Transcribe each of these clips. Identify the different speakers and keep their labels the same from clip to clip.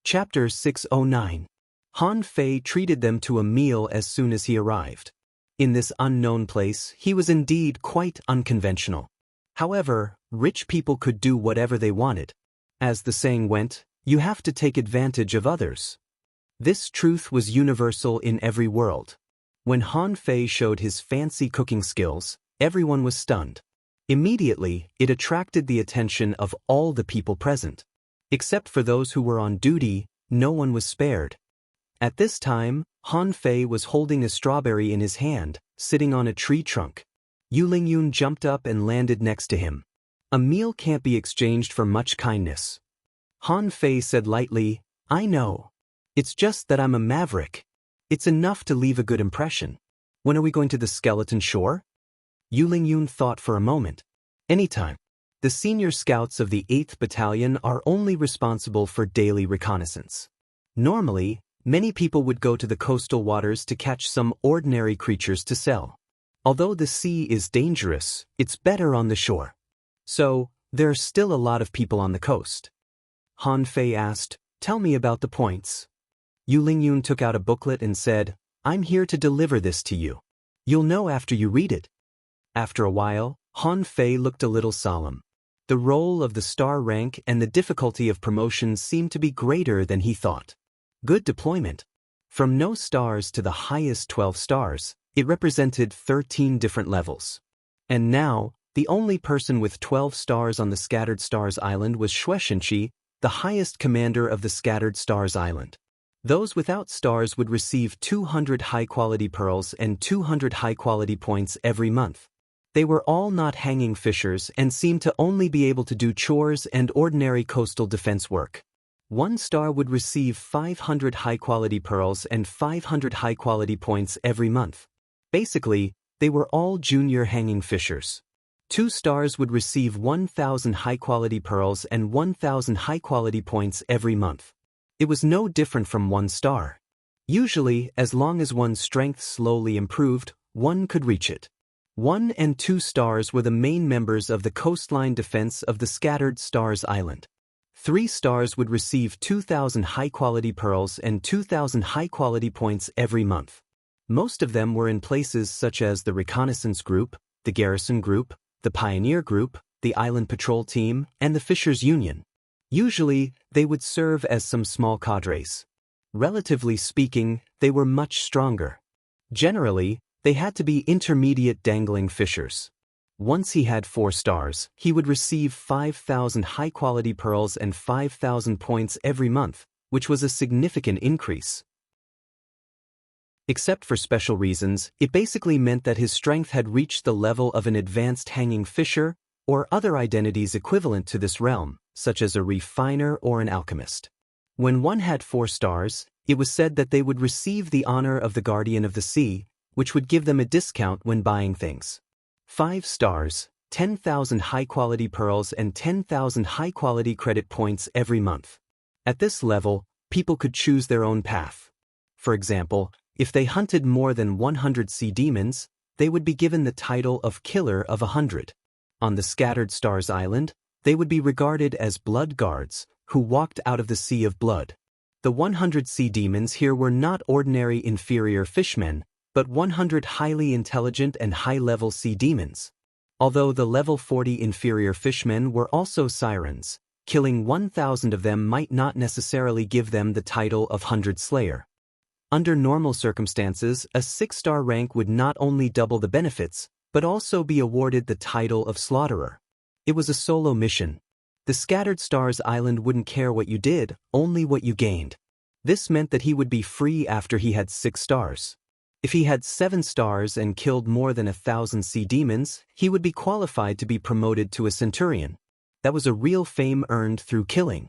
Speaker 1: Chapter 609. Han Fei treated them to a meal as soon as he arrived. In this unknown place, he was indeed quite unconventional. However, rich people could do whatever they wanted. As the saying went, you have to take advantage of others. This truth was universal in every world. When Han Fei showed his fancy cooking skills, everyone was stunned. Immediately, it attracted the attention of all the people present. Except for those who were on duty, no one was spared. At this time, Han Fei was holding a strawberry in his hand, sitting on a tree trunk. Yu Lingyun jumped up and landed next to him. A meal can't be exchanged for much kindness. Han Fei said lightly, I know. It's just that I'm a maverick. It's enough to leave a good impression. When are we going to the skeleton shore? Yu Lingyun thought for a moment. Anytime. The senior scouts of the 8th Battalion are only responsible for daily reconnaissance. Normally, many people would go to the coastal waters to catch some ordinary creatures to sell. Although the sea is dangerous, it's better on the shore. So, there are still a lot of people on the coast. Han Fei asked, tell me about the points. Yu Lingyun took out a booklet and said, I'm here to deliver this to you. You'll know after you read it. After a while, Han Fei looked a little solemn. The role of the star rank and the difficulty of promotion seemed to be greater than he thought. Good deployment. From no stars to the highest 12 stars, it represented 13 different levels. And now, the only person with 12 stars on the Scattered Stars Island was Shueishenqi, the highest commander of the Scattered Stars Island. Those without stars would receive 200 high-quality pearls and 200 high-quality points every month. They were all not hanging fishers and seemed to only be able to do chores and ordinary coastal defense work. 1 star would receive 500 high-quality pearls and 500 high-quality points every month. Basically, they were all junior hanging fishers. 2 stars would receive 1,000 high-quality pearls and 1,000 high-quality points every month. It was no different from 1 star. Usually, as long as one's strength slowly improved, one could reach it. 1 and 2 stars were the main members of the coastline defense of the Scattered Stars Island. 3 stars would receive 2,000 high-quality pearls and 2,000 high-quality points every month. Most of them were in places such as the Reconnaissance Group, the Garrison Group, the Pioneer Group, the Island Patrol Team, and the Fishers Union. Usually, they would serve as some small cadres. Relatively speaking, they were much stronger. Generally, they had to be intermediate dangling fishers. Once he had 4 stars, he would receive 5,000 high-quality pearls and 5,000 points every month, which was a significant increase. Except for special reasons, it basically meant that his strength had reached the level of an advanced hanging fisher, or other identities equivalent to this realm, such as a refiner or an alchemist. When one had 4 stars, it was said that they would receive the honor of the Guardian of the Sea, which would give them a discount when buying things. 5 stars, 10,000 high-quality pearls and 10,000 high-quality credit points every month. At this level, people could choose their own path. For example, if they hunted more than 100 sea demons, they would be given the title of Killer of 100. On the Scattered Stars Island, they would be regarded as blood guards, who walked out of the sea of blood. The 100 sea demons here were not ordinary inferior fishmen, but 100 highly intelligent and high-level sea demons. Although the level 40 inferior fishmen were also sirens, killing 1,000 of them might not necessarily give them the title of 100 Slayer. Under normal circumstances, a 6-star rank would not only double the benefits, but also be awarded the title of Slaughterer. It was a solo mission. The Scattered Stars Island wouldn't care what you did, only what you gained. This meant that he would be free after he had 6 stars. If he had 7 stars and killed more than 1,000 sea demons, he would be qualified to be promoted to a centurion. That was a real fame earned through killing.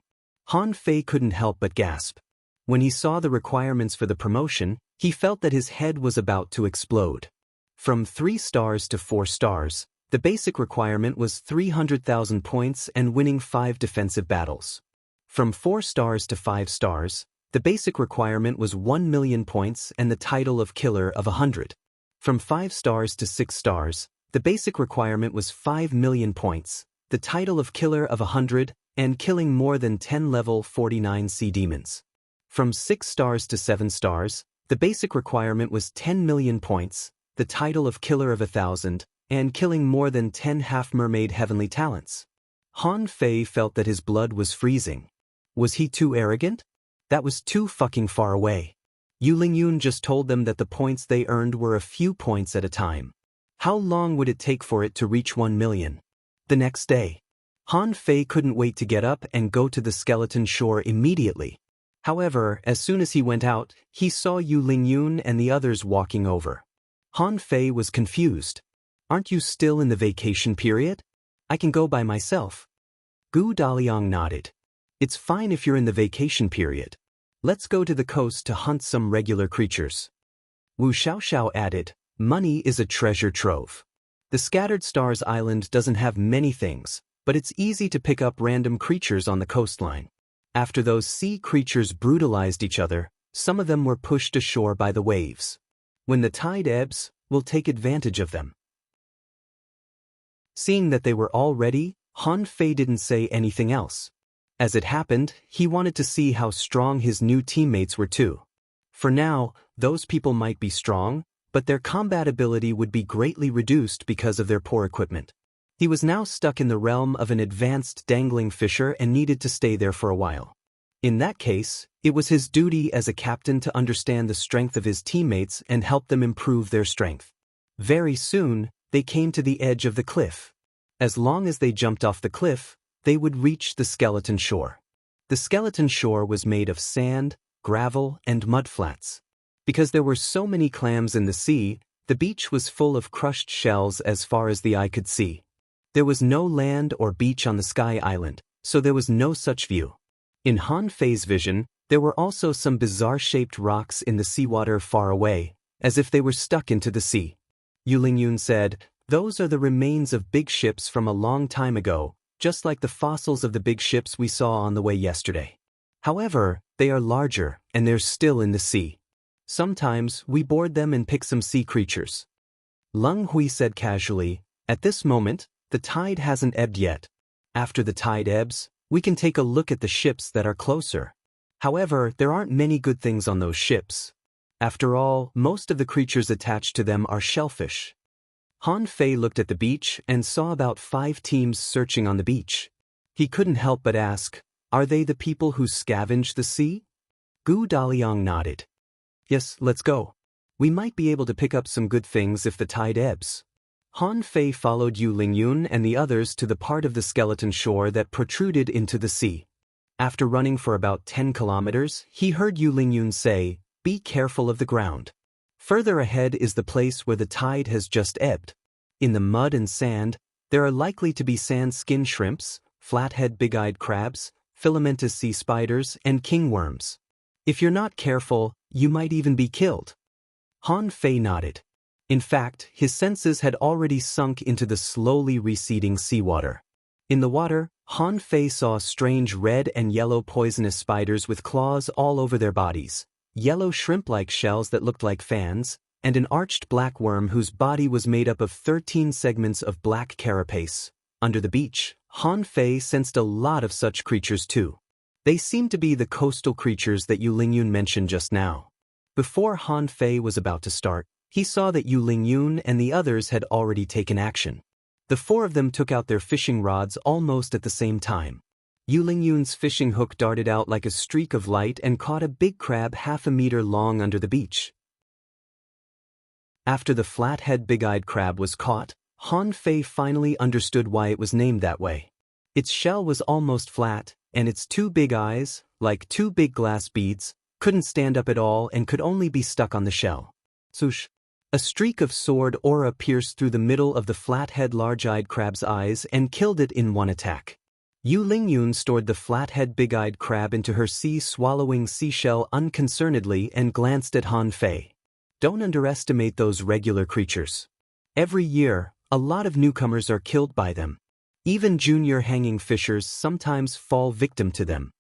Speaker 1: Han Fei couldn't help but gasp. When he saw the requirements for the promotion, he felt that his head was about to explode. From 3 stars to 4 stars, the basic requirement was 300,000 points and winning 5 defensive battles. From 4 stars to 5 stars, the basic requirement was 1 million points and the title of Killer of 100. From 5 stars to 6 stars, the basic requirement was 5 million points, the title of Killer of 100, and killing more than 10 level 49 sea demons. From 6 stars to 7 stars, the basic requirement was 10 million points, the title of Killer of 1,000, and killing more than 10 half-mermaid heavenly talents. Han Fei felt that his blood was freezing. Was he too arrogant? That was too fucking far away. Yu Lingyun just told them that the points they earned were a few points at a time. How long would it take for it to reach 1 million? The next day. Han Fei couldn't wait to get up and go to the skeleton shore immediately. However, as soon as he went out, he saw Yu Lingyun and the others walking over. Han Fei was confused. Aren't you still in the vacation period? I can go by myself. Gu Daliang nodded. It's fine if you're in the vacation period. Let's go to the coast to hunt some regular creatures. Wu Xiaoxiao added, money is a treasure trove. The Scattered Stars Island doesn't have many things, but it's easy to pick up random creatures on the coastline. After those sea creatures brutalized each other, some of them were pushed ashore by the waves. When the tide ebbs, we'll take advantage of them. Seeing that they were all ready, Han Fei didn't say anything else. As it happened, he wanted to see how strong his new teammates were too. For now, those people might be strong, but their combat ability would be greatly reduced because of their poor equipment. He was now stuck in the realm of an advanced dangling fisher and needed to stay there for a while. In that case, it was his duty as a captain to understand the strength of his teammates and help them improve their strength. Very soon, they came to the edge of the cliff. As long as they jumped off the cliff, they would reach the skeleton shore. The skeleton shore was made of sand, gravel, and mudflats. Because there were so many clams in the sea, the beach was full of crushed shells as far as the eye could see. There was no land or beach on the Sky Island, so there was no such view. In Han Fei's vision, there were also some bizarre-shaped rocks in the seawater far away, as if they were stuck into the sea. Yu Lingyun said, those are the remains of big ships from a long time ago, just like the fossils of the big ships we saw on the way yesterday. However, they are larger, and they're still in the sea. Sometimes, we board them and pick some sea creatures. Leng Hui said casually, at this moment, the tide hasn't ebbed yet. After the tide ebbs, we can take a look at the ships that are closer. However, there aren't many good things on those ships. After all, most of the creatures attached to them are shellfish. Han Fei looked at the beach and saw about 5 teams searching on the beach. He couldn't help but ask, are they the people who scavenge the sea? Gu Daliang nodded. Yes, let's go. We might be able to pick up some good things if the tide ebbs. Han Fei followed Yu Lingyun and the others to the part of the skeleton shore that protruded into the sea. After running for about 10 kilometers, he heard Yu Lingyun say, be careful of the ground. Further ahead is the place where the tide has just ebbed. In the mud and sand, there are likely to be sand skin shrimps, flathead big-eyed crabs, filamentous sea spiders, and king worms. If you're not careful, you might even be killed. Han Fei nodded. In fact, his senses had already sunk into the slowly receding seawater. In the water, Han Fei saw strange red and yellow poisonous spiders with claws all over their bodies, yellow shrimp-like shells that looked like fans, and an arched black worm whose body was made up of 13 segments of black carapace. Under the beach, Han Fei sensed a lot of such creatures too. They seemed to be the coastal creatures that Yu Lingyun mentioned just now. Before Han Fei was about to start, he saw that Yu Lingyun and the others had already taken action. The 4 of them took out their fishing rods almost at the same time. Yu Lingyun's fishing hook darted out like a streak of light and caught a big crab half a meter long under the beach. After the flathead big-eyed crab was caught, Han Fei finally understood why it was named that way. Its shell was almost flat, and its 2 big eyes, like 2 big glass beads, couldn't stand up at all and could only be stuck on the shell. Swoosh! A streak of sword aura pierced through the middle of the flathead large-eyed crab's eyes and killed it in one attack. Yu Lingyun stored the flathead big-eyed crab into her sea-swallowing seashell unconcernedly and glanced at Han Fei. Don't underestimate those regular creatures. Every year, a lot of newcomers are killed by them. Even junior hanging fishers sometimes fall victim to them.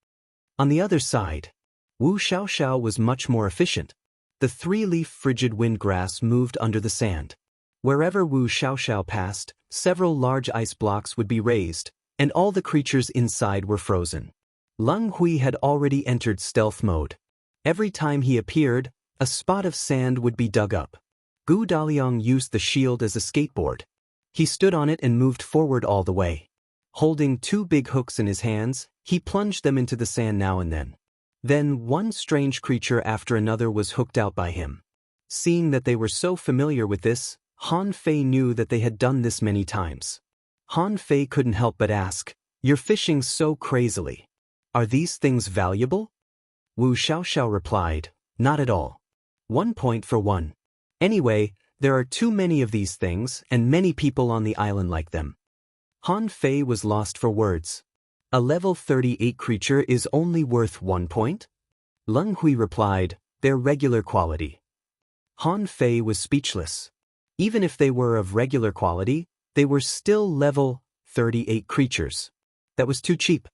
Speaker 1: On the other side, Wu Xiaoxiao was much more efficient. The 3-leaf frigid windgrass moved under the sand. Wherever Wu Xiaoxiao passed, several large ice blocks would be raised, and all the creatures inside were frozen. Leng Hui had already entered stealth mode. Every time he appeared, a spot of sand would be dug up. Gu Daliang used the shield as a skateboard. He stood on it and moved forward all the way. Holding two big hooks in his hands, he plunged them into the sand now and then. Then one strange creature after another was hooked out by him. Seeing that they were so familiar with this, Han Fei knew that they had done this many times. Han Fei couldn't help but ask, "You're fishing so crazily. Are these things valuable?" Wu Xiaoxiao replied, "Not at all. 1 point for one. Anyway, there are too many of these things and many people on the island like them." Han Fei was lost for words. "A level 38 creature is only worth 1 point?" Leng Hui replied, "They're regular quality." Han Fei was speechless. Even if they were of regular quality, they were still level 38 creatures. That was too cheap.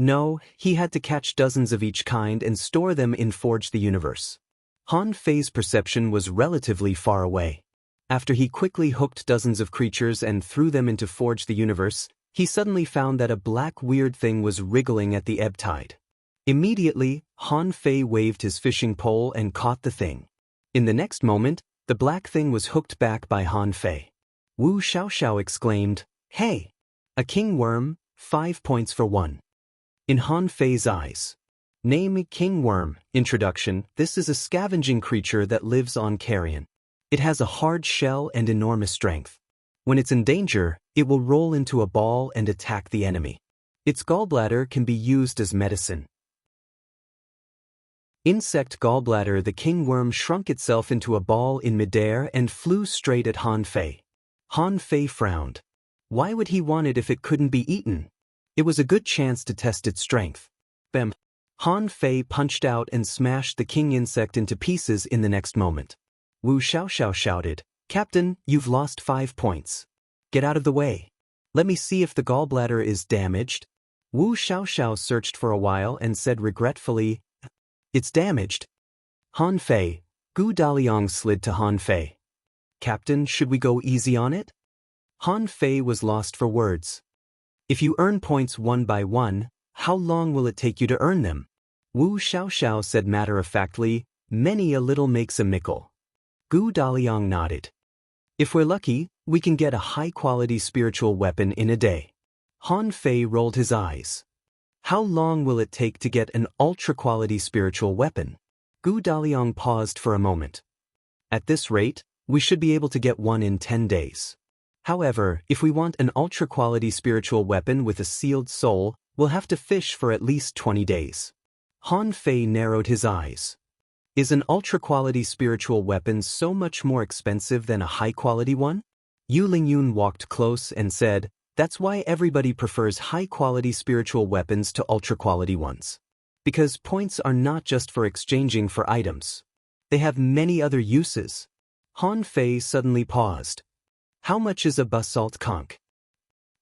Speaker 1: No, he had to catch dozens of each kind and store them in Forge the Universe. Han Fei's perception was relatively far away. After he quickly hooked dozens of creatures and threw them into Forge the Universe, he suddenly found that a black weird thing was wriggling at the ebb tide. Immediately, Han Fei waved his fishing pole and caught the thing. In the next moment, the black thing was hooked back by Han Fei. Wu Xiaoxiao exclaimed, "Hey! A king worm, 5 points for one." In Han Fei's eyes. Name King Worm. Introduction. This is a scavenging creature that lives on carrion. It has a hard shell and enormous strength. When it's in danger, it will roll into a ball and attack the enemy. Its gallbladder can be used as medicine. Insect gallbladder. The king worm shrunk itself into a ball in midair and flew straight at Han Fei. Han Fei frowned. Why would he want it if it couldn't be eaten? It was a good chance to test its strength. Bam! Han Fei punched out and smashed the king insect into pieces in the next moment. Wu Xiaoxiao shouted, "Captain, you've lost 5 points. Get out of the way. Let me see if the gallbladder is damaged." Wu Xiaoxiao searched for a while and said regretfully, "It's damaged." Han Fei. Gu Daliang slid to Han Fei. "Captain, should we go easy on it?" Han Fei was lost for words. "If you earn points one by one, how long will it take you to earn them?" Wu Xiaoxiao said matter-of-factly, "Many a little makes a mickle." Gu Daliang nodded. "If we're lucky, we can get a high-quality spiritual weapon in a day." Han Fei rolled his eyes. "How long will it take to get an ultra-quality spiritual weapon?" Gu Daliang paused for a moment. "At this rate, we should be able to get one in 10 days. However, if we want an ultra-quality spiritual weapon with a sealed soul, we'll have to fish for at least 20 days. Han Fei narrowed his eyes. "Is an ultra-quality spiritual weapon so much more expensive than a high-quality one?" Yu Lingyun walked close and said, "That's why everybody prefers high-quality spiritual weapons to ultra-quality ones. Because points are not just for exchanging for items. They have many other uses." Han Fei suddenly paused. "How much is a basalt conch?"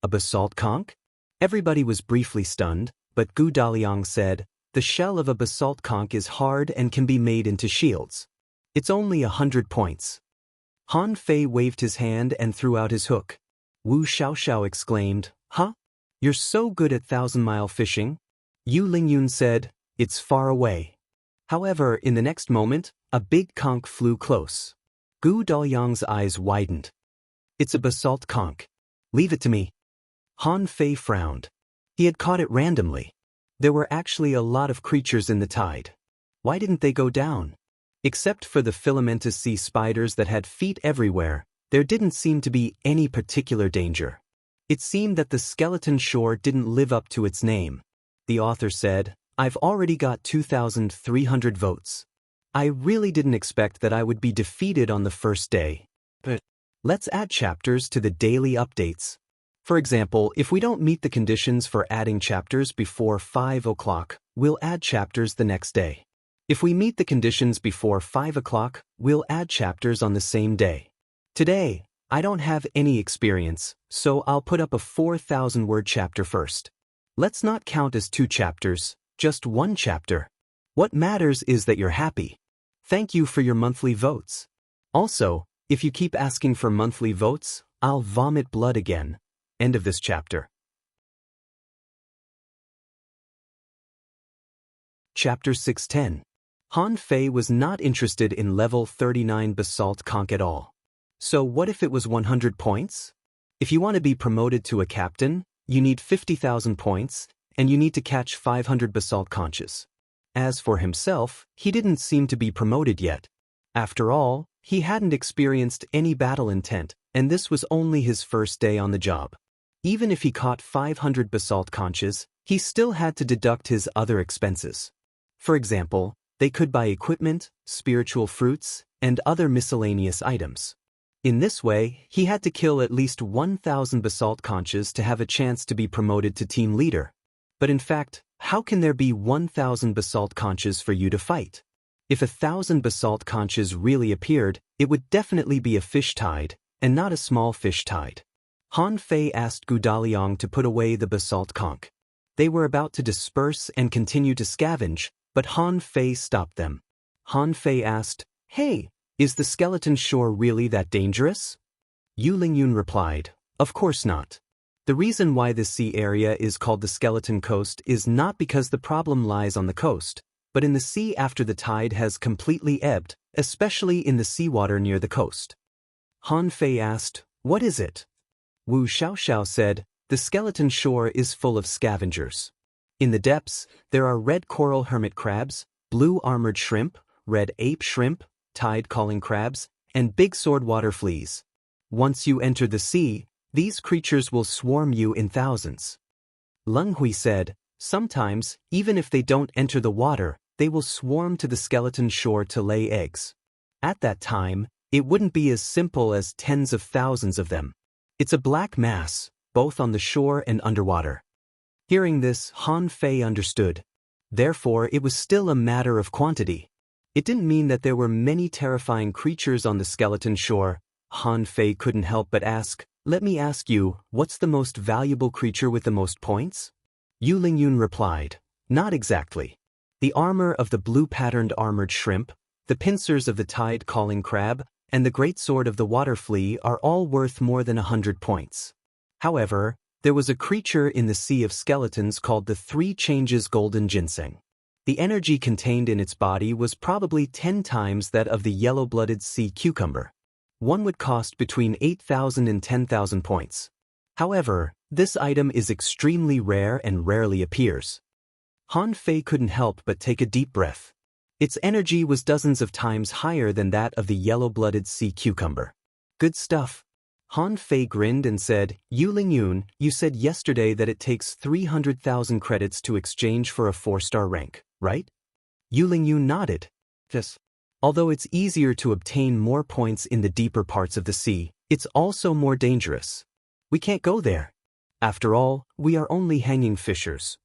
Speaker 1: "A basalt conch?" Everybody was briefly stunned, but Gu Daliang said, "The shell of a basalt conch is hard and can be made into shields. It's only 100 points." Han Fei waved his hand and threw out his hook. Wu Xiaoxiao exclaimed, "Huh? You're so good at 1,000-mile fishing?" Yu Lingyun said, "It's far away." However, in the next moment, a big conch flew close. Gu Daliang's eyes widened. "It's a basalt conch. Leave it to me." Han Fei frowned. He had caught it randomly. There were actually a lot of creatures in the tide. Why didn't they go down? Except for the filamentous sea spiders that had feet everywhere, there didn't seem to be any particular danger. It seemed that the skeleton shore didn't live up to its name. The author said, "I've already got 2,300 votes. I really didn't expect that I would be defeated on the first day. But let's add chapters to the daily updates. For example, if we don't meet the conditions for adding chapters before 5 o'clock, we'll add chapters the next day. If we meet the conditions before 5 o'clock, we'll add chapters on the same day. Today, I don't have any experience, so I'll put up a 4,000-word chapter first. Let's not count as 2 chapters, just 1 chapter. What matters is that you're happy. Thank you for your monthly votes. Also, if you keep asking for monthly votes, I'll vomit blood again." End of this chapter. Chapter 610. Han Fei was not interested in level 39 basalt conch at all. So what if it was 100 points? If you want to be promoted to a captain, you need 50,000 points, and you need to catch 500 basalt conches. As for himself, he didn't seem to be promoted yet. After all, he hadn't experienced any battle intent, and this was only his first day on the job. Even if he caught 500 basalt conches, he still had to deduct his other expenses. For example, they could buy equipment, spiritual fruits, and other miscellaneous items. In this way, he had to kill at least 1,000 basalt conches to have a chance to be promoted to team leader. But in fact, how can there be 1,000 basalt conches for you to fight? If 1,000 basalt conches really appeared, it would definitely be a fish tide, and not a small fish tide. Han Fei asked Gu Daliang to put away the basalt conch. They were about to disperse and continue to scavenge, but Han Fei stopped them. Han Fei asked, "Hey, is the skeleton shore really that dangerous?" Yu Lingyun replied, "Of course not. The reason why this sea area is called the Skeleton Coast is not because the problem lies on the coast, but in the sea after the tide has completely ebbed, especially in the seawater near the coast." Han Fei asked, "What is it?" Wu Xiaoxiao said, "The skeleton shore is full of scavengers. In the depths, there are red coral hermit crabs, blue armored shrimp, red ape shrimp, tide-calling crabs, and big swordwater fleas. Once you enter the sea, these creatures will swarm you in thousands." Leng Hui said, "Sometimes, even if they don't enter the water, they will swarm to the skeleton shore to lay eggs. At that time, it wouldn't be as simple as tens of thousands of them. It's a black mass, both on the shore and underwater." Hearing this, Han Fei understood. Therefore, it was still a matter of quantity. It didn't mean that there were many terrifying creatures on the skeleton shore. Han Fei couldn't help but ask, "Let me ask you, what's the most valuable creature with the most points?" Yu Lingyun replied, "Not exactly. The armor of the blue-patterned armored shrimp, the pincers of the tide-calling crab, and the great sword of the water flea are all worth more than 100 points. However, there was a creature in the Sea of Skeletons called the Three Changes Golden Ginseng. The energy contained in its body was probably 10 times that of the yellow-blooded sea cucumber. One would cost between 8,000 and 10,000 points. However, this item is extremely rare and rarely appears." Han Fei couldn't help but take a deep breath. Its energy was dozens of times higher than that of the yellow-blooded sea cucumber. "Good stuff." Han Fei grinned and said, "Yu Lingyun, you said yesterday that it takes 300,000 credits to exchange for a 4-star rank, right?" Yu Lingyun nodded. "Yes. Although it's easier to obtain more points in the deeper parts of the sea, it's also more dangerous. We can't go there. After all, we are only hanging fishers."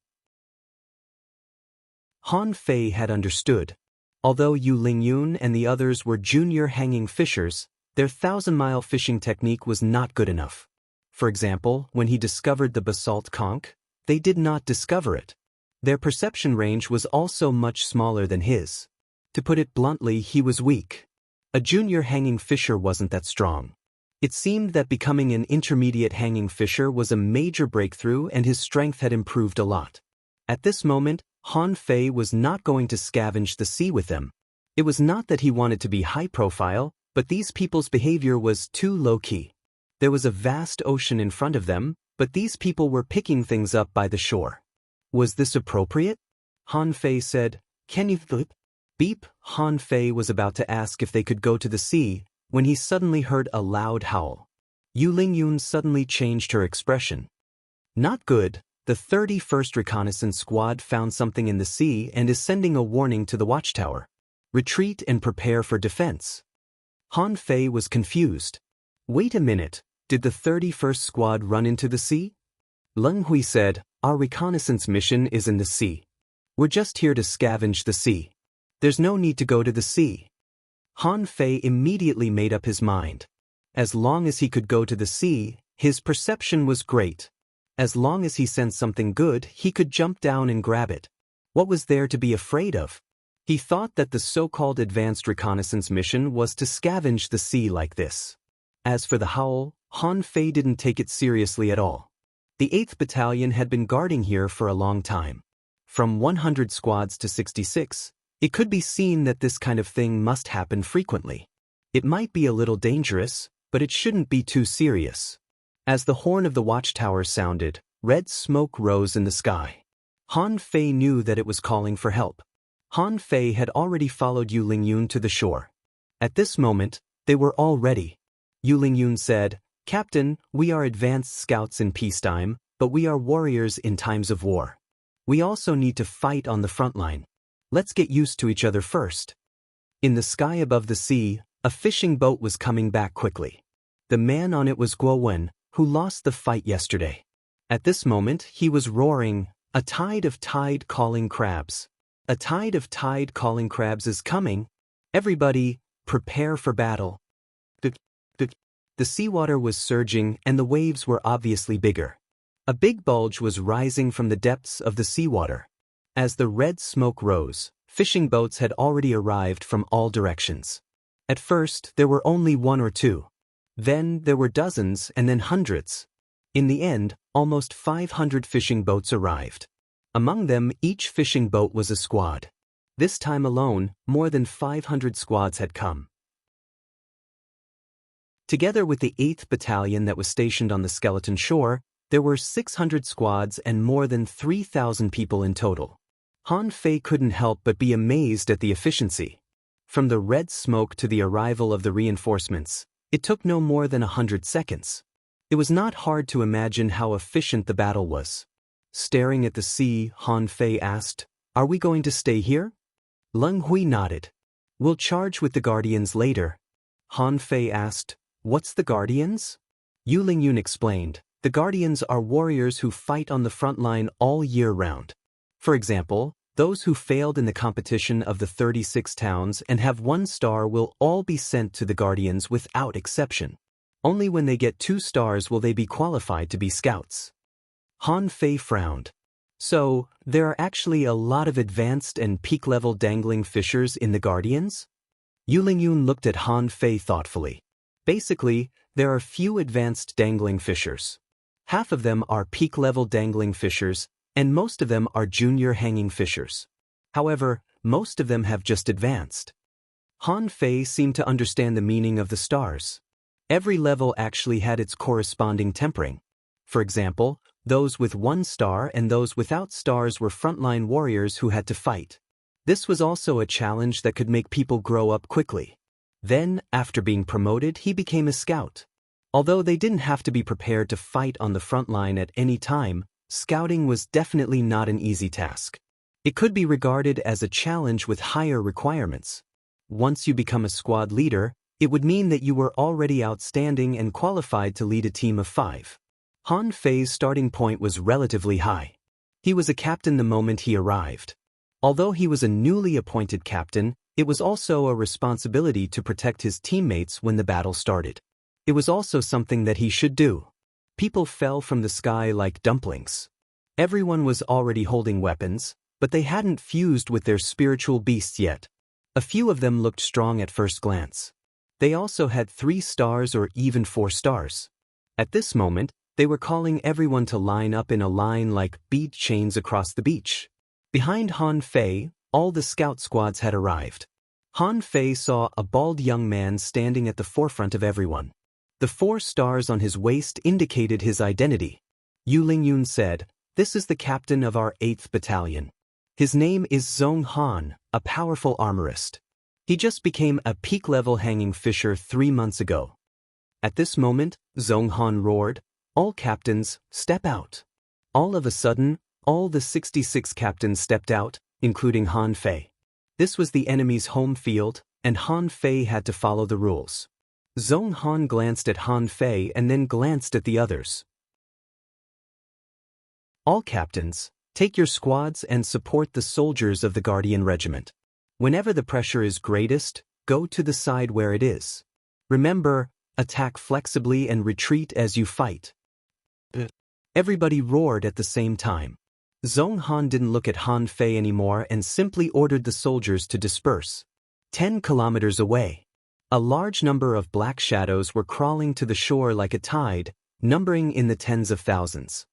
Speaker 1: Han Fei had understood. Although Yu Lingyun and the others were junior hanging fishers, their 1,000-mile fishing technique was not good enough. For example, when he discovered the basalt conch, they did not discover it. Their perception range was also much smaller than his. To put it bluntly, he was weak. A junior hanging fisher wasn't that strong. It seemed that becoming an intermediate hanging fisher was a major breakthrough and his strength had improved a lot. At this moment, Han Fei was not going to scavenge the sea with them. It was not that he wanted to be high profile, but these people's behavior was too low-key. There was a vast ocean in front of them, but these people were picking things up by the shore. Was this appropriate? Han Fei said, "Can you flip?" Beep. Han Fei was about to ask if they could go to the sea, when he suddenly heard a loud howl. Yu Lingyun suddenly changed her expression. "Not good. The 31st Reconnaissance Squad found something in the sea and is sending a warning to the watchtower. Retreat and prepare for defense." Han Fei was confused. "Wait a minute, did the 31st Squad run into the sea?" Leng Hui said, "Our reconnaissance mission is in the sea. We're just here to scavenge the sea. There's no need to go to the sea." Han Fei immediately made up his mind. As long as he could go to the sea, his perception was great. As long as he sensed something good, he could jump down and grab it. What was there to be afraid of? He thought that the so-called advanced reconnaissance mission was to scavenge the sea like this. As for the howl, Han Fei didn't take it seriously at all. The 8th Battalion had been guarding here for a long time. From 100 squads to 66, It could be seen that this kind of thing must happen frequently. It might be a little dangerous, but it shouldn't be too serious. As the horn of the watchtower sounded, red smoke rose in the sky. Han Fei knew that it was calling for help. Han Fei had already followed Yu Lingyun to the shore. At this moment, they were all ready. Yu Lingyun said, "Captain, we are advanced scouts in peacetime, but we are warriors in times of war. We also need to fight on the front line. Let's get used to each other first." In the sky above the sea, a fishing boat was coming back quickly. The man on it was Guo Wen, who lost the fight yesterday. At this moment, he was roaring, "A tide of tide calling crabs. A tide of tide calling crabs is coming. Everybody, prepare for battle." The seawater was surging and the waves were obviously bigger. A big bulge was rising from the depths of the seawater. As the red smoke rose, fishing boats had already arrived from all directions. At first, there were only one or two. Then there were dozens and then hundreds. In the end, almost 500 fishing boats arrived. Among them, each fishing boat was a squad. This time alone, more than 500 squads had come. Together with the 8th Battalion that was stationed on the skeleton shore, there were 600 squads and more than 3,000 people in total. Han Fei couldn't help but be amazed at the efficiency. From the red smoke to the arrival of the reinforcements, it took no more than 100 seconds. It was not hard to imagine how efficient the battle was. Staring at the sea, Han Fei asked, "Are we going to stay here?" Leng Hui nodded. "We'll charge with the Guardians later." Han Fei asked, "What's the Guardians?" Yu Lingyun explained, "The Guardians are warriors who fight on the front line all year round. For example, those who failed in the competition of the 36 towns and have 1 star will all be sent to the Guardians without exception. Only when they get 2 stars will they be qualified to be scouts." Han Fei frowned. "So, there are actually a lot of advanced and peak-level dangling fishers in the Guardians?" Yu Lingyun looked at Han Fei thoughtfully. "Basically, there are few advanced dangling fishers. Half of them are peak-level dangling fishers, and most of them are junior hanging fishers. However, most of them have just advanced." Han Fei seemed to understand the meaning of the stars. Every level actually had its corresponding tempering. For example, those with 1 star and those without stars were frontline warriors who had to fight. This was also a challenge that could make people grow up quickly. Then, after being promoted, he became a scout. Although they didn't have to be prepared to fight on the front line at any time, scouting was definitely not an easy task. It could be regarded as a challenge with higher requirements. Once you become a squad leader, it would mean that you were already outstanding and qualified to lead a team of 5. Han Fei's starting point was relatively high. He was a captain the moment he arrived. Although he was a newly appointed captain, it was also a responsibility to protect his teammates when the battle started. It was also something that he should do. People fell from the sky like dumplings. Everyone was already holding weapons, but they hadn't fused with their spiritual beasts yet. A few of them looked strong at first glance. They also had 3 stars or even 4 stars. At this moment, they were calling everyone to line up in a line like bead chains across the beach. Behind Han Fei, all the scout squads had arrived. Han Fei saw a bald young man standing at the forefront of everyone. The 4 stars on his waist indicated his identity. Yu Lingyun said, "This is the captain of our 8th Battalion. His name is Zhong Han, a powerful armorist. He just became a peak-level hanging fisher 3 months ago." At this moment, Zhong Han roared, "All captains, step out." All of a sudden, all the 66 captains stepped out, including Han Fei. This was the enemy's home field, and Han Fei had to follow the rules. Zhong Han glanced at Han Fei and then glanced at the others. "All captains, take your squads and support the soldiers of the Guardian Regiment. Whenever the pressure is greatest, go to the side where it is. Remember, attack flexibly and retreat as you fight." Everybody roared at the same time. Zhong Han didn't look at Han Fei anymore and simply ordered the soldiers to disperse. 10 kilometers away, a large number of black shadows were crawling to the shore like a tide, numbering in the tens of thousands.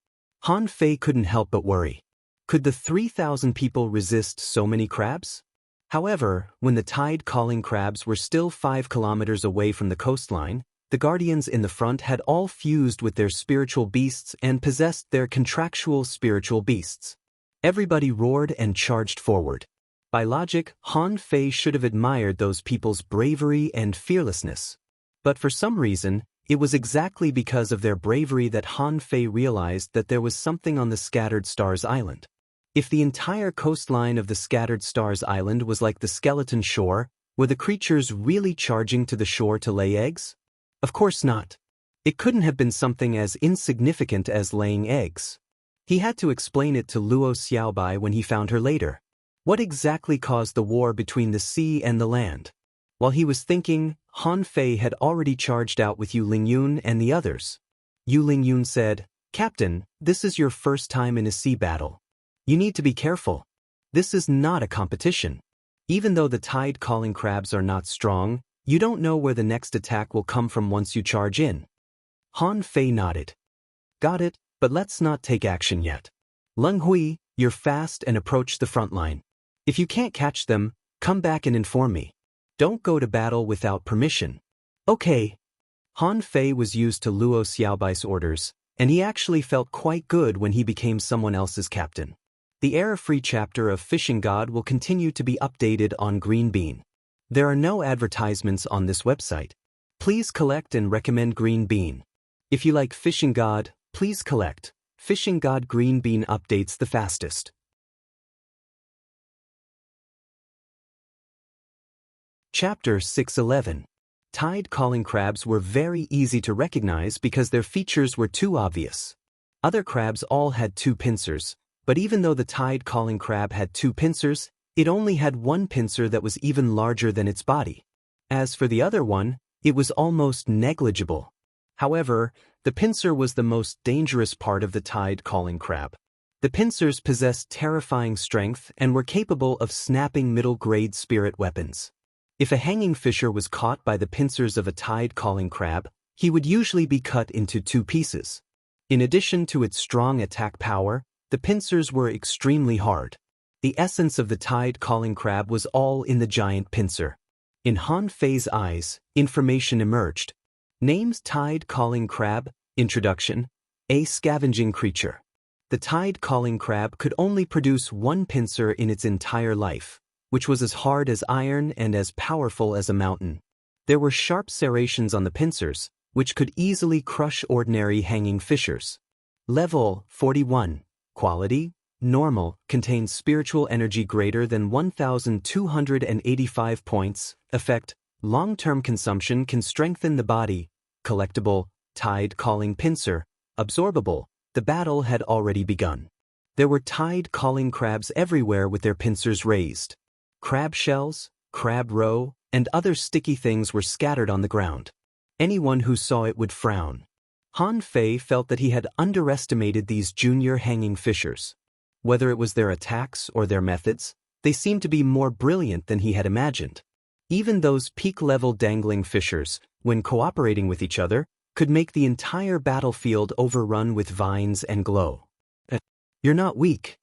Speaker 1: Han Fei couldn't help but worry. Could the 3,000 people resist so many crabs? However, when the tide-calling crabs were still 5 kilometers away from the coastline, the guardians in the front had all fused with their spiritual beasts and possessed their contractual spiritual beasts. Everybody roared and charged forward. By logic, Han Fei should have admired those people's bravery and fearlessness. But for some reason, it was exactly because of their bravery that Han Fei realized that there was something on the Scattered Stars Island. If the entire coastline of the Scattered Stars Island was like the skeleton shore, were the creatures really charging to the shore to lay eggs? Of course not. It couldn't have been something as insignificant as laying eggs. He had to explain it to Luo Xiaobai when he found her later. What exactly caused the war between the sea and the land? While he was thinking, Han Fei had already charged out with Yu Lingyun and the others. Yu Lingyun said, "Captain, this is your first time in a sea battle. You need to be careful. This is not a competition. Even though the tide-calling crabs are not strong, you don't know where the next attack will come from once you charge in." Han Fei nodded. "Got it, but let's not take action yet. Leng Hui, you're fast and approach the front line. If you can't catch them, come back and inform me. Don't go to battle without permission." "Okay." Han Fei was used to Luo Xiaobai's orders, and he actually felt quite good when he became someone else's captain. The error-free chapter of Fishing God will continue to be updated on Green Bean. There are no advertisements on this website. Please collect and recommend Green Bean. If you like Fishing God, please collect. Fishing God Green Bean updates the fastest. Chapter 611. Tide-calling crabs were very easy to recognize because their features were too obvious. Other crabs all had 2 pincers, but even though the tide-calling crab had 2 pincers, it only had one pincer that was even larger than its body. As for the other one, it was almost negligible. However, the pincer was the most dangerous part of the tide-calling crab. The pincers possessed terrifying strength and were capable of snapping middle-grade spirit weapons. If a hanging fisher was caught by the pincers of a tide-calling crab, he would usually be cut into 2 pieces. In addition to its strong attack power, the pincers were extremely hard. The essence of the tide-calling crab was all in the giant pincer. In Han Fei's eyes, information emerged. Names: tide-calling crab. Introduction. A scavenging creature. The tide-calling crab could only produce 1 pincer in its entire life, which was as hard as iron and as powerful as a mountain. There were sharp serrations on the pincers, which could easily crush ordinary hanging fishers. Level 41. Quality: normal, contains spiritual energy greater than 1,285 points. Effect: long-term consumption can strengthen the body. Collectible: tide-calling pincer. Absorbable: the battle had already begun. There were tide-calling crabs everywhere with their pincers raised. Crab shells, crab roe, and other sticky things were scattered on the ground. Anyone who saw it would frown. Han Fei felt that he had underestimated these junior hanging fishers. Whether it was their attacks or their methods, they seemed to be more brilliant than he had imagined. Even those peak-level dangling fishers, when cooperating with each other, could make the entire battlefield overrun with vines and glow. "You're not weak."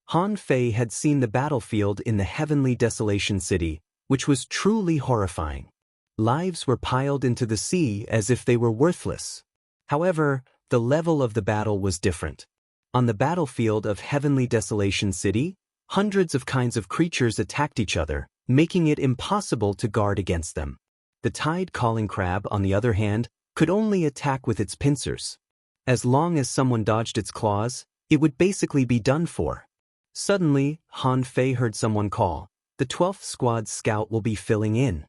Speaker 1: Han Fei had seen the battlefield in the Heavenly Desolation City, which was truly horrifying. Lives were piled into the sea as if they were worthless. However, the level of the battle was different. On the battlefield of Heavenly Desolation City, hundreds of kinds of creatures attacked each other, making it impossible to guard against them. The tide-calling crab, on the other hand, could only attack with its pincers. As long as someone dodged its claws, it would basically be done for. Suddenly, Han Fei heard someone call, "The 12th Squad Scout will be filling in."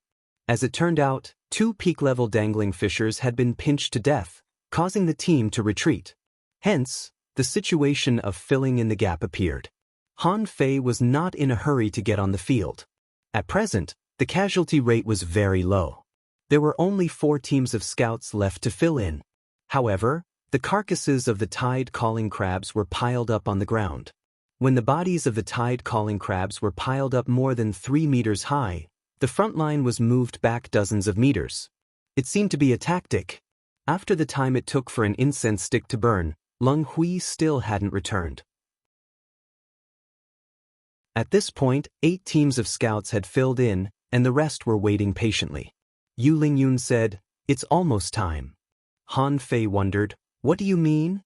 Speaker 1: As it turned out, 2 peak-level dangling fishers had been pinched to death, causing the team to retreat. Hence, the situation of filling in the gap appeared. Han Fei was not in a hurry to get on the field. At present, the casualty rate was very low. There were only 4 teams of scouts left to fill in. However, the carcasses of the tide-calling crabs were piled up on the ground. When the bodies of the tide-calling crabs were piled up more than 3 meters high, the front line was moved back dozens of meters. It seemed to be a tactic. After the time it took for an incense stick to burn, Leng Hui still hadn't returned. At this point, 8 teams of scouts had filled in, and the rest were waiting patiently. Yu Lingyun said, "It's almost time." Han Fei wondered, "What do you mean?"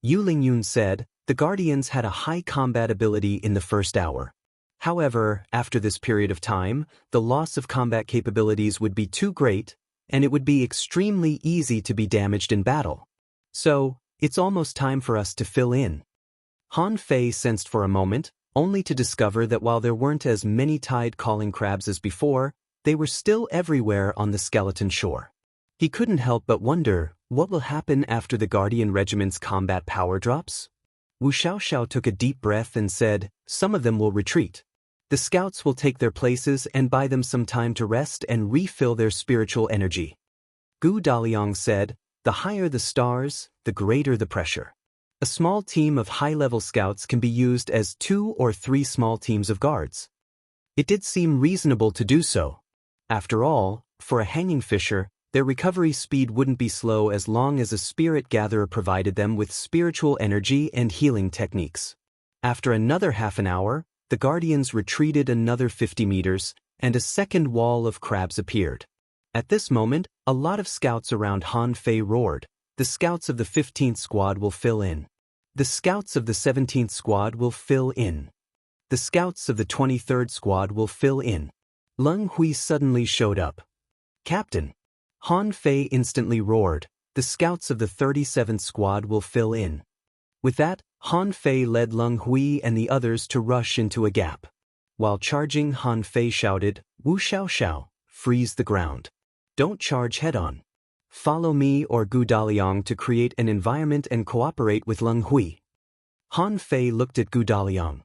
Speaker 1: Yu Lingyun said, "The Guardians had a high combat ability in the first hour. However, after this period of time, the loss of combat capabilities would be too great, and it would be extremely easy to be damaged in battle. So, it's almost time for us to fill in." Han Fei sensed for a moment, only to discover that while there weren't as many tide calling crabs as before, they were still everywhere on the skeleton shore. He couldn't help but wonder, what will happen after the Guardian Regiment's combat power drops? Wu Xiaoxiao took a deep breath and said, "Some of them will retreat. The scouts will take their places and buy them some time to rest and refill their spiritual energy." Gu Daliang said, "The higher the stars, the greater the pressure. A small team of high-level scouts can be used as 2 or 3 small teams of guards." It did seem reasonable to do so. After all, for a hanging fisher, their recovery speed wouldn't be slow as long as a spirit gatherer provided them with spiritual energy and healing techniques. After another half an hour, the Guardians retreated another 50 meters, and a second wall of crabs appeared. At this moment, a lot of scouts around Han Fei roared, "The scouts of the 15th squad will fill in. The scouts of the 17th squad will fill in. The scouts of the 23rd squad will fill in." Leng Hui suddenly showed up. "Captain!" Han Fei instantly roared, "The scouts of the 37th squad will fill in." With that, Han Fei led Leng Hui and the others to rush into a gap. While charging, Han Fei shouted, "Wu Xiaoxiao, freeze the ground. Don't charge head-on. Follow me or Gu Daliang to create an environment and cooperate with Leng Hui." Han Fei looked at Gu Daliang.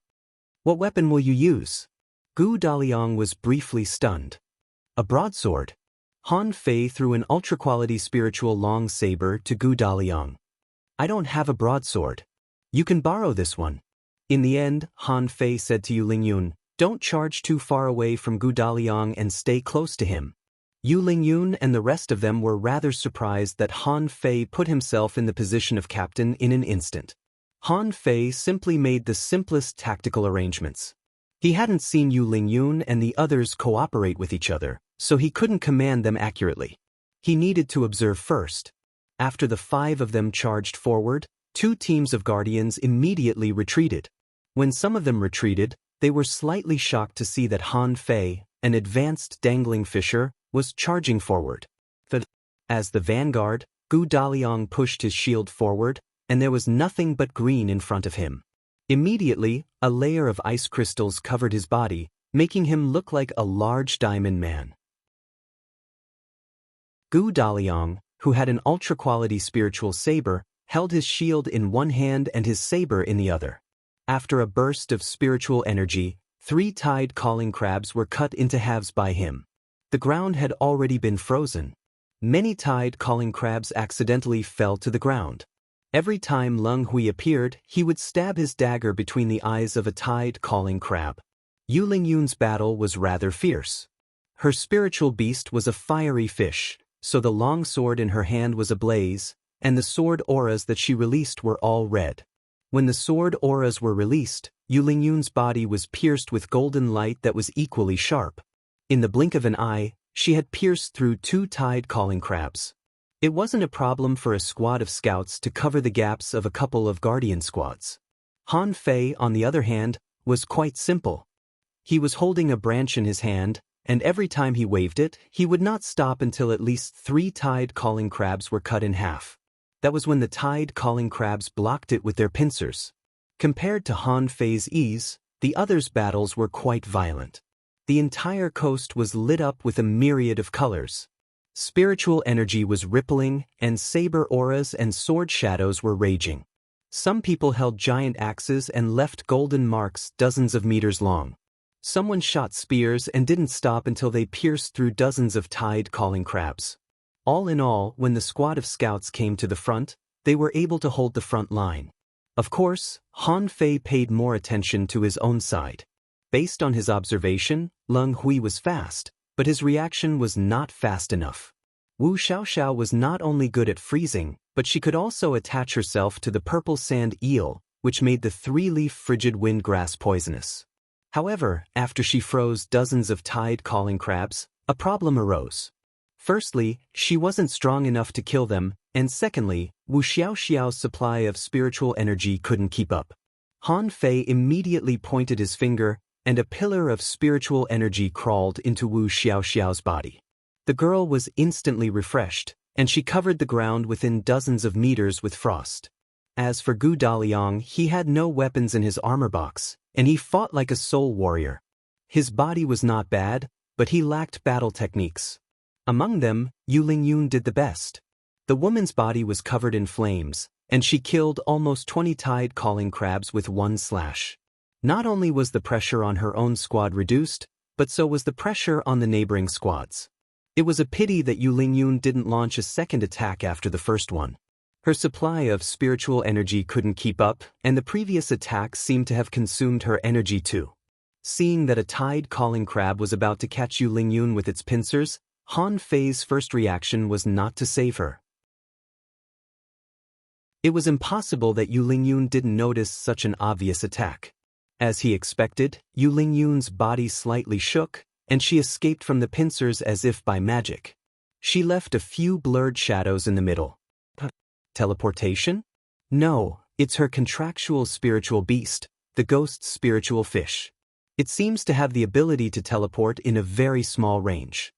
Speaker 1: "What weapon will you use?" Gu Daliang was briefly stunned. "A broadsword." Han Fei threw an ultra-quality spiritual long saber to Gu Daliang. "I don't have a broadsword. You can borrow this one." In the end, Han Fei said to Yu Lingyun, "Don't charge too far away from Gu Daliang and stay close to him." Yu Lingyun and the rest of them were rather surprised that Han Fei put himself in the position of captain in an instant. Han Fei simply made the simplest tactical arrangements. He hadn't seen Yu Lingyun and the others cooperate with each other, so he couldn't command them accurately. He needed to observe first. After the 5 of them charged forward, 2 teams of guardians immediately retreated. When some of them retreated, they were slightly shocked to see that Han Fei, an advanced dangling fisher, was charging forward. As the vanguard, Gu Daliang pushed his shield forward, and there was nothing but green in front of him. Immediately, a layer of ice crystals covered his body, making him look like a large diamond man. Gu Daliang, who had an ultra-quality spiritual saber, held his shield in one hand and his saber in the other. After a burst of spiritual energy, 3 tide calling crabs were cut into halves by him. The ground had already been frozen. Many tide calling crabs accidentally fell to the ground. Every time Leng Hui appeared, he would stab his dagger between the eyes of a tide calling crab. Yu Lingyun's battle was rather fierce. Her spiritual beast was a fiery fish, so the long sword in her hand was ablaze, and the sword auras that she released were all red. When the sword auras were released, Yu Lingyun's body was pierced with golden light that was equally sharp. In the blink of an eye, she had pierced through 2 tide calling crabs. It wasn't a problem for a squad of scouts to cover the gaps of a couple of guardian squads. Han Fei, on the other hand, was quite simple. He was holding a branch in his hand, and every time he waved it, he would not stop until at least 3 tide calling crabs were cut in half. That was when the tide calling crabs blocked it with their pincers. Compared to Han Fei's ease, the others' battles were quite violent. The entire coast was lit up with a myriad of colors. Spiritual energy was rippling, and saber auras and sword shadows were raging. Some people held giant axes and left golden marks dozens of meters long. Someone shot spears and didn't stop until they pierced through dozens of tide calling crabs. All in all, when the squad of scouts came to the front, they were able to hold the front line. Of course, Han Fei paid more attention to his own side. Based on his observation, Leng Hui was fast, but his reaction was not fast enough. Wu Xiaoxiao was not only good at freezing, but she could also attach herself to the purple sand eel, which made the 3-leaf frigid wind grass poisonous. However, after she froze dozens of tide-calling crabs, a problem arose. Firstly, she wasn't strong enough to kill them, and secondly, Wu Xiaoxiao's supply of spiritual energy couldn't keep up. Han Fei immediately pointed his finger, and a pillar of spiritual energy crawled into Wu Xiaoxiao's body. The girl was instantly refreshed, and she covered the ground within dozens of meters with frost. As for Gu Daliang, he had no weapons in his armor box, and he fought like a soul warrior. His body was not bad, but he lacked battle techniques. Among them, Yu Lingyun did the best. The woman's body was covered in flames, and she killed almost 20 tide-calling crabs with one slash. Not only was the pressure on her own squad reduced, but so was the pressure on the neighboring squads. It was a pity that Yu Lingyun didn't launch a second attack after the first one. Her supply of spiritual energy couldn't keep up, and the previous attack seemed to have consumed her energy too. Seeing that a tide-calling crab was about to catch Yu Lingyun with its pincers, Han Fei's first reaction was not to save her. It was impossible that Yu Lingyun didn't notice such an obvious attack. As he expected, Yu Lingyun's body slightly shook, and she escaped from the pincers as if by magic. She left a few blurred shadows in the middle. Teleportation? No, it's her contractual spiritual beast, the ghost's spiritual fish. It seems to have the ability to teleport in a very small range.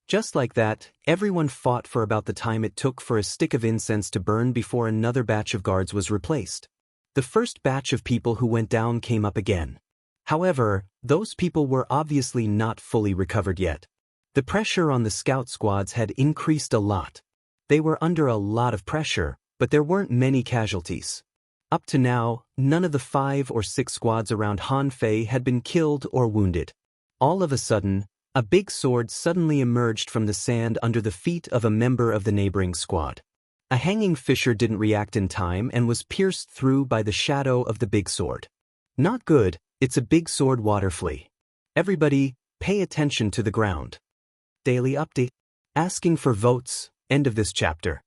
Speaker 1: Just like that, everyone fought for about the time it took for a stick of incense to burn before another batch of guards was replaced. The first batch of people who went down came up again. However, those people were obviously not fully recovered yet. The pressure on the scout squads had increased a lot. They were under a lot of pressure, but there weren't many casualties. Up to now, none of the 5 or 6 squads around Han Fei had been killed or wounded. All of a sudden, a big sword suddenly emerged from the sand under the feet of a member of the neighboring squad. A hanging fisher didn't react in time and was pierced through by the shadow of the big sword. Not good, it's a big sword water flea. Everybody, pay attention to the ground. Daily update. Asking for votes. End of this chapter.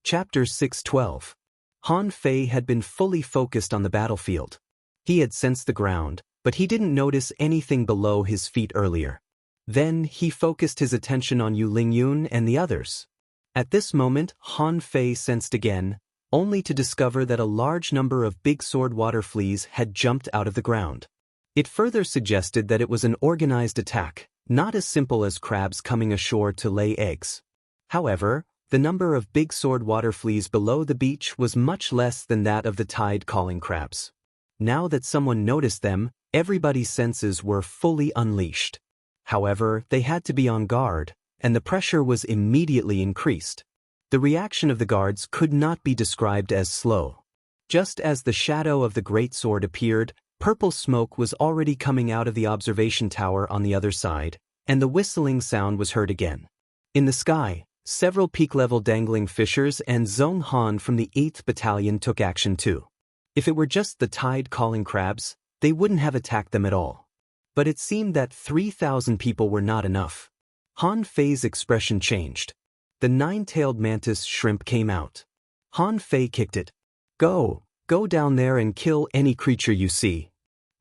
Speaker 1: Chapter 612. Han Fei had been fully focused on the battlefield. He had sensed the ground, but he didn't notice anything below his feet earlier. Then he focused his attention on Yu Lingyun and the others. At this moment, Han Fei sensed again, only to discover that a large number of big sword water fleas had jumped out of the ground. It further suggested that it was an organized attack, not as simple as crabs coming ashore to lay eggs. However, the number of big sword water fleas below the beach was much less than that of the tide-calling crabs. Now that someone noticed them, everybody's senses were fully unleashed. However, they had to be on guard, and the pressure was immediately increased. The reaction of the guards could not be described as slow. Just as the shadow of the great sword appeared, purple smoke was already coming out of the observation tower on the other side, and the whistling sound was heard again. In the sky, several peak-level dangling fishers and Zhong Han from the 8th Battalion took action too. If it were just the tide-calling crabs, they wouldn't have attacked them at all. But it seemed that 3,000 people were not enough. Han Fei's expression changed. The 9-tailed mantis shrimp came out. Han Fei kicked it. Go down there and kill any creature you see.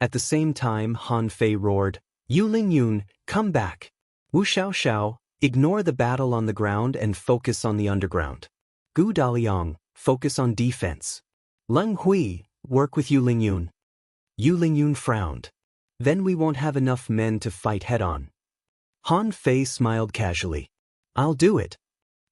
Speaker 1: At the same time, Han Fei roared, Yu Lingyun, come back. Wu Xiaoxiao, ignore the battle on the ground and focus on the underground. Gu Daliang, focus on defense. Leng Hui, work with Yu Lingyun. Yu Lingyun frowned. Then we won't have enough men to fight head-on. Han Fei smiled casually. I'll do it.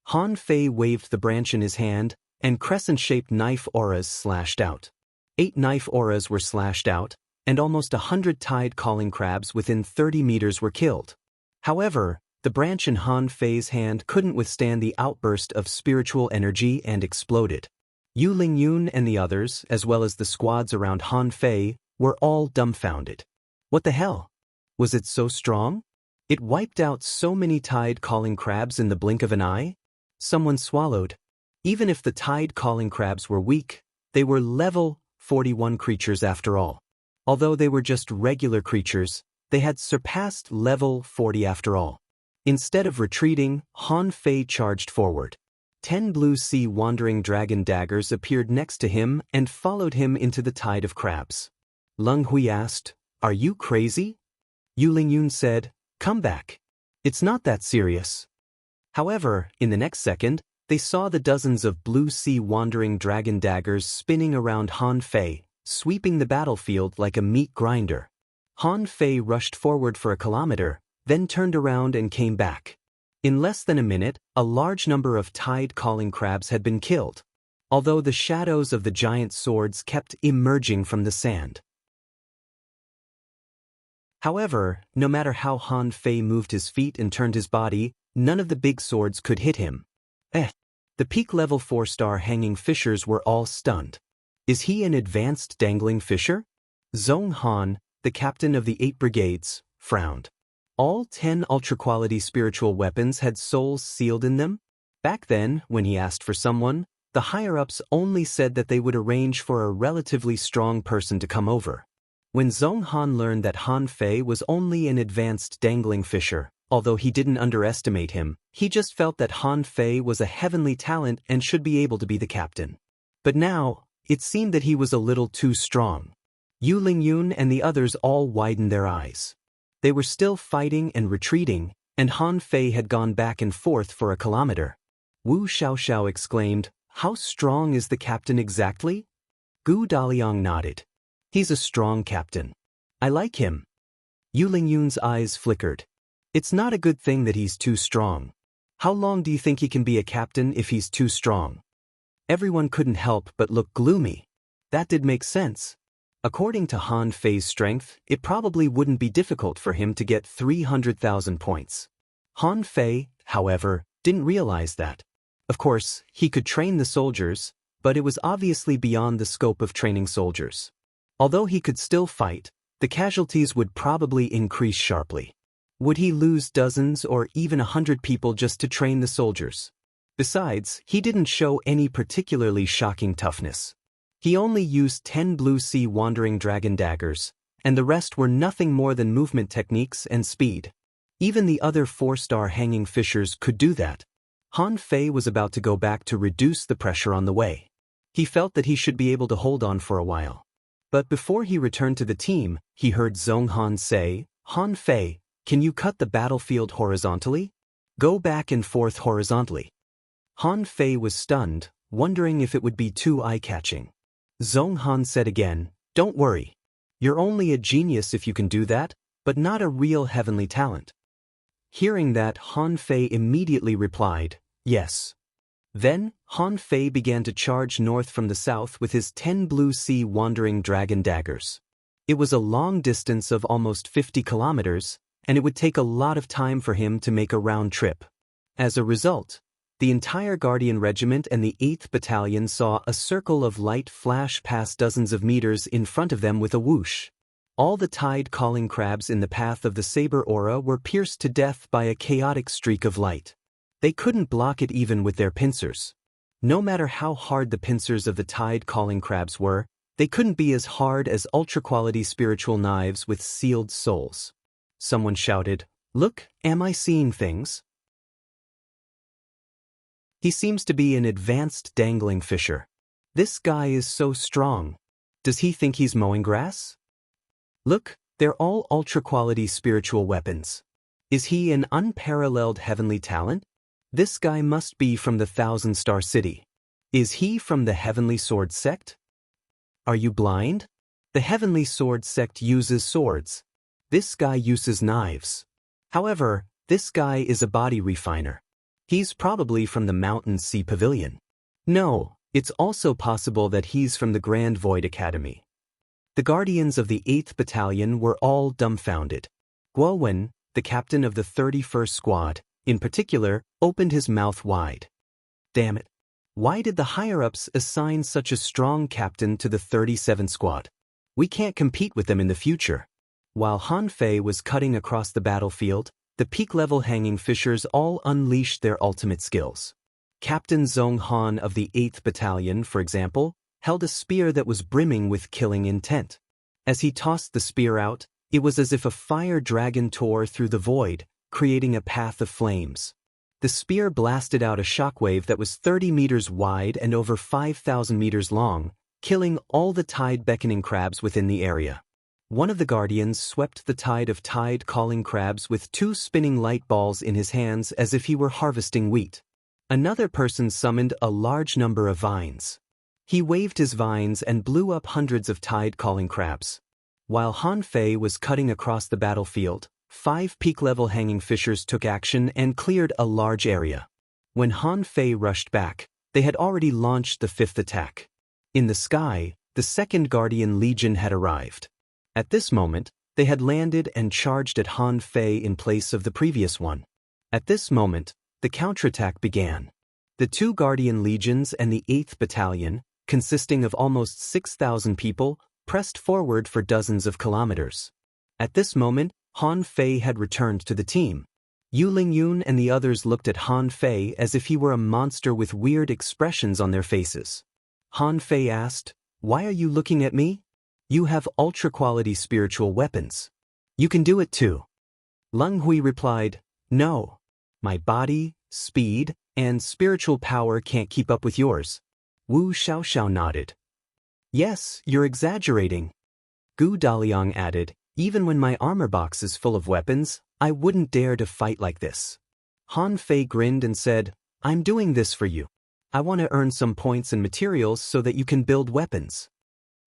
Speaker 1: Han Fei waved the branch in his hand, and crescent-shaped knife auras slashed out. 8 knife auras were slashed out, and almost 100 tide-calling crabs within 30 meters were killed. However, the branch in Han Fei's hand couldn't withstand the outburst of spiritual energy and exploded. Yu Lingyun and the others, as well as the squads around Han Fei, were all dumbfounded. What the hell? Was it so strong? It wiped out so many tide-calling crabs in the blink of an eye? Someone swallowed. Even if the tide-calling crabs were weak, they were level 41 creatures after all. Although they were just regular creatures, they had surpassed level 40 after all. Instead of retreating, Han Fei charged forward. 10 blue sea wandering dragon daggers appeared next to him and followed him into the tide of crabs. Leng Hui asked, "Are you crazy?" Yu Lingyun said, "Come back. It's not that serious." However, in the next second, they saw the dozens of blue sea wandering dragon daggers spinning around Han Fei, sweeping the battlefield like a meat grinder. Han Fei rushed forward for a kilometer, then turned around and came back. In less than a minute, a large number of tide-calling crabs had been killed, although the shadows of the giant swords kept emerging from the sand. However, no matter how Han Fei moved his feet and turned his body, none of the big swords could hit him. The peak-level 4-star hanging fishers were all stunned. Is he an advanced dangling fisher? Zhong Han, the captain of the 8 brigades, frowned. All 10 ultra-quality spiritual weapons had souls sealed in them? Back then, when he asked for someone, the higher-ups only said that they would arrange for a relatively strong person to come over. When Zhong Han learned that Han Fei was only an advanced dangling fisher, although he didn't underestimate him, he just felt that Han Fei was a heavenly talent and should be able to be the captain. But now, it seemed that he was a little too strong. Yu Lingyun and the others all widened their eyes. They were still fighting and retreating, and Han Fei had gone back and forth for a kilometer. Wu Xiaoxiao exclaimed, "How strong is the captain exactly?" Gu Daliang nodded. "He's a strong captain. I like him." Yu Lingyun's eyes flickered. "It's not a good thing that he's too strong. How long do you think he can be a captain if he's too strong?" Everyone couldn't help but look gloomy. That did make sense. According to Han Fei's strength, it probably wouldn't be difficult for him to get 300,000 points. Han Fei, however, didn't realize that. Of course, he could train the soldiers, but it was obviously beyond the scope of training soldiers. Although he could still fight, the casualties would probably increase sharply. Would he lose dozens or even 100 people just to train the soldiers? Besides, he didn't show any particularly shocking toughness. He only used 10 blue sea wandering dragon daggers, and the rest were nothing more than movement techniques and speed. Even the other 4-star hanging fishers could do that. Han Fei was about to go back to reduce the pressure on the way. He felt that he should be able to hold on for a while. But before he returned to the team, he heard Zhong Han say, "Han Fei, can you cut the battlefield horizontally? Go back and forth horizontally." Han Fei was stunned, wondering if it would be too eye-catching. Zhong Han said again, "Don't worry. You're only a genius if you can do that, but not a real heavenly talent." Hearing that, Han Fei immediately replied, "Yes." Then, Han Fei began to charge north from the south with his 10 blue sea wandering dragon daggers. It was a long distance of almost 50 kilometers, and it would take a lot of time for him to make a round trip. As a result, the entire Guardian Regiment and the 8th Battalion saw a circle of light flash past dozens of meters in front of them with a whoosh. All the tide-calling crabs in the path of the saber aura were pierced to death by a chaotic streak of light. They couldn't block it even with their pincers. No matter how hard the pincers of the tide-calling crabs were, they couldn't be as hard as ultra-quality spiritual knives with sealed souls. Someone shouted, "Look, am I seeing things?" He seems to be an advanced dangling fisher. This guy is so strong. Does he think he's mowing grass? Look, they're all ultra-quality spiritual weapons. Is he an unparalleled heavenly talent? This guy must be from the 1,000-star city. Is he from the Heavenly Sword sect? Are you blind? The Heavenly Sword sect uses swords. This guy uses knives. However, this guy is a body refiner. He's probably from the Mountain Sea Pavilion. No, it's also possible that he's from the Grand Void Academy. The guardians of the 8th Battalion were all dumbfounded. Guo Wen, the captain of the 31st Squad, in particular, opened his mouth wide. Damn it. Why did the higher-ups assign such a strong captain to the 37th Squad? We can't compete with them in the future. While Han Fei was cutting across the battlefield, the peak-level hanging fishers all unleashed their ultimate skills. Captain Zhong Han of the 8th Battalion, for example, held a spear that was brimming with killing intent. As he tossed the spear out, it was as if a fire dragon tore through the void, creating a path of flames. The spear blasted out a shockwave that was 30 meters wide and over 5,000 meters long, killing all the tide-beckoning crabs within the area. One of the guardians swept the tide of tide-calling crabs with 2 spinning light balls in his hands as if he were harvesting wheat. Another person summoned a large number of vines. He waved his vines and blew up hundreds of tide-calling crabs. While Han Fei was cutting across the battlefield, 5 peak-level hanging fishers took action and cleared a large area. When Han Fei rushed back, they had already launched the 5th attack. In the sky, the 2nd Guardian Legion had arrived. At this moment, they had landed and charged at Han Fei in place of the previous one. At this moment, the counterattack began. The 2 Guardian Legions and the 8th Battalion, consisting of almost 6,000 people, pressed forward for dozens of kilometers. At this moment, Han Fei had returned to the team. Yu Lingyun and the others looked at Han Fei as if he were a monster with weird expressions on their faces. Han Fei asked, "Why are you looking at me? You have ultra-quality spiritual weapons. You can do it too." Leng Hui replied, "No. My body, speed, and spiritual power can't keep up with yours." Wu Xiaoxiao nodded. "Yes, you're exaggerating." Gu Daliang added, "Even when my armor box is full of weapons, I wouldn't dare to fight like this." Han Fei grinned and said, "I'm doing this for you. I want to earn some points and materials so that you can build weapons."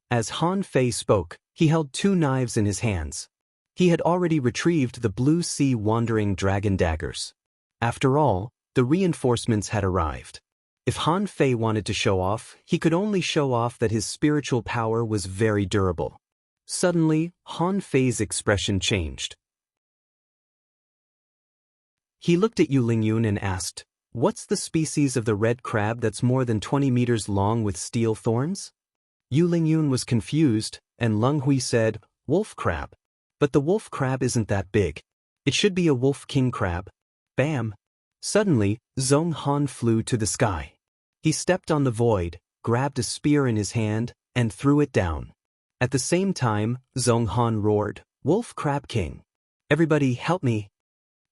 Speaker 1: As Han Fei spoke, he held 2 knives in his hands. He had already retrieved the Blue Sea Wandering Dragon daggers. After all, the reinforcements had arrived. If Han Fei wanted to show off, he could only show off that his spiritual power was very durable. Suddenly, Han Fei's expression changed. He looked at Yu Lingyun and asked, "What's the species of the red crab that's more than 20 meters long with steel thorns?" Yu Lingyun was confused, and Leng Hui said, "Wolf crab. But the wolf crab isn't that big. It should be a wolf king crab." Bam! Suddenly, Zhong Han flew to the sky. He stepped on the void, grabbed a spear in his hand, and threw it down. At the same time, Zhong Han roared, "Wolf Crab King! Everybody help me!"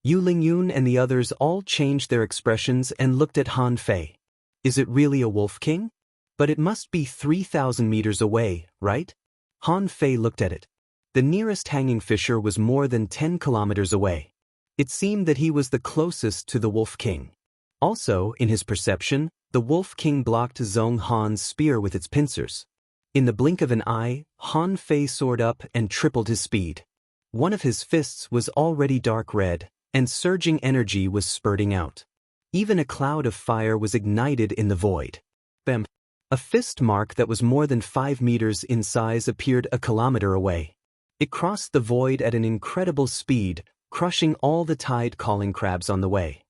Speaker 1: Yu Lingyun and the others all changed their expressions and looked at Han Fei. "Is it really a Wolf King? But it must be 3,000 meters away, right?" Han Fei looked at it. The nearest hanging fisher was more than 10 kilometers away. It seemed that he was the closest to the Wolf King. Also, in his perception, the Wolf King blocked Zhong Han's spear with its pincers. In the blink of an eye, Han Fei soared up and tripled his speed. One of his fists was already dark red, and surging energy was spurting out. Even a cloud of fire was ignited in the void. Bam! A fist mark that was more than 5 meters in size appeared a kilometer away. It crossed the void at an incredible speed, crushing all the tide-calling crabs on the way.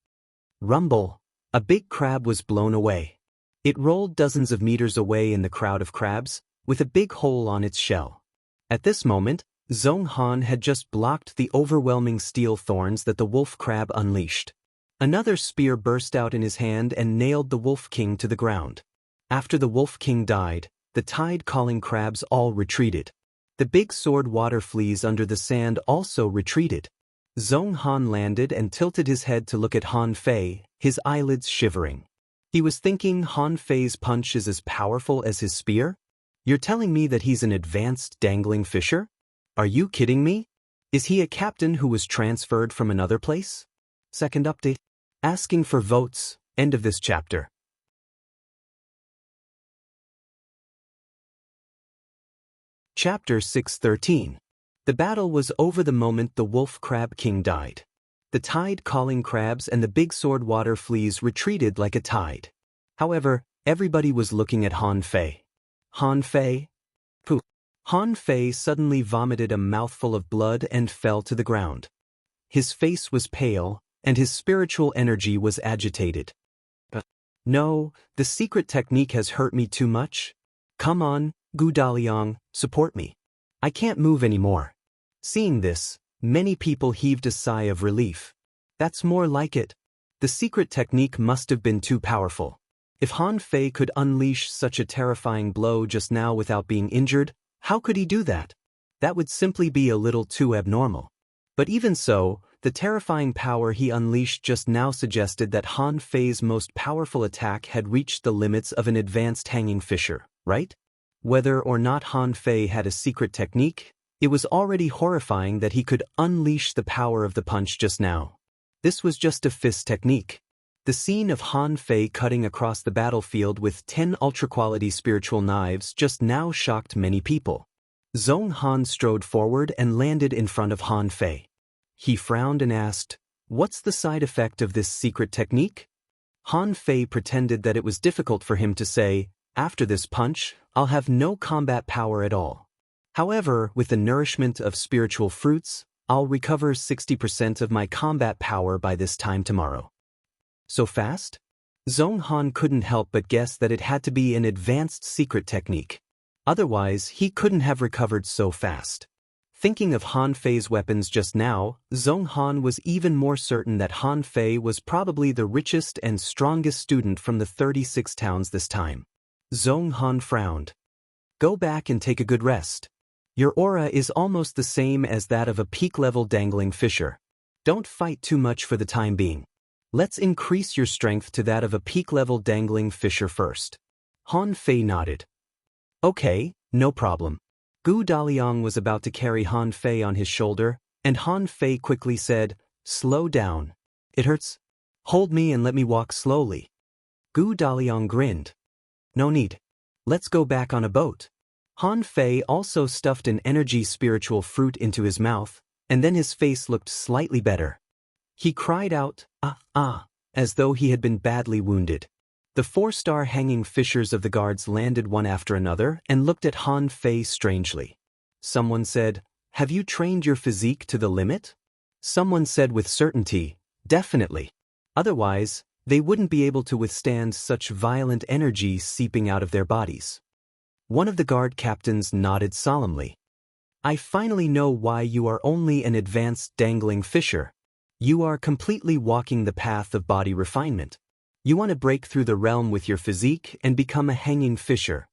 Speaker 1: Rumble! A big crab was blown away. It rolled dozens of meters away in the crowd of crabs, with a big hole on its shell. At this moment, Zhong Han had just blocked the overwhelming steel thorns that the wolf crab unleashed. Another spear burst out in his hand and nailed the Wolf King to the ground. After the Wolf King died, the tide-calling crabs all retreated. The big sword water fleas under the sand also retreated. Zhong Han landed and tilted his head to look at Han Fei, his eyelids shivering. He was thinking Han Fei's punch is as powerful as his spear? You're telling me that he's an advanced dangling fisher? Are you kidding me? Is he a captain who was transferred from another place? Second update. Asking for votes. End of this chapter. Chapter 613. The battle was over the moment the Wolf Crab King died. The tide-calling crabs and the big sword water fleas retreated like a tide. However, everybody was looking at Han Fei. Han Fei? Pooh. Han Fei suddenly vomited a mouthful of blood and fell to the ground. His face was pale, and his spiritual energy was agitated. No, the secret technique has hurt me too much. Come on, Gu Daliang, support me. I can't move anymore. Seeing this, many people heaved a sigh of relief. That's more like it. The secret technique must have been too powerful. If Han Fei could unleash such a terrifying blow just now without being injured, how could he do that? That would simply be a little too abnormal. But even so, The terrifying power he unleashed just now suggested that Han Fei's most powerful attack had reached the limits of an advanced hanging fisher, right? Whether or not Han Fei had a secret technique, it was already horrifying that he could unleash the power of the punch just now. This was just a fist technique. The scene of Han Fei cutting across the battlefield with 10 ultra-quality spiritual knives just now shocked many people. Zhong Han strode forward and landed in front of Han Fei. He frowned and asked, "What's the side effect of this secret technique?" Han Fei pretended that it was difficult for him to say, "After this punch, I'll have no combat power at all. However, with the nourishment of spiritual fruits, I'll recover 60% of my combat power by this time tomorrow." So fast? Zhong Han couldn't help but guess that it had to be an advanced secret technique. Otherwise, he couldn't have recovered so fast. Thinking of Han Fei's weapons just now, Zhong Han was even more certain that Han Fei was probably the richest and strongest student from the 36 towns this time. Zhong Han frowned. "Go back and take a good rest. Your aura is almost the same as that of a peak-level dangling fisher. Don't fight too much for the time being. Let's increase your strength to that of a peak-level dangling fisher first." Han Fei nodded. "Okay, no problem." Gu Daliang was about to carry Han Fei on his shoulder, and Han Fei quickly said, "Slow down. It hurts. Hold me and let me walk slowly." Gu Daliang grinned. "No need. Let's go back on a boat." Han Fei also stuffed an energy spiritual fruit into his mouth, and then his face looked slightly better. He cried out, "Ah," as though he had been badly wounded. The 4-star hanging fishers of the guards landed one after another and looked at Han Fei strangely. Someone said, "Have you trained your physique to the limit?" Someone said with certainty, "Definitely. Otherwise, they wouldn't be able to withstand such violent energy seeping out of their bodies." One of the guard captains nodded solemnly. "I finally know why you are only an advanced dangling fisher. You are completely walking the path of body refinement. You want to break through the realm with your physique and become a hanging fisher."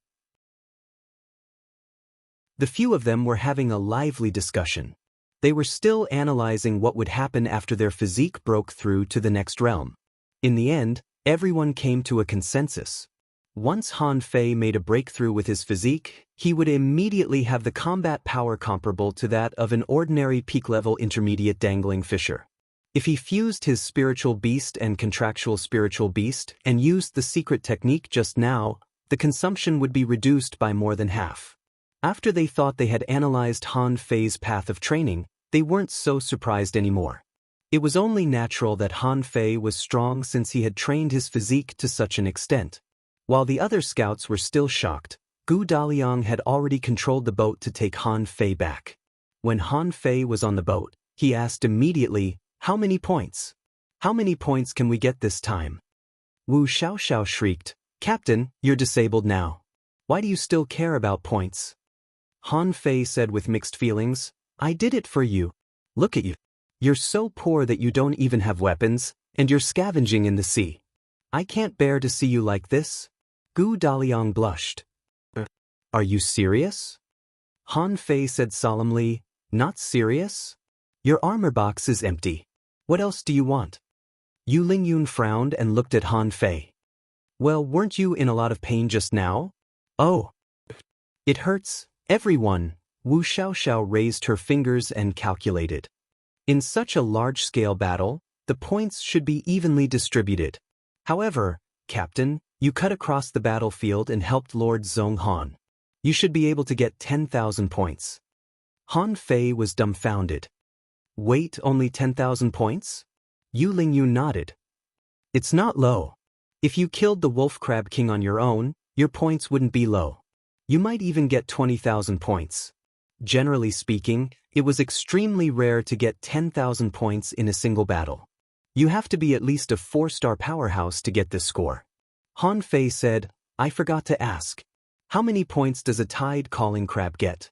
Speaker 1: The few of them were having a lively discussion. They were still analyzing what would happen after their physique broke through to the next realm. In the end, everyone came to a consensus. Once Han Fei made a breakthrough with his physique, he would immediately have the combat power comparable to that of an ordinary peak-level intermediate dangling fisher. If he fused his spiritual beast and contractual spiritual beast and used the secret technique just now, the consumption would be reduced by more than half. After they thought they had analyzed Han Fei's path of training, they weren't so surprised anymore. It was only natural that Han Fei was strong since he had trained his physique to such an extent. While the other scouts were still shocked, Gu Daliang had already controlled the boat to take Han Fei back. When Han Fei was on the boat, he asked immediately, "How many points? How many points can we get this time?" Wu Xiaoxiao shrieked, "Captain, you're disabled now. Why do you still care about points?" Han Fei said with mixed feelings, "I did it for you. Look at you. You're so poor that you don't even have weapons, and you're scavenging in the sea. I can't bear to see you like this." Gu Daliang blushed. "Are you serious?" Han Fei said solemnly, "Not serious? Your armor box is empty. What else do you want?" Yu Lingyun frowned and looked at Han Fei. "Well, weren't you in a lot of pain just now?" "Oh. It hurts, everyone." Wu Xiaoxiao raised her fingers and calculated. In such a large-scale battle, the points should be evenly distributed. However, Captain, you cut across the battlefield and helped Lord Zhong Han. You should be able to get 10,000 points. Han Fei was dumbfounded. "Wait, only 10,000 points?" Yu Lingyu nodded. "It's not low. If you killed the Wolf Crab King on your own, your points wouldn't be low. You might even get 20,000 points. Generally speaking, it was extremely rare to get 10,000 points in a single battle. You have to be at least a 4-star powerhouse to get this score." Han Fei said, "I forgot to ask. How many points does a tide calling crab get?"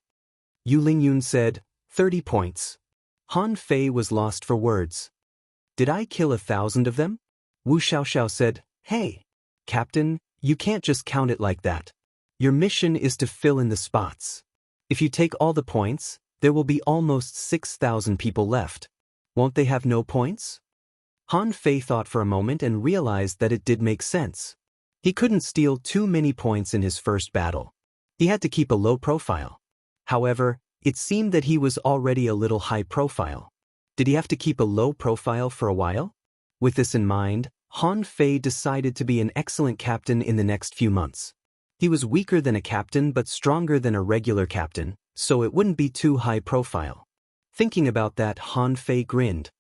Speaker 1: Yu Lingyun said, 30 points. Han Fei was lost for words. "Did I kill 1,000 of them?" Wu Xiaoxiao said, "Hey, Captain, you can't just count it like that. Your mission is to fill in the spots. If you take all the points, there will be almost 6,000 people left. Won't they have no points? Han Fei thought for a moment and realized that it did make sense. He couldn't steal too many points in his first battle. He had to keep a low profile. However, it seemed that he was already a little high profile. Did he have to keep a low profile for a while? With this in mind, Han Fei decided to be an excellent captain in the next few months. He was weaker than a captain but stronger than a regular captain, so it wouldn't be too high profile. Thinking about that, Han Fei grinned.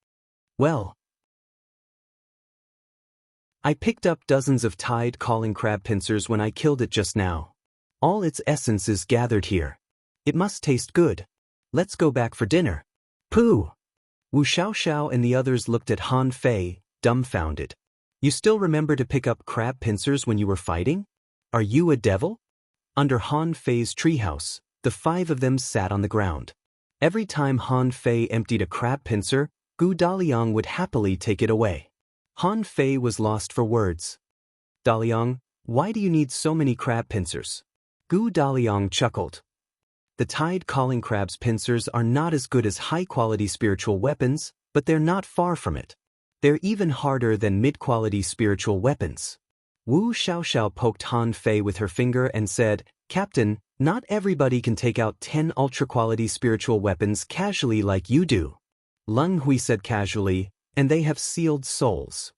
Speaker 1: Well, I picked up dozens of tide calling crab pincers when I killed it just now. All its essence is gathered here. It must taste good. Let's go back for dinner. Pooh! Wu Xiaoxiao and the others looked at Han Fei, dumbfounded. You still remember to pick up crab pincers when you were fighting? Are you a devil? Under Han Fei's treehouse, the 5 of them sat on the ground. Every time Han Fei emptied a crab pincer, Gu Daliang would happily take it away. Han Fei was lost for words. Daliang, why do you need so many crab pincers? Gu Daliang chuckled. The tide calling crab's pincers are not as good as high-quality spiritual weapons, but they're not far from it. They're even harder than mid-quality spiritual weapons. Wu Xiaoxiao poked Han Fei with her finger and said, Captain, not everybody can take out 10 ultra-quality spiritual weapons casually like you do. Leng Hui said casually, and they have sealed souls.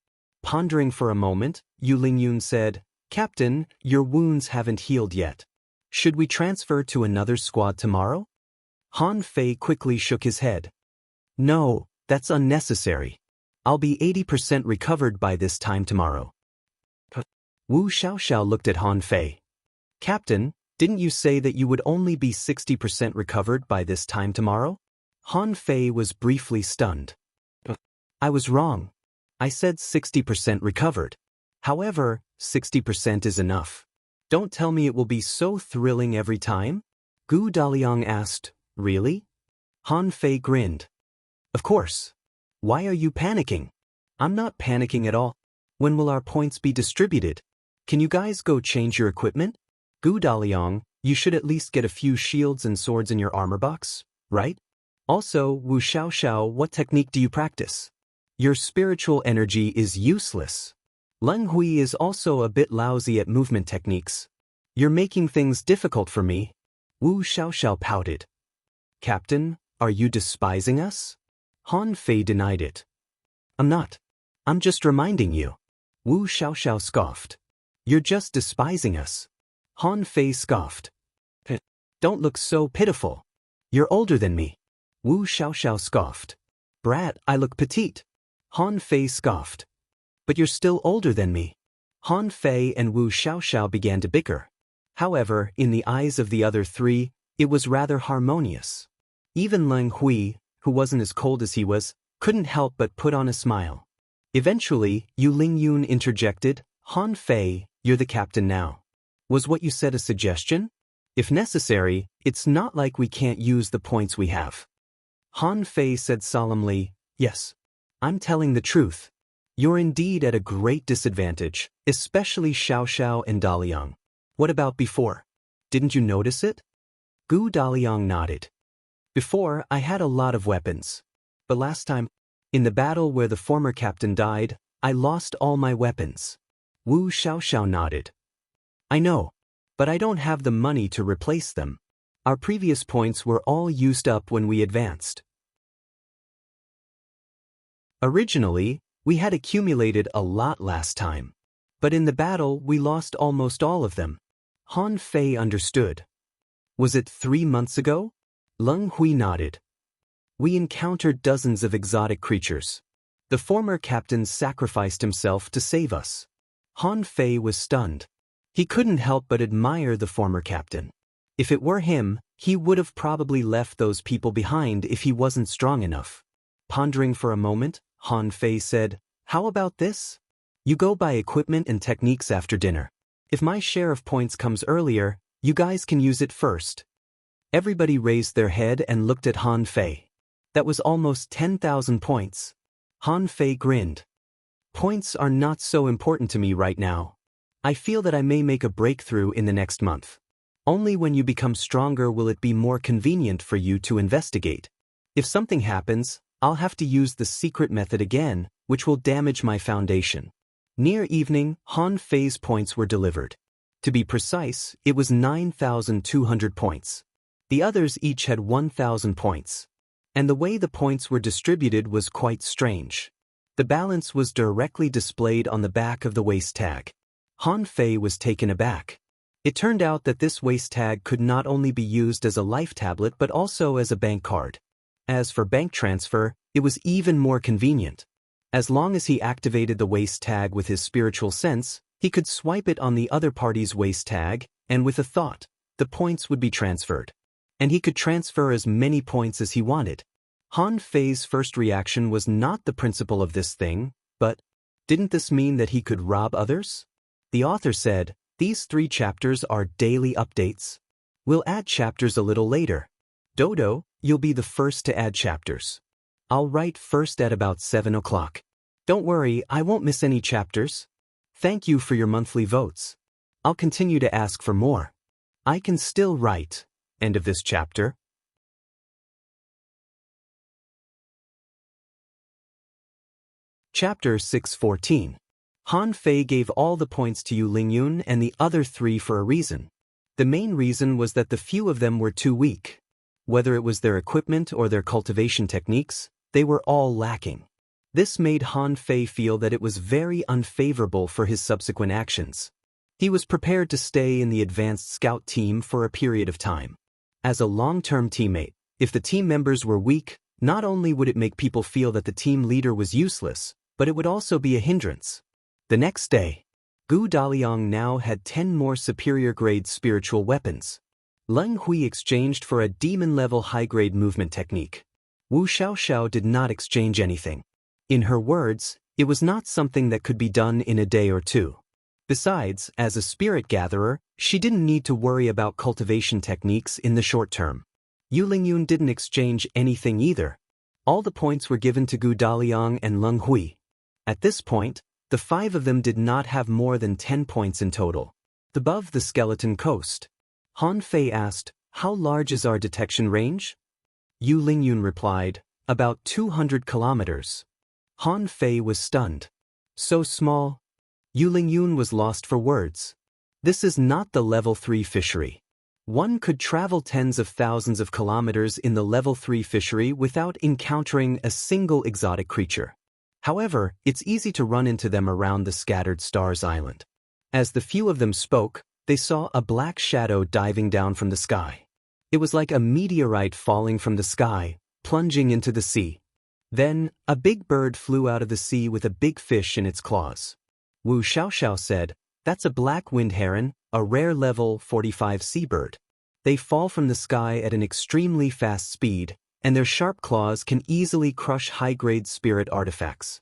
Speaker 1: Pondering for a moment, Yu Lingyun said, Captain, your wounds haven't healed yet. Should we transfer to another squad tomorrow? Han Fei quickly shook his head. No, that's unnecessary. I'll be 80% recovered by this time tomorrow. Wu Xiaoxiao looked at Han Fei. Captain, didn't you say that you would only be 60% recovered by this time tomorrow? Han Fei was briefly stunned. I was wrong. I said 60% recovered. However, 60% is enough. Don't tell me it will be so thrilling every time? Gu Daliang asked, Really? Han Fei grinned. Of course. Why are you panicking? I'm not panicking at all. When will our points be distributed? Can you guys go change your equipment? Gu Daliang, you should at least get a few shields and swords in your armor box, right? Also, Wu Xiaoxiao, what technique do you practice? Your spiritual energy is useless. Leng Hui is also a bit lousy at movement techniques. You're making things difficult for me. Wu Xiaoxiao pouted. Captain, are you despising us? Han Fei denied it. I'm not. I'm just reminding you. Wu Xiaoxiao scoffed. You're just despising us. Han Fei scoffed. Don't look so pitiful. You're older than me. Wu Xiaoxiao scoffed. Brat, I look petite. Han Fei scoffed. But you're still older than me. Han Fei and Wu Xiaoxiao began to bicker. However, in the eyes of the other 3, it was rather harmonious. Even Leng Hui, who wasn't as cold as he was, couldn't help but put on a smile. Eventually, Yu Lingyun interjected, Han Fei, you're the captain now. Was what you said a suggestion? If necessary, it's not like we can't use the points we have. Han Fei said solemnly, Yes. I'm telling the truth. You're indeed at a great disadvantage, especially Xiaoxiao and Daliang. What about before? Didn't you notice it? Gu Daliang nodded. Before, I had a lot of weapons. But last time, in the battle where the former captain died, I lost all my weapons. Wu Xiaoxiao nodded. I know, but I don't have the money to replace them. Our previous points were all used up when we advanced. Originally, we had accumulated a lot last time. But in the battle, we lost almost all of them. Han Fei understood. Was it 3 months ago? Leng Hui nodded. We encountered dozens of exotic creatures. The former captain sacrificed himself to save us. Han Fei was stunned. He couldn't help but admire the former captain. If it were him, he would have probably left those people behind if he wasn't strong enough. Pondering for a moment, Han Fei said, How about this? You go buy equipment and techniques after dinner. If my share of points comes earlier, you guys can use it first. Everybody raised their head and looked at Han Fei. That was almost 10,000 points. Han Fei grinned. Points are not so important to me right now. I feel that I may make a breakthrough in the next month. Only when you become stronger will it be more convenient for you to investigate. If something happens, I'll have to use the secret method again, which will damage my foundation. Near evening, Han Fei's points were delivered. To be precise, it was 9,200 points. The others each had 1,000 points. And the way the points were distributed was quite strange. The balance was directly displayed on the back of the waist tag. Han Fei was taken aback. It turned out that this waist tag could not only be used as a life tablet but also as a bank card. As for bank transfer, it was even more convenient. As long as he activated the waist tag with his spiritual sense, he could swipe it on the other party's waist tag, and with a thought, the points would be transferred. And he could transfer as many points as he wanted. Han Fei's first reaction was not the principle of this thing, but didn't this mean that he could rob others? The author said, these 3 chapters are daily updates. We'll add chapters a little later. Dodo, you'll be the first to add chapters. I'll write first at about 7 o'clock. Don't worry, I won't miss any chapters. Thank you for your monthly votes. I'll continue to ask for more. I can still write. End of this chapter. Chapter 614. Han Fei gave all the points to Yu Lingyun and the other 3 for a reason. The main reason was that the few of them were too weak. Whether it was their equipment or their cultivation techniques, they were all lacking. This made Han Fei feel that it was very unfavorable for his subsequent actions. He was prepared to stay in the advanced scout team for a period of time. As a long-term teammate, if the team members were weak, not only would it make people feel that the team leader was useless, but it would also be a hindrance. The next day, Gu Daliang now had 10 more superior-grade spiritual weapons. Leng Hui exchanged for a demon-level high-grade movement technique. Wu Xiaoxiao did not exchange anything. In her words, it was not something that could be done in a day or 2. Besides, as a spirit gatherer, she didn't need to worry about cultivation techniques in the short term. Yu Lingyun didn't exchange anything either. All the points were given to Gu Daliang and Leng Hui. At this point, the 5 of them did not have more than 10 points in total. Above the skeleton coast, Han Fei asked, how large is our detection range? Yu Lingyun replied, about 200 kilometers. Han Fei was stunned. So small? Yu Lingyun was lost for words. This is not the level 3 fishery. One could travel tens of thousands of kilometers in the level 3 fishery without encountering a single exotic creature. However, it's easy to run into them around the Scattered Stars Island. As the few of them spoke, they saw a black shadow diving down from the sky. It was like a meteorite falling from the sky, plunging into the sea. Then, a big bird flew out of the sea with a big fish in its claws. Wu Xiaoxiao said, that's a black-winged heron, a rare level 45 seabird. They fall from the sky at an extremely fast speed, and their sharp claws can easily crush high-grade spirit artifacts.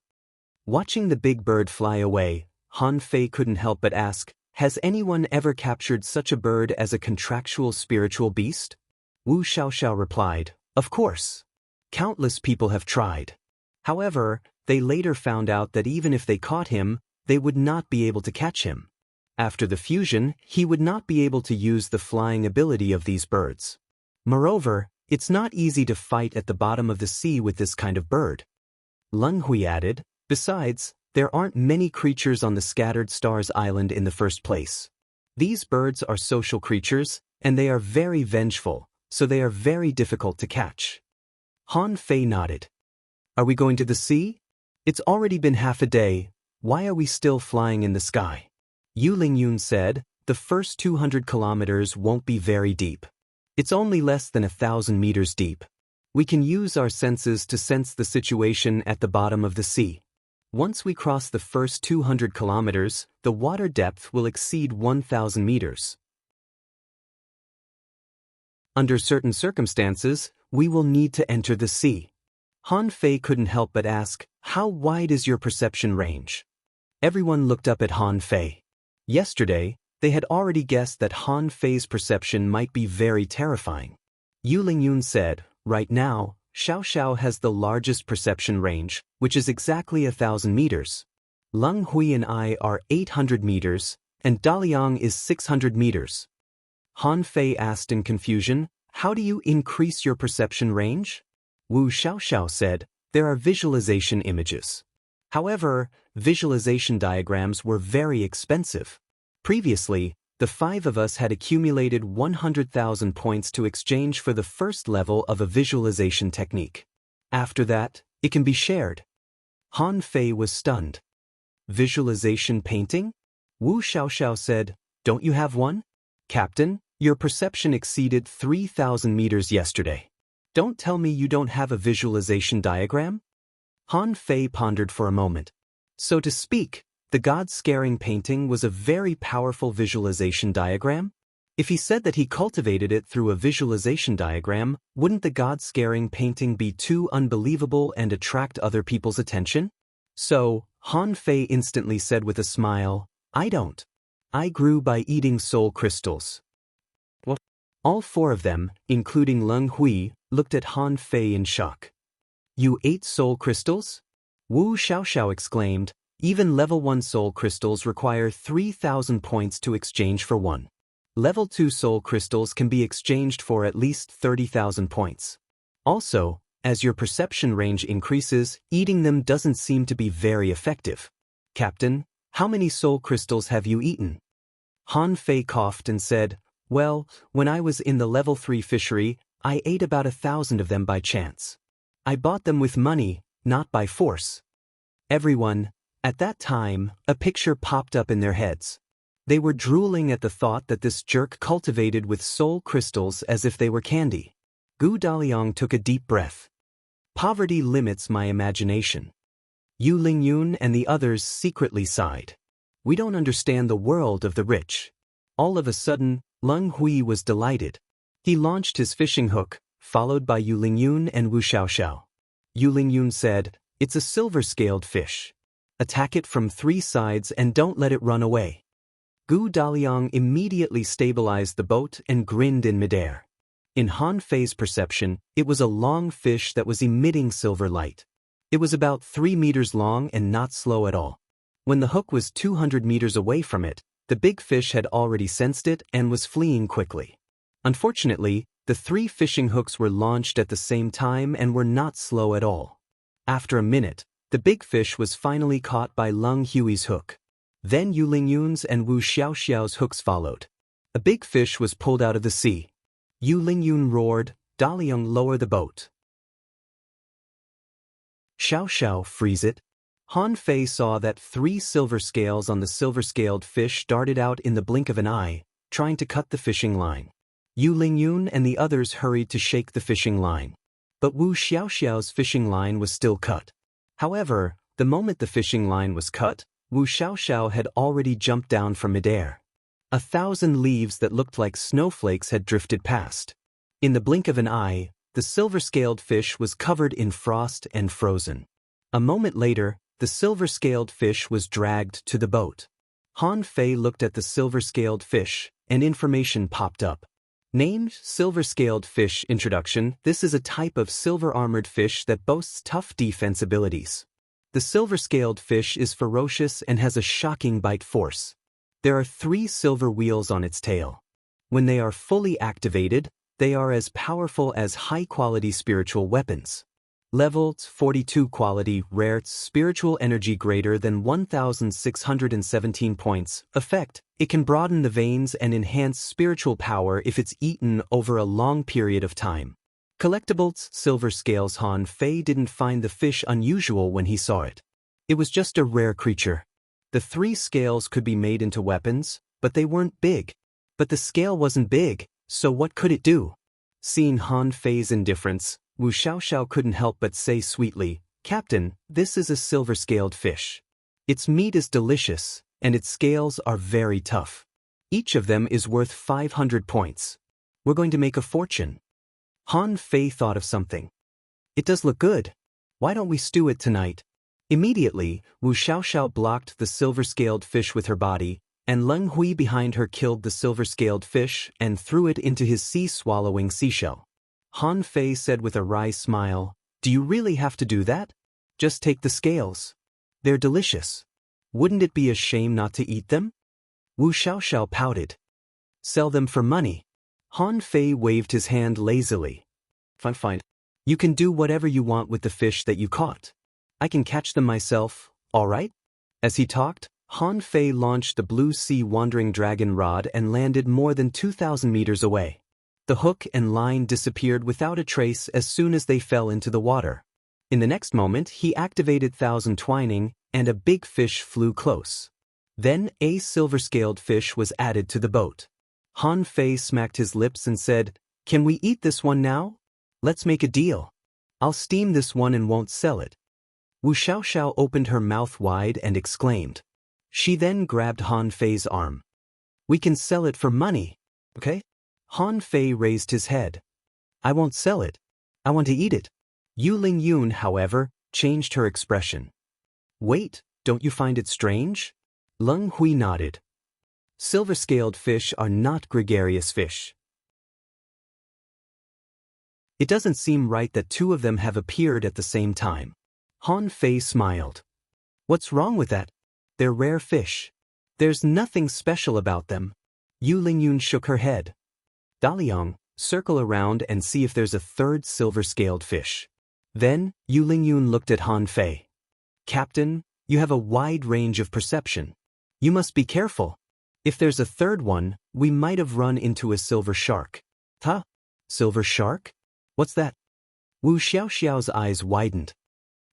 Speaker 1: Watching the big bird fly away, Han Fei couldn't help but ask, has anyone ever captured such a bird as a contractual spiritual beast? Wu Xiaoxiao replied, of course. Countless people have tried. However, they later found out that even if they caught him, they would not be able to catch him. After the fusion, he would not be able to use the flying ability of these birds. Moreover, it's not easy to fight at the bottom of the sea with this kind of bird. Leng Hui added, besides, there aren't many creatures on the Scattered Stars Island in the first place. These birds are social creatures, and they are very vengeful, so they are very difficult to catch. Han Fei nodded. Are we going to the sea? It's already been half a day. Why are we still flying in the sky? Yu Lingyun said, the first 200 kilometers won't be very deep. It's only less than 1,000 meters deep. We can use our senses to sense the situation at the bottom of the sea. Once we cross the first 200 kilometers, the water depth will exceed 1,000 meters. Under certain circumstances, we will need to enter the sea. Han Fei couldn't help but ask, how wide is your perception range? Everyone looked up at Han Fei. Yesterday, they had already guessed that Han Fei's perception might be very terrifying. Yu Lingyun said, right now, Xiaoxiao has the largest perception range, which is exactly 1,000 meters. Leng Hui and I are 800 meters, and Daliang is 600 meters. Han Fei asked in confusion, how do you increase your perception range? Wu Xiaoxiao said, there are visualization images. However, visualization diagrams were very expensive. Previously, the 5 of us had accumulated 100,000 points to exchange for the first level of a visualization technique. After that, it can be shared. Han Fei was stunned. Visualization painting? Wu Xiaoxiao said, "Don't you have one? Captain, your perception exceeded 3,000 meters yesterday. Don't tell me you don't have a visualization diagram?" Han Fei pondered for a moment. So to speak, the God-scaring painting was a very powerful visualization diagram? If he said that he cultivated it through a visualization diagram, wouldn't the God-scaring painting be too unbelievable and attract other people's attention? So, Han Fei instantly said with a smile, "I don't. I grew by eating soul crystals." What? All 4 of them, including Leng Hui, looked at Han Fei in shock. "You ate soul crystals?" Wu Xiaoxiao exclaimed. "Even level 1 soul crystals require 3,000 points to exchange for one. Level 2 soul crystals can be exchanged for at least 30,000 points. Also, as your perception range increases, eating them doesn't seem to be very effective. Captain, how many soul crystals have you eaten?" Han Fei coughed and said, "Well, when I was in the level 3 fishery, I ate about 1,000 of them by chance. I bought them with money, not by force." Everyone, at that time, a picture popped up in their heads. They were drooling at the thought that this jerk cultivated with soul crystals as if they were candy. Gu Daliang took a deep breath. "Poverty limits my imagination." Yu Lingyun and the others secretly sighed. "We don't understand the world of the rich." All of a sudden, Leng Hui was delighted. He launched his fishing hook, followed by Yu Lingyun and Wu Xiaoxiao. Yu Lingyun said, "It's a silver-scaled fish. Attack it from 3 sides and don't let it run away." Gu Daliang immediately stabilized the boat and grinned in midair. In Han Fei's perception, it was a long fish that was emitting silver light. It was about 3 meters long and not slow at all. When the hook was 200 meters away from it, the big fish had already sensed it and was fleeing quickly. Unfortunately, the 3 fishing hooks were launched at the same time and were not slow at all. After a minute, the big fish was finally caught by Leng Hui's hook. Then Yu Lingyun's and Wu Xiaoxiao's hooks followed. A big fish was pulled out of the sea. Yu Lingyun roared, "Daliang, lower the boat." "Xiaoxiao, freeze it." Han Fei saw that 3 silver scales on the silver-scaled fish darted out in the blink of an eye, trying to cut the fishing line. Yu Lingyun and the others hurried to shake the fishing line. But Wu Xiaoxiao's fishing line was still cut. However, the moment the fishing line was cut, Wu Xiaoxiao had already jumped down from midair. 1,000 leaves that looked like snowflakes had drifted past. In the blink of an eye, the silver-scaled fish was covered in frost and frozen. A moment later, the silver-scaled fish was dragged to the boat. Han Fei looked at the silver-scaled fish, and information popped up. Named Silver-Scaled Fish Introduction. This is a type of silver-armored fish that boasts tough defense abilities. The silver-scaled fish is ferocious and has a shocking bite force. There are 3 silver wheels on its tail. When they are fully activated, they are as powerful as high-quality spiritual weapons. Level 42 quality, rare, spiritual energy greater than 1,617 points. Effect, it can broaden the veins and enhance spiritual power if it's eaten over a long period of time. Collectibles, silver scales. Han Fei didn't find the fish unusual when he saw it. It was just a rare creature. The 3 scales could be made into weapons, but they weren't big. But the scale wasn't big, so what could it do? Seeing Han Fei's indifference, Wu Xiaoxiao couldn't help but say sweetly, "Captain, this is a silver-scaled fish. Its meat is delicious, and its scales are very tough. Each of them is worth 500 points. We're going to make a fortune." Han Fei thought of something. "It does look good. Why don't we stew it tonight?" Immediately, Wu Xiaoxiao blocked the silver-scaled fish with her body, and Leng Hui behind her killed the silver-scaled fish and threw it into his sea-swallowing seashell. Han Fei said with a wry smile, "Do you really have to do that? Just take the scales. They're delicious. Wouldn't it be a shame not to eat them?" Wu Xiaoxiao pouted. "Sell them for money." Han Fei waved his hand lazily. Fine. You can do whatever you want with the fish that you caught. I can catch them myself, all right? As he talked, Han Fei launched the blue sea wandering dragon rod and landed more than 2,000 meters away. The hook and line disappeared without a trace as soon as they fell into the water. In the next moment, he activated Thousand Twining, and a big fish flew close. Then a silver-scaled fish was added to the boat. Han Fei smacked his lips and said, "Can we eat this one now? Let's make a deal. I'll steam this one and won't sell it." Wu Xiaoxiao opened her mouth wide and exclaimed. She then grabbed Han Fei's arm. "We can sell it for money, okay?" Han Fei raised his head. "I won't sell it. I want to eat it." Yu Lingyun, however, changed her expression. "Wait, don't you find it strange?" Leng Hui nodded. Silver-scaled fish are not gregarious fish. It doesn't seem right that two of them have appeared at the same time. Han Fei smiled. "What's wrong with that? They're rare fish. There's nothing special about them." Yu Lingyun shook her head. "Daliang, circle around and see if there's a third silver-scaled fish." Then, Yu Lingyun looked at Han Fei. "Captain, you have a wide range of perception. You must be careful. If there's a third one, we might have run into a silver shark." "Huh? Silver shark? What's that?" Wu Xiaoxiao's eyes widened.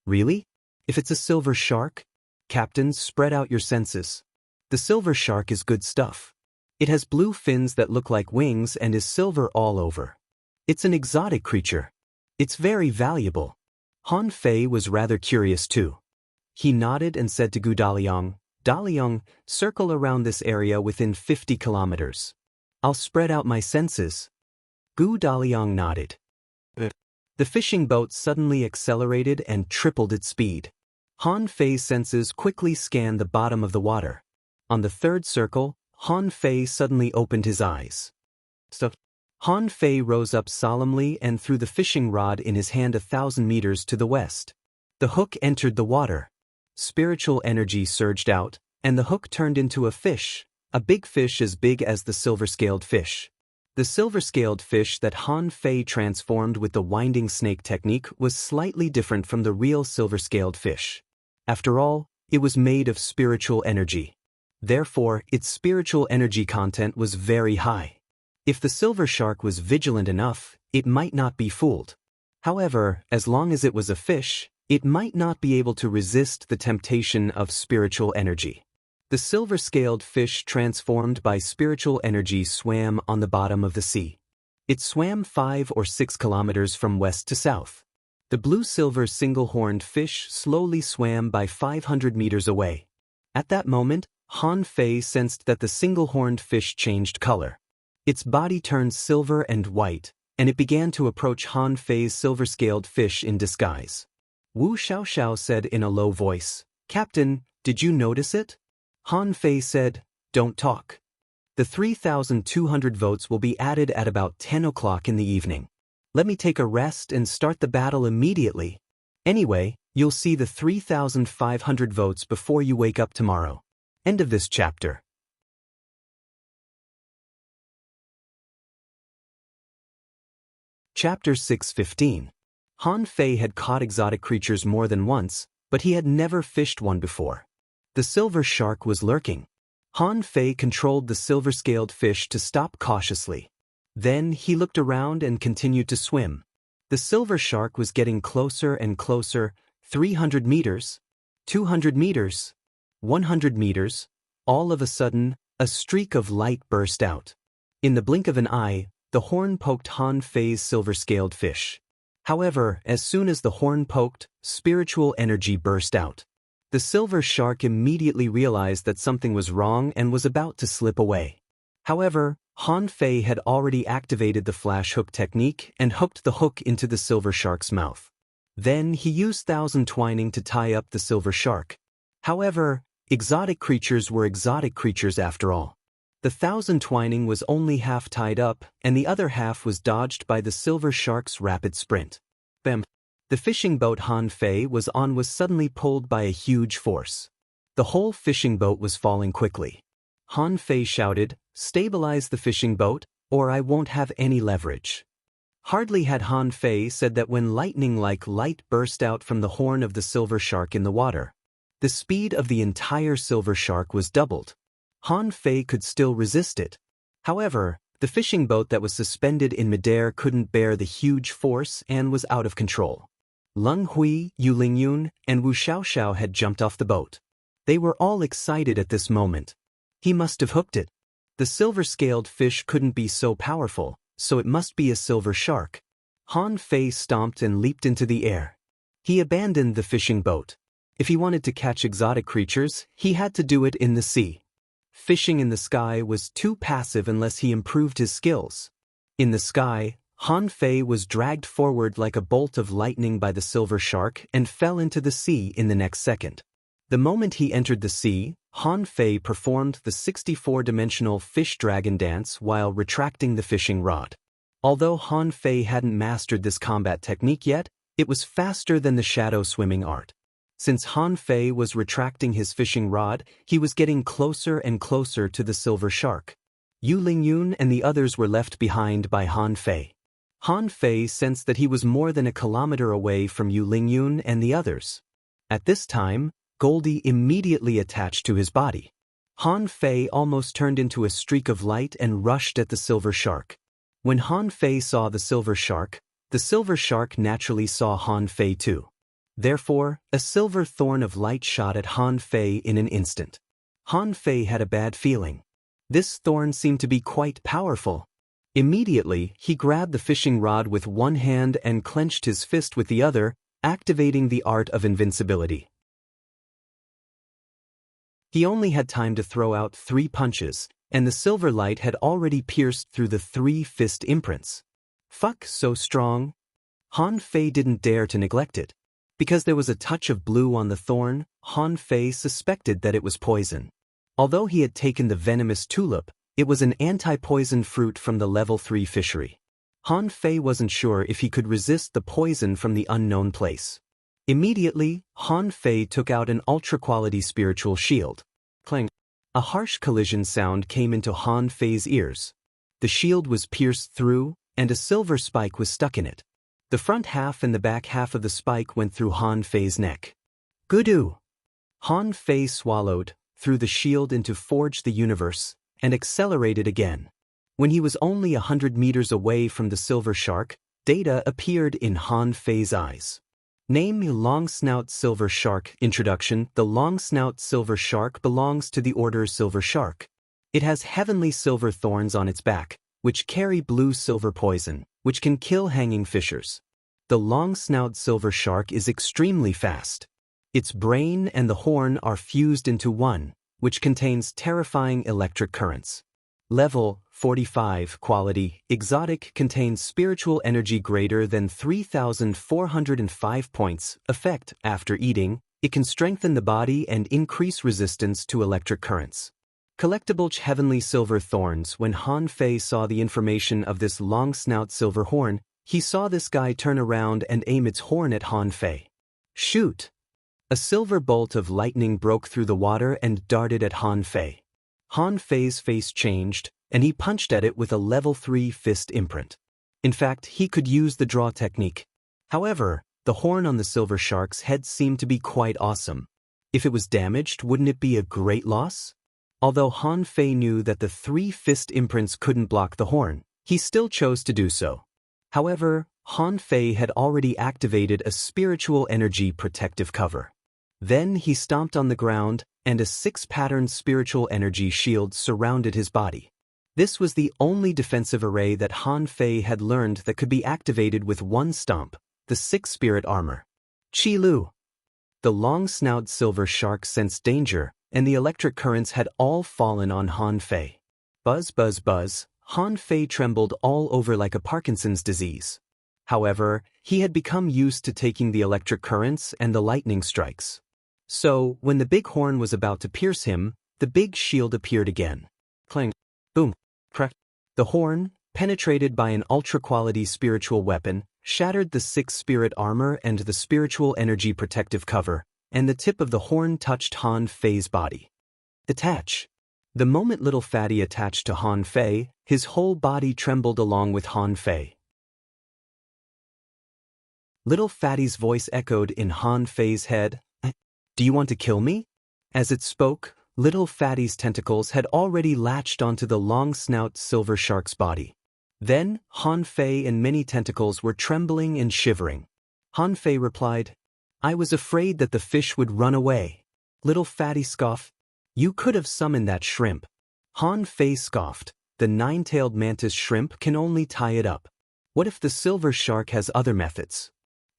Speaker 1: "Really? If it's a silver shark? Captain, spread out your senses. The silver shark is good stuff. It has blue fins that look like wings and is silver all over. It's an exotic creature. It's very valuable." Han Fei was rather curious too. He nodded and said to Gu Daliang, "Daliang, circle around this area within 50 kilometers. I'll spread out my senses." Gu Daliang nodded. The fishing boat suddenly accelerated and tripled its speed. Han Fei's senses quickly scanned the bottom of the water. On the third circle, Han Fei suddenly opened his eyes. Han Fei rose up solemnly and threw the fishing rod in his hand 1,000 meters to the west. The hook entered the water. Spiritual energy surged out, and the hook turned into a big fish as big as the silver-scaled fish. The silver-scaled fish that Han Fei transformed with the winding snake technique was slightly different from the real silver-scaled fish. After all, it was made of spiritual energy. Therefore, its spiritual energy content was very high. If the silver shark was vigilant enough, it might not be fooled. However, as long as it was a fish, it might not be able to resist the temptation of spiritual energy. The silver-scaled fish transformed by spiritual energy swam on the bottom of the sea. It swam 5 or 6 kilometers from west to south. The blue-silver single-horned fish slowly swam by 500 meters away. At that moment, Han Fei sensed that the single-horned fish changed color. Its body turned silver and white, and it began to approach Han Fei's silver-scaled fish in disguise. Wu Xiaoxiao said in a low voice, "Captain, did you notice it?" Han Fei said, "Don't talk. The 3,200 votes will be added at about 10 o'clock in the evening. Let me take a rest and start the battle immediately. Anyway, you'll see the 3,500 votes before you wake up tomorrow." End of this chapter. Chapter 6:15. Han Fei had caught exotic creatures more than once, but he had never fished one before. The silver shark was lurking. Han Fei controlled the silver-scaled fish to stop cautiously. Then he looked around and continued to swim. The silver shark was getting closer and closer, 300 meters, 200 meters, 100 meters. All of a sudden, a streak of light burst out. In the blink of an eye, the horn poked Han Fei's silver-scaled fish. However, as soon as the horn poked, spiritual energy burst out. The silver shark immediately realized that something was wrong and was about to slip away. However, Han Fei had already activated the flash hook technique and hooked the hook into the silver shark's mouth. Then he used Thousand Twining to tie up the silver shark. However, exotic creatures were exotic creatures after all. The Thousand Twining was only half tied up, and the other half was dodged by the silver shark's rapid sprint. Bam! The fishing boat Han Fei was on was suddenly pulled by a huge force. The whole fishing boat was falling quickly. Han Fei shouted, "Stabilize the fishing boat, or I won't have any leverage." Hardly had Han Fei said that when lightning-like light burst out from the horn of the silver shark in the water. The speed of the entire silver shark was doubled. Han Fei could still resist it. However, the fishing boat that was suspended in midair couldn't bear the huge force and was out of control. Leng Hui, Yu Lingyun, and Wu Xiaoxiao had jumped off the boat. They were all excited at this moment. He must have hooked it. The silver-scaled fish couldn't be so powerful, so it must be a silver shark. Han Fei stomped and leaped into the air. He abandoned the fishing boat. If he wanted to catch exotic creatures, he had to do it in the sea. Fishing in the sky was too passive unless he improved his skills. In the sky, Han Fei was dragged forward like a bolt of lightning by the silver shark and fell into the sea in the next second. The moment he entered the sea, Han Fei performed the 64-dimensional fish dragon dance while retracting the fishing rod. Although Han Fei hadn't mastered this combat technique yet, it was faster than the shadow swimming art. Since Han Fei was retracting his fishing rod, he was getting closer and closer to the silver shark. Yu Lingyun and the others were left behind by Han Fei. Han Fei sensed that he was more than a kilometer away from Yu Lingyun and the others. At this time, Goldie immediately attached to his body. Han Fei almost turned into a streak of light and rushed at the silver shark. When Han Fei saw the silver shark naturally saw Han Fei too. Therefore, a silver thorn of light shot at Han Fei in an instant. Han Fei had a bad feeling. This thorn seemed to be quite powerful. Immediately, he grabbed the fishing rod with one hand and clenched his fist with the other, activating the art of invincibility. He only had time to throw out 3 punches, and the silver light had already pierced through the 3 fist imprints. Fuck, so strong. Han Fei didn't dare to neglect it. Because there was a touch of blue on the thorn, Han Fei suspected that it was poison. Although he had taken the venomous tulip, it was an anti-poison fruit from the level 3 fishery. Han Fei wasn't sure if he could resist the poison from the unknown place. Immediately, Han Fei took out an ultra-quality spiritual shield. Clang. A harsh collision sound came into Han Fei's ears. The shield was pierced through, and a silver spike was stuck in it. The front half and the back half of the spike went through Han Fei's neck. Goodoo! Han Fei swallowed, threw the shield into Forge the Universe, and accelerated again. When he was only 100 meters away from the silver shark, data appeared in Han Fei's eyes. Name: Long Snout Silver Shark. Introduction. The long snout silver shark belongs to the order Silver Shark. It has heavenly silver thorns on its back, which carry blue silver poison, which can kill hanging fishers. The long snout silver shark is extremely fast. Its brain and the horn are fused into one, which contains terrifying electric currents. Level 45. Quality: Exotic. Contains spiritual energy greater than 3,405 points. Effect: After eating, it can strengthen the body and increase resistance to electric currents. Collectible: Heavenly Silver Thorns. When Han Fei saw the information of this long snout silver horn, he saw this guy turn around and aim its horn at Han Fei. Shoot! A silver bolt of lightning broke through the water and darted at Han Fei. Han Fei's face changed, and he punched at it with a level 3 fist imprint. In fact, he could use the draw technique. However, the horn on the silver shark's head seemed to be quite awesome. If it was damaged, wouldn't it be a great loss? Although Han Fei knew that the 3 fist imprints couldn't block the horn, he still chose to do so. However, Han Fei had already activated a spiritual energy protective cover. Then he stomped on the ground, and a 6-patterned spiritual energy shield surrounded his body. This was the only defensive array that Han Fei had learned that could be activated with one stomp, the 6-spirit armor. Qi Lu. The long-snout silver shark sensed danger, and the electric currents had all fallen on Han Fei. Buzz, buzz, buzz. Han Fei trembled all over like a Parkinson's disease. However, he had become used to taking the electric currents and the lightning strikes. So, when the big horn was about to pierce him, the big shield appeared again. Clang. Boom. Crack. The horn, penetrated by an ultra-quality spiritual weapon, shattered the 6-spirit armor and the spiritual energy protective cover, and the tip of the horn touched Han Fei's body. Attach. The moment little fatty attached to Han Fei, his whole body trembled along with Han Fei. Little Fatty's voice echoed in Han Fei's head. Do you want to kill me? As it spoke, Little Fatty's tentacles had already latched onto the long-snout silver shark's body. Then, Han Fei and many tentacles were trembling and shivering. Han Fei replied, I was afraid that the fish would run away. Little Fatty scoffed, You could have summoned that shrimp. Han Fei scoffed, The nine-tailed mantis shrimp can only tie it up. What if the silver shark has other methods?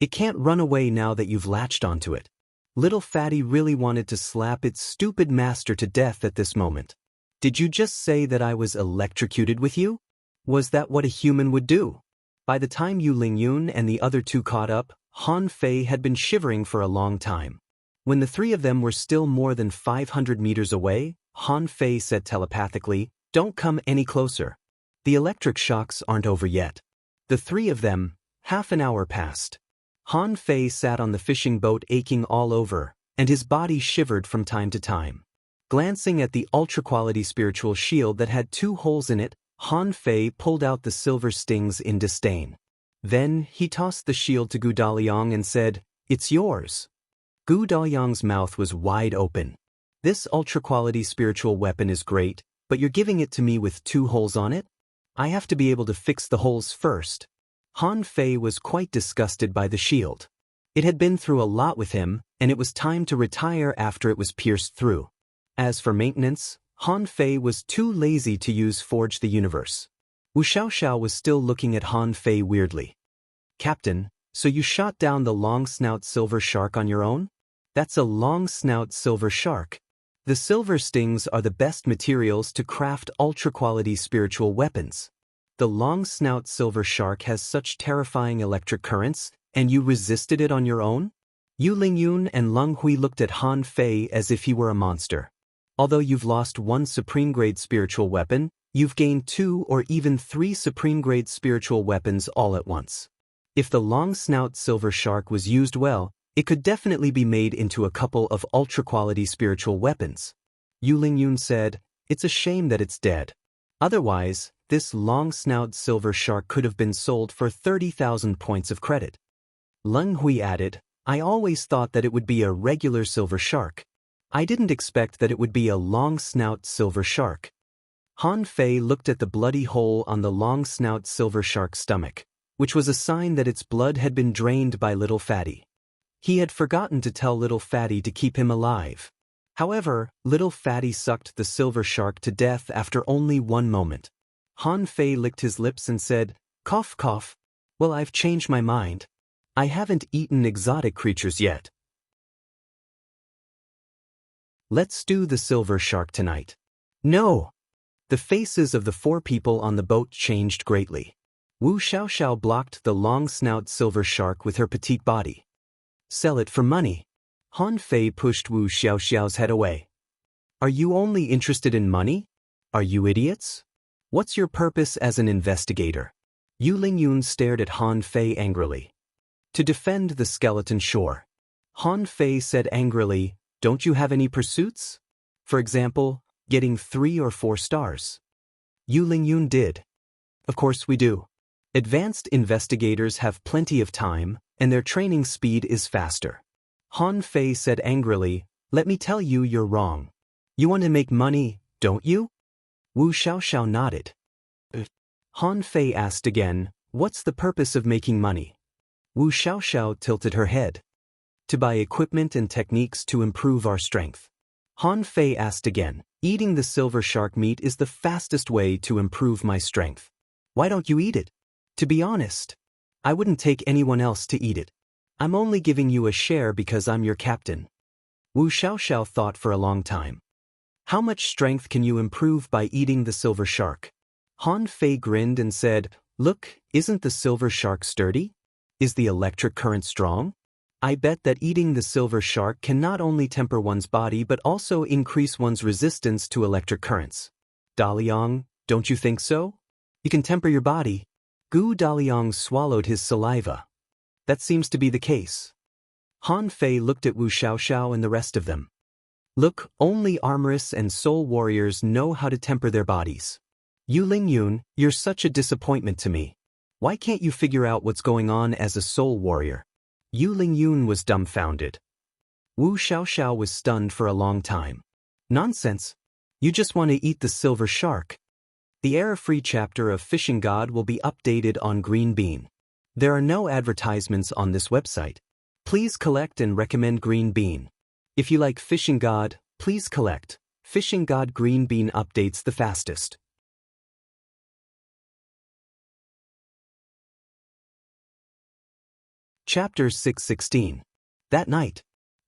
Speaker 1: It can't run away now that you've latched onto it. Little Fatty really wanted to slap its stupid master to death at this moment. Did you just say that I was electrocuted with you? Was that what a human would do? By the time Yu Lingyun and the other two caught up, Han Fei had been shivering for a long time. When the three of them were still more than 500 meters away, Han Fei said telepathically, Don't come any closer. The electric shocks aren't over yet. The three of them, half an hour passed. Han Fei sat on the fishing boat aching all over, and his body shivered from time to time. Glancing at the ultra-quality spiritual shield that had 2 holes in it, Han Fei pulled out the silver stings in disdain. Then, he tossed the shield to Gu Daliang and said, It's yours. Gu Daliang's mouth was wide open. This ultra-quality spiritual weapon is great, but you're giving it to me with 2 holes on it? I have to be able to fix the holes first. Han Fei was quite disgusted by the shield. It had been through a lot with him, and it was time to retire after it was pierced through. As for maintenance, Han Fei was too lazy to use Forge the Universe. Wu Xiaoxiao was still looking at Han Fei weirdly. Captain, so you shot down the long-snout silver shark on your own? That's a long-snout silver shark. The silver stings are the best materials to craft ultra-quality spiritual weapons. The long-snout silver shark has such terrifying electric currents, and you resisted it on your own? Yu Lingyun and Leng Hui looked at Han Fei as if he were a monster. Although you've lost 1 supreme-grade spiritual weapon, you've gained 2 or even 3 supreme-grade spiritual weapons all at once. If the long-snout silver shark was used well, it could definitely be made into a couple of ultra-quality spiritual weapons. Yu Lingyun said, It's a shame that it's dead. Otherwise, this long-snout silver shark could have been sold for 30,000 points of credit. Leng Hui added, I always thought that it would be a regular silver shark. I didn't expect that it would be a long-snout silver shark. Han Fei looked at the bloody hole on the long-snout silver shark's stomach, which was a sign that its blood had been drained by Little Fatty. He had forgotten to tell Little Fatty to keep him alive. However, Little Fatty sucked the silver shark to death after only 1 moment. Han Fei licked his lips and said, Cough cough. Well, I've changed my mind. I haven't eaten exotic creatures yet. Let's stew the silver shark tonight. No! The faces of the 4 people on the boat changed greatly. Wu Xiaoxiao blocked the long-snout silver shark with her petite body. Sell it for money. Han Fei pushed Wu Xiaoxiao's head away. Are you only interested in money? Are you idiots? What's your purpose as an investigator? Yu Lingyun stared at Han Fei angrily. To defend the skeleton shore. Han Fei said angrily, Don't you have any pursuits? For example, getting 3 or 4 stars. Yu Lingyun did. Of course we do. Advanced investigators have plenty of time, and their training speed is faster. Han Fei said angrily, Let me tell you you're wrong. You want to make money, don't you? Wu Xiaoxiao nodded. Han Fei asked again, What's the purpose of making money? Wu Xiaoxiao tilted her head. To buy equipment and techniques to improve our strength. Han Fei asked again, Eating the silver shark meat is the fastest way to improve my strength. Why don't you eat it? To be honest, I wouldn't take anyone else to eat it. I'm only giving you a share because I'm your captain. Wu Xiaoxiao thought for a long time. How much strength can you improve by eating the silver shark? Han Fei grinned and said, Look, isn't the silver shark sturdy? Is the electric current strong? I bet that eating the silver shark can not only temper one's body but also increase one's resistance to electric currents. Daliang, don't you think so? You can temper your body. Gu Daliang swallowed his saliva. That seems to be the case. Han Fei looked at Wu Xiaoxiao and the rest of them. Look, only armorists and soul warriors know how to temper their bodies. Yu Lingyun, you're such a disappointment to me. Why can't you figure out what's going on as a soul warrior? Yu Lingyun was dumbfounded. Wu Xiaoxiao was stunned for a long time. Nonsense! You just want to eat the silver shark. The error-free chapter of Fishing God will be updated on Green Bean. There are no advertisements on this website. Please collect and recommend Green Bean. If you like Fishing God, please collect. Fishing God Green Bean updates the fastest. Chapter 616. That night,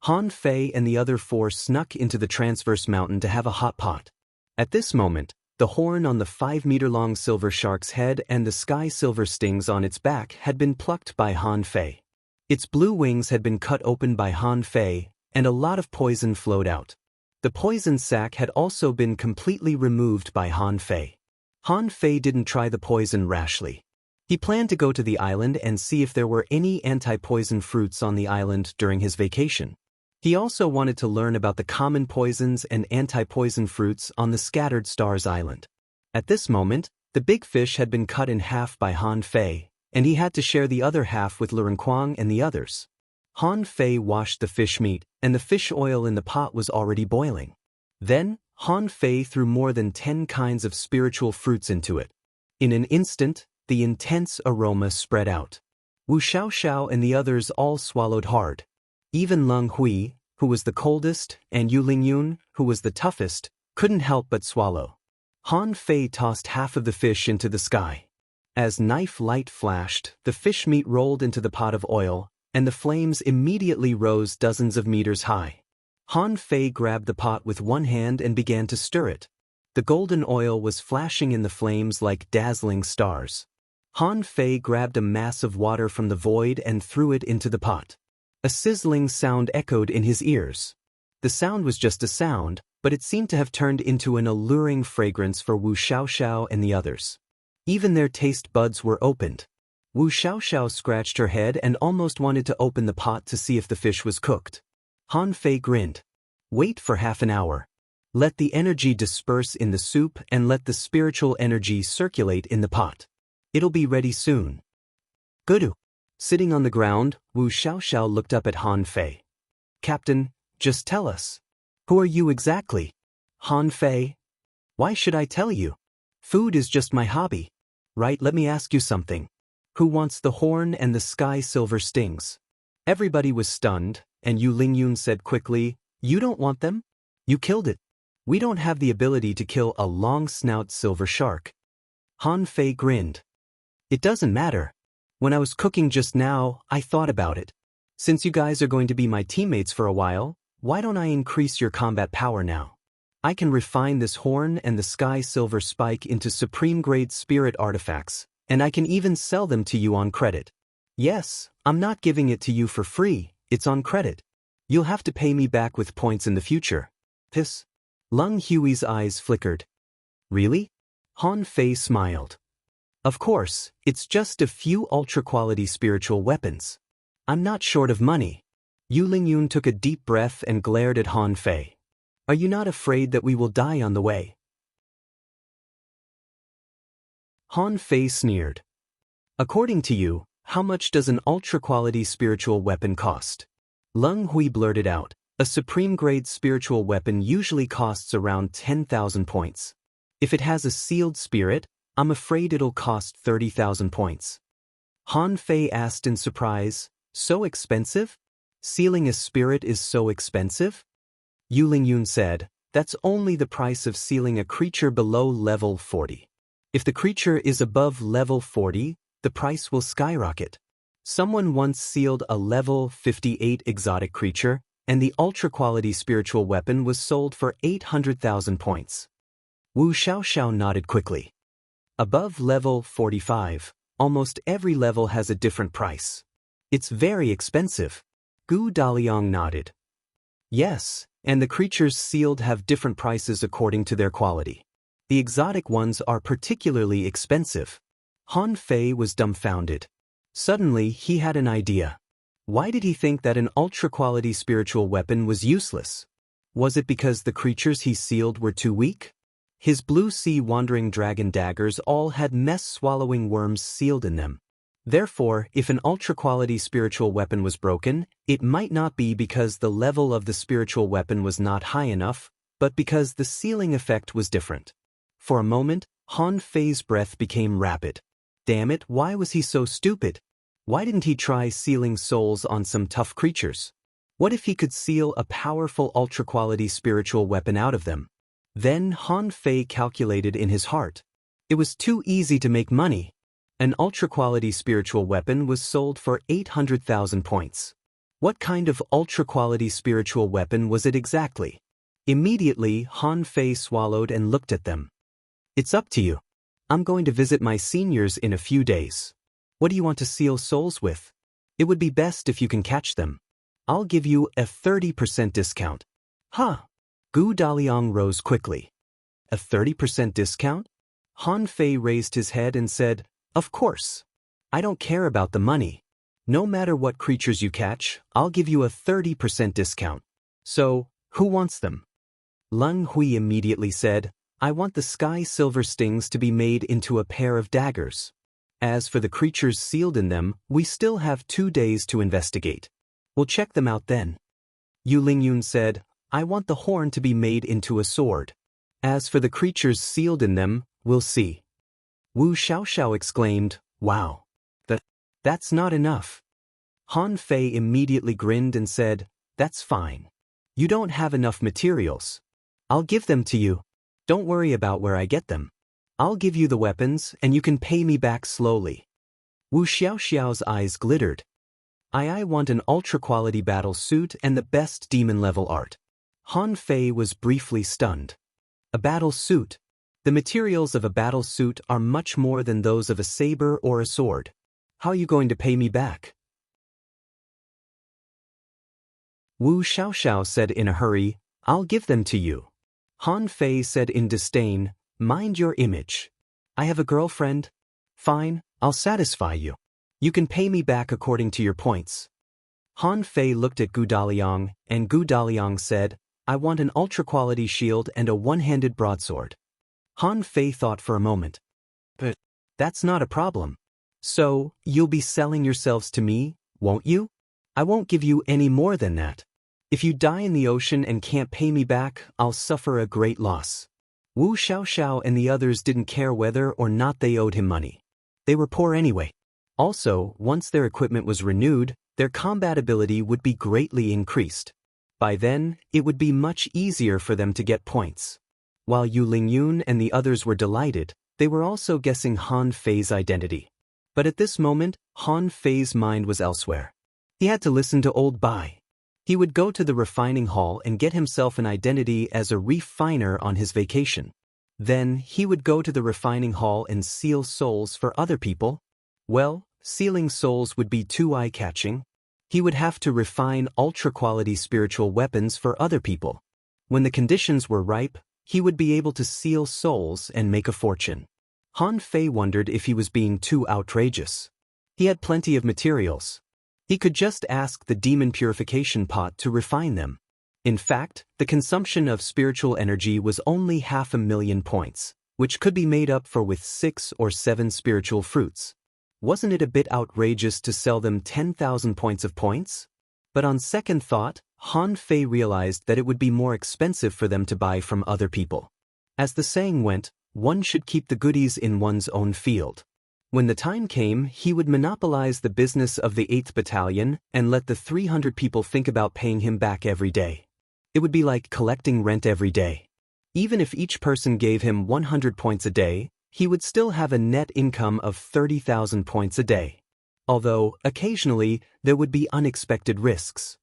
Speaker 1: Han Fei and the other four snuck into the transverse mountain to have a hot pot. At this moment, the horn on the 5-meter-long silver shark's head and the sky silver stings on its back had been plucked by Han Fei. Its blue wings had been cut open by Han Fei, and a lot of poison flowed out. The poison sac had also been completely removed by Han Fei. Han Fei didn't try the poison rashly. He planned to go to the island and see if there were any anti-poison fruits on the island during his vacation. He also wanted to learn about the common poisons and anti-poison fruits on the Scattered Stars Island. At this moment, the big fish had been cut in half by Han Fei, and he had to share the other half with Lurenquang and the others. Han Fei washed the fish meat, and the fish oil in the pot was already boiling. Then, Han Fei threw more than 10 kinds of spiritual fruits into it. In an instant, the intense aroma spread out. Wu Xiaoxiao and the others all swallowed hard. Even Leng Hui, who was the coldest, and Yu Lingyun, who was the toughest, couldn't help but swallow. Han Fei tossed half of the fish into the sky. As knife light flashed, the fish meat rolled into the pot of oil, and the flames immediately rose dozens of meters high. Han Fei grabbed the pot with one hand and began to stir it. The golden oil was flashing in the flames like dazzling stars. Han Fei grabbed a mass of water from the void and threw it into the pot. A sizzling sound echoed in his ears. The sound was just a sound, but it seemed to have turned into an alluring fragrance for Wu Xiaoxiao and the others. Even their taste buds were opened. Wu Xiaoxiao scratched her head and almost wanted to open the pot to see if the fish was cooked. Han Fei grinned. Wait for half an hour. Let the energy disperse in the soup and let the spiritual energy circulate in the pot. It'll be ready soon. Good. Sitting on the ground, Wu Xiaoxiao looked up at Han Fei. Captain, just tell us. Who are you exactly? Han Fei? Why should I tell you? Food is just my hobby. Right, let me ask you something. Who wants the horn and the sky silver stings? Everybody was stunned, and Yu Lingyun said quickly, You don't want them? You killed it. We don't have the ability to kill a long-snout silver shark. Han Fei grinned. It doesn't matter. When I was cooking just now, I thought about it. Since you guys are going to be my teammates for a while, why don't I increase your combat power now? I can refine this horn and the sky silver spike into supreme-grade spirit artifacts, and I can even sell them to you on credit. Yes, I'm not giving it to you for free, it's on credit. You'll have to pay me back with points in the future. Piss. Leng Hui's eyes flickered. Really? Han Fei smiled. Of course, it's just a few ultra-quality spiritual weapons. I'm not short of money. Yu Lingyun took a deep breath and glared at Han Fei. Are you not afraid that we will die on the way? Han Fei sneered. According to you, how much does an ultra-quality spiritual weapon cost? Leng Hui blurted out. A supreme-grade spiritual weapon usually costs around 10,000 points. If it has a sealed spirit, I'm afraid it'll cost 30,000 points. Han Fei asked in surprise, So expensive? Sealing a spirit is so expensive? Yu Lingyun said, That's only the price of sealing a creature below level 40. If the creature is above level 40, the price will skyrocket. Someone once sealed a level 58 exotic creature, and the ultra-quality spiritual weapon was sold for 800,000 points. Wu Xiaoxiao nodded quickly. Above level 45, almost every level has a different price. It's very expensive. Gu Daliang nodded. Yes, and the creatures sealed have different prices according to their quality. The exotic ones are particularly expensive. Han Fei was dumbfounded. Suddenly, he had an idea. Why did he think that an ultra-quality spiritual weapon was useless? Was it because the creatures he sealed were too weak? His blue sea wandering dragon daggers all had mess-swallowing worms sealed in them. Therefore, if an ultra-quality spiritual weapon was broken, it might not be because the level of the spiritual weapon was not high enough, but because the sealing effect was different. For a moment, Han Fei's breath became rapid. Damn it, why was he so stupid? Why didn't he try sealing souls on some tough creatures? What if he could seal a powerful ultra-quality spiritual weapon out of them? Then Han Fei calculated in his heart. It was too easy to make money. An ultra-quality spiritual weapon was sold for 800,000 points. What kind of ultra-quality spiritual weapon was it exactly? Immediately, Han Fei swallowed and looked at them. It's up to you. I'm going to visit my seniors in a few days. What do you want to seal souls with? It would be best if you can catch them. I'll give you a 30% discount. Huh? Gu Daliang rose quickly. A 30% discount? Han Fei raised his head and said, Of course. I don't care about the money. No matter what creatures you catch, I'll give you a 30% discount. So, who wants them? Leng Hui immediately said, I want the sky silver stings to be made into a pair of daggers. As for the creatures sealed in them, we still have 2 days to investigate. We'll check them out then. Yu Lingyun said, I want the horn to be made into a sword. As for the creatures sealed in them, we'll see. Wu Xiaoxiao exclaimed, Wow. That's not enough. Han Fei immediately grinned and said, That's fine. You don't have enough materials. I'll give them to you. Don't worry about where I get them. I'll give you the weapons and you can pay me back slowly. Wu Xiaoxiao's eyes glittered. I want an ultra-quality battle suit and the best demon-level art. Han Fei was briefly stunned. A battle suit. The materials of a battle suit are much more than those of a saber or a sword. How are you going to pay me back? Wu Xiaoxiao said in a hurry, I'll give them to you. Han Fei said in disdain, Mind your image. I have a girlfriend. Fine, I'll satisfy you. You can pay me back according to your points. Han Fei looked at Gu Daliang, and Gu Daliang said, I want an ultra-quality shield and a one-handed broadsword. Han Fei thought for a moment. But that's not a problem. So, you'll be selling yourselves to me, won't you? I won't give you any more than that. If you die in the ocean and can't pay me back, I'll suffer a great loss. Wu Xiaoxiao and the others didn't care whether or not they owed him money. They were poor anyway. Also, once their equipment was renewed, their combat ability would be greatly increased. By then, it would be much easier for them to get points. While Yu Lingyun and the others were delighted, they were also guessing Han Fei's identity. But at this moment, Han Fei's mind was elsewhere. He had to listen to old Bai. He would go to the refining hall and get himself an identity as a refiner on his vacation. Then, he would go to the refining hall and seal souls for other people. Well, sealing souls would be too eye-catching. He would have to refine ultra-quality spiritual weapons for other people. When the conditions were ripe, he would be able to seal souls and make a fortune. Han Fei wondered if he was being too outrageous. He had plenty of materials. He could just ask the demon purification pot to refine them. In fact, the consumption of spiritual energy was only 500,000 points, which could be made up for with 6 or 7 spiritual fruits. Wasn't it a bit outrageous to sell them 10,000 points of points? But on second thought, Han Fei realized that it would be more expensive for them to buy from other people. As the saying went, one should keep the goodies in one's own field. When the time came, he would monopolize the business of the 8th Battalion and let the 300 people think about paying him back every day. It would be like collecting rent every day. Even if each person gave him 100 points a day, he would still have a net income of 30,000 points a day. Although, occasionally, there would be unexpected risks.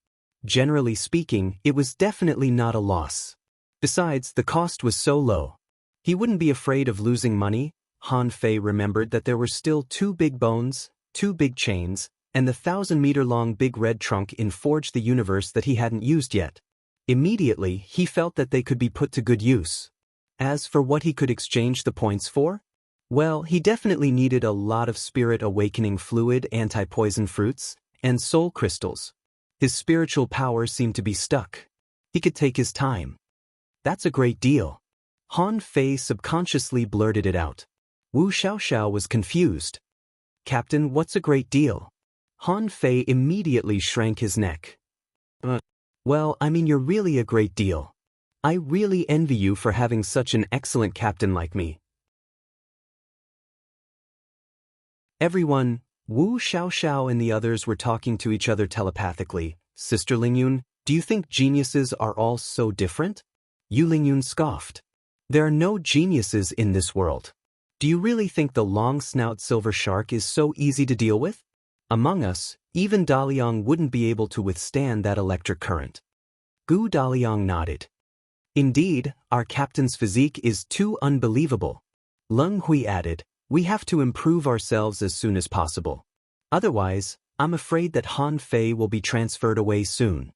Speaker 1: Generally speaking, it was definitely not a loss. Besides, the cost was so low. He wouldn't be afraid of losing money. Han Fei remembered that there were still 2 big bones, 2 big chains, and the 1,000-meter-long big red trunk in Forge the Universe that he hadn't used yet. Immediately, he felt that they could be put to good use. As for what he could exchange the points for? Well, he definitely needed a lot of spirit awakening fluid, anti-poison fruits, and soul crystals. His spiritual power seemed to be stuck. He could take his time. That's a great deal. Han Fei subconsciously blurted it out. Wu Xiaoxiao was confused. Captain, what's a great deal? Han Fei immediately shrank his neck. Well, I mean, you're really a great deal. I really envy you for having such an excellent captain like me. Everyone, Wu Xiaoxiao and the others were talking to each other telepathically. Sister Lingyun, do you think geniuses are all so different? Yu Lingyun scoffed. There are no geniuses in this world. Do you really think the long-snout silver shark is so easy to deal with? Among us, even Daliang wouldn't be able to withstand that electric current. Gu Daliang nodded. Indeed, our captain's physique is too unbelievable. Leng Hui added, we have to improve ourselves as soon as possible. Otherwise, I'm afraid that Han Fei will be transferred away soon.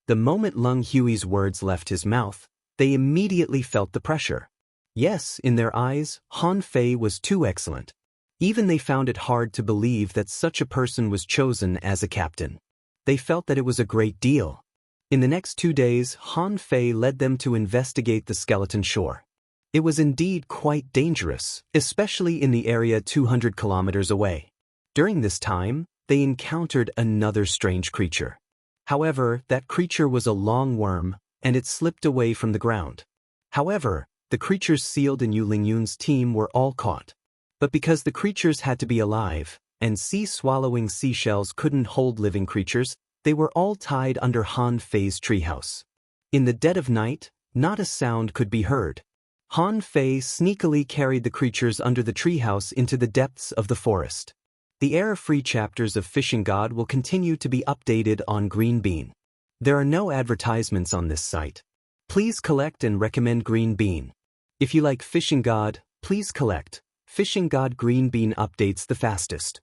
Speaker 1: The moment Leng Hui's words left his mouth, they immediately felt the pressure. Yes, in their eyes, Han Fei was too excellent. Even they found it hard to believe that such a person was chosen as a captain. They felt that it was a great deal. In the next 2 days, Han Fei led them to investigate the skeleton shore. It was indeed quite dangerous, especially in the area 200 kilometers away. During this time, they encountered another strange creature. However, that creature was a long worm, and it slipped away from the ground. However, the creatures sealed in Yu Lingyun's team were all caught. But because the creatures had to be alive, and sea-swallowing seashells couldn't hold living creatures, they were all tied under Han Fei's treehouse. In the dead of night, not a sound could be heard. Han Fei sneakily carried the creatures under the treehouse into the depths of the forest. The error-free chapters of Fishing God will continue to be updated on Green Bean. There are no advertisements on this site. Please collect and recommend Green Bean. If you like Fishing God, please collect. Fishing God Green Bean updates the fastest.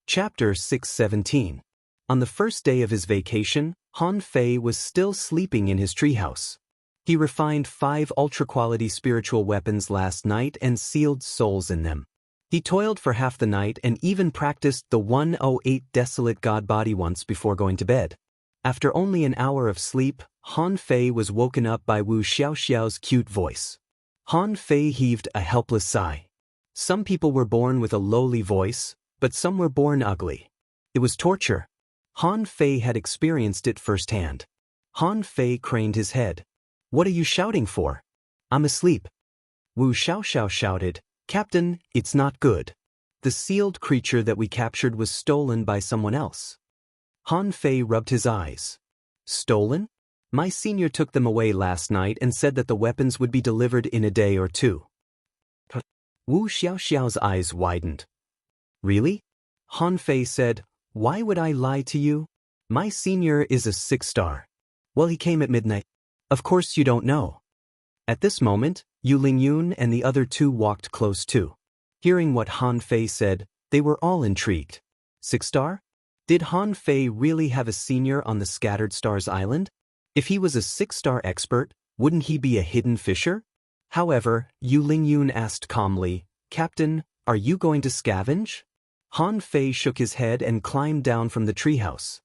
Speaker 1: Chapter 617. On the first day of his vacation, Han Fei was still sleeping in his treehouse. He refined 5 ultra-quality spiritual weapons last night and sealed souls in them. He toiled for half the night and even practiced the 108 Desolate God Body once before going to bed. After only an hour of sleep, Han Fei was woken up by Wu Xiaoxiao's cute voice. Han Fei heaved a helpless sigh. Some people were born with a lowly voice, but some were born ugly. It was torture. Han Fei had experienced it firsthand. Han Fei craned his head. What are you shouting for? I'm asleep. Wu Xiaoxiao shouted, Captain, it's not good. The sealed creature that we captured was stolen by someone else. Han Fei rubbed his eyes. Stolen? My senior took them away last night and said that the weapons would be delivered in a day or 2. Wu Xiaoxiao's eyes widened. Really? Han Fei said, why would I lie to you? My senior is a 6-star. Well, he came at midnight. Of course you don't know. At this moment, Yu Lingyun and the other 2 walked close too. Hearing what Han Fei said, they were all intrigued. 6-star? Did Han Fei really have a senior on the Scattered Stars Island? If he was a 6-star expert, wouldn't he be a hidden fisher? However, Yu Lingyun asked calmly, Captain, are you going to scavenge? Han Fei shook his head and climbed down from the treehouse.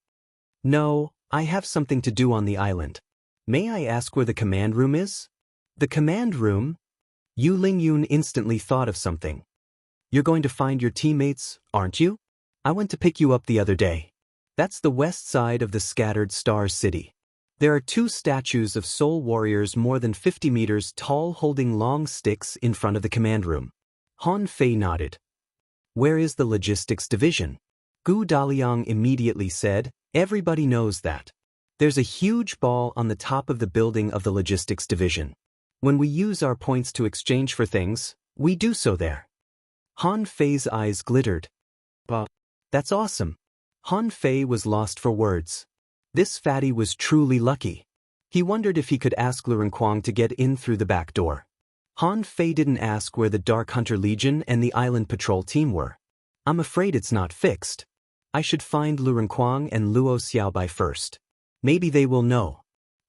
Speaker 1: No, I have something to do on the island. May I ask where the command room is? The command room? Yu Lingyun instantly thought of something. You're going to find your teammates, aren't you? I went to pick you up the other day. That's the west side of the Scattered Stars City. There are 2 statues of soul warriors more than 50 meters tall holding long sticks in front of the command room. Han Fei nodded. Where is the logistics division? Gu Daliang immediately said, everybody knows that. There's a huge ball on the top of the building of the logistics division. When we use our points to exchange for things, we do so there. Han Fei's eyes glittered. That's awesome. Han Fei was lost for words. This fatty was truly lucky. He wondered if he could ask Lu Renquang to get in through the back door. Han Fei didn't ask where the Dark Hunter Legion and the Island Patrol team were. I'm afraid it's not fixed. I should find Lu Renquang and Luo Xiaobai first. Maybe they will know.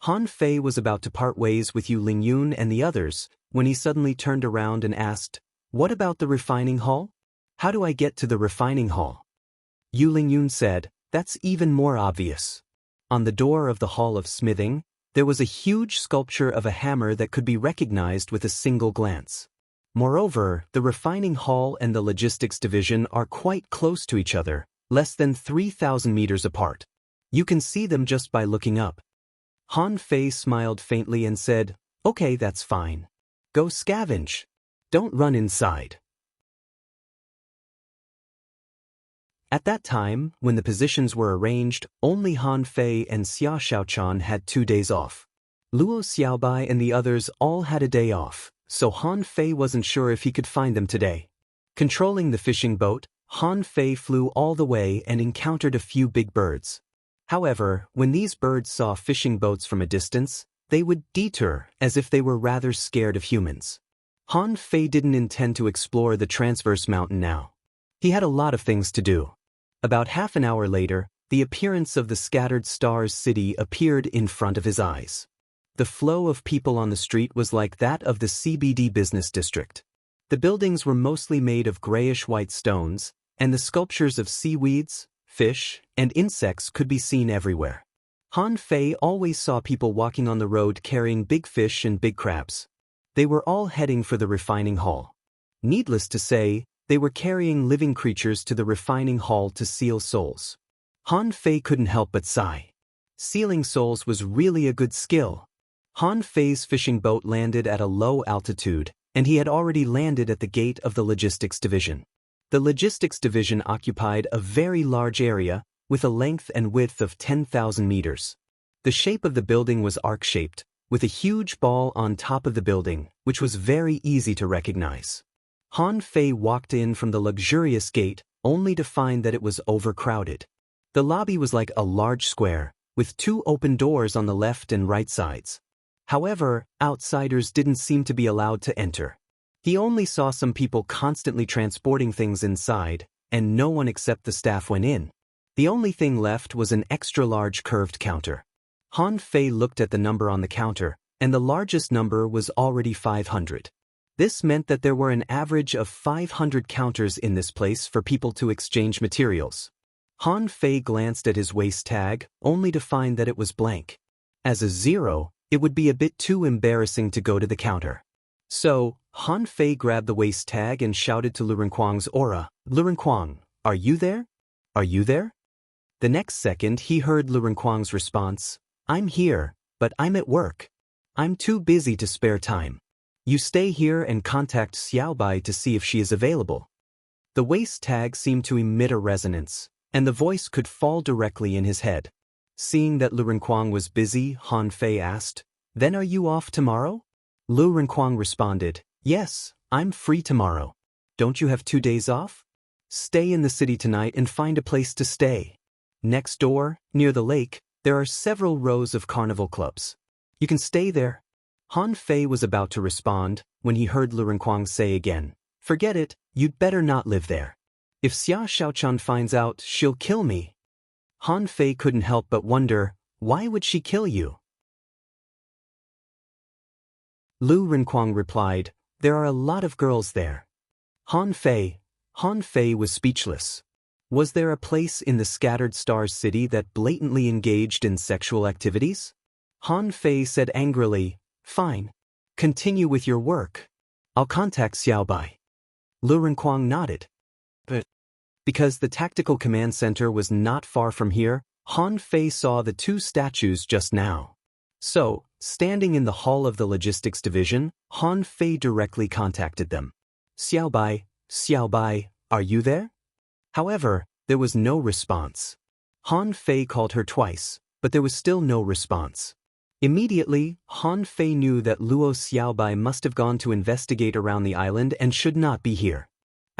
Speaker 1: Han Fei was about to part ways with Yu Lingyun and the others, when he suddenly turned around and asked, what about the refining hall? How do I get to the refining hall? Yu Lingyun said, that's even more obvious. On the door of the Hall of Smithing, There was a huge sculpture of a hammer that could be recognized with a single glance. Moreover, the refining hall and the logistics division are quite close to each other, less than 3,000 meters apart. You can see them just by looking up. Han Fei smiled faintly and said, "Okay, that's fine. Go scavenge. Don't run inside." At that time, when the positions were arranged, only Han Fei and Xia Xiaochan had 2 days off. Luo Xiaobai and the others all had a day off, so Han Fei wasn't sure if he could find them today. Controlling the fishing boat, Han Fei flew all the way and encountered a few big birds. However, when these birds saw fishing boats from a distance, they would deter as if they were rather scared of humans. Han Fei didn't intend to explore the transverse mountain now. He had a lot of things to do. About half an hour later, the appearance of the Scattered Stars city appeared in front of his eyes. The flow of people on the street was like that of the CBD business district. The buildings were mostly made of grayish-white stones, and the sculptures of seaweeds, fish, and insects could be seen everywhere. Han Fei always saw people walking on the road carrying big fish and big crabs. They were all heading for the refining hall. Needless to say, they were carrying living creatures to the refining hall to seal souls. Han Fei couldn't help but sigh. Sealing souls was really a good skill. Han Fei's fishing boat landed at a low altitude, and he had already landed at the gate of the logistics division. The logistics division occupied a very large area, with a length and width of 10,000 meters. The shape of the building was arc-shaped, with a huge ball on top of the building, which was very easy to recognize. Han Fei walked in from the luxurious gate, only to find that it was overcrowded. The lobby was like a large square, with 2 open doors on the left and right sides. However, outsiders didn't seem to be allowed to enter. He only saw some people constantly transporting things inside, and no one except the staff went in. The only thing left was an extra-large curved counter. Han Fei looked at the number on the counter, and the largest number was already 500. This meant that there were an average of 500 counters in this place for people to exchange materials. Han Fei glanced at his waist tag, only to find that it was blank. As a 0, it would be a bit too embarrassing to go to the counter. So, Han Fei grabbed the waist tag and shouted to Lu Renkuang's aura, "Lu Renkuang, are you there? Are you there?" The next second he heard Lu Renkuang's response, "I'm here, but I'm at work. I'm too busy to spare time. You stay here and contact Xiaobai to see if she is available." The waist tag seemed to emit a resonance, and the voice could fall directly in his head. Seeing that Lu Renkuang was busy, Han Fei asked, "Then are you off tomorrow?" Lu Renkuang responded, "Yes, I'm free tomorrow. Don't you have 2 days off? Stay in the city tonight and find a place to stay. Next door, near the lake, there are several rows of carnival clubs. You can stay there." Han Fei was about to respond when he heard Lu Renkuang say again, "Forget it, you'd better not live there. If Xia Xiaochan finds out, she'll kill me." Han Fei couldn't help but wonder, why would she kill you? Lu Renkuang replied, "There are a lot of girls there." Han Fei was speechless. Was there a place in the Scattered Stars city that blatantly engaged in sexual activities? Han Fei said angrily, "Fine. Continue with your work. I'll contact Xiaobai." Lu Renkuang nodded. But because the tactical command center was not far from here, Han Fei saw the 2 statues just now. So, standing in the hall of the logistics division, Han Fei directly contacted them. Xiaobai, are you there?" However, there was no response. Han Fei called her twice, but there was still no response. Immediately, Han Fei knew that Luo Xiaobai must have gone to investigate around the island and should not be here.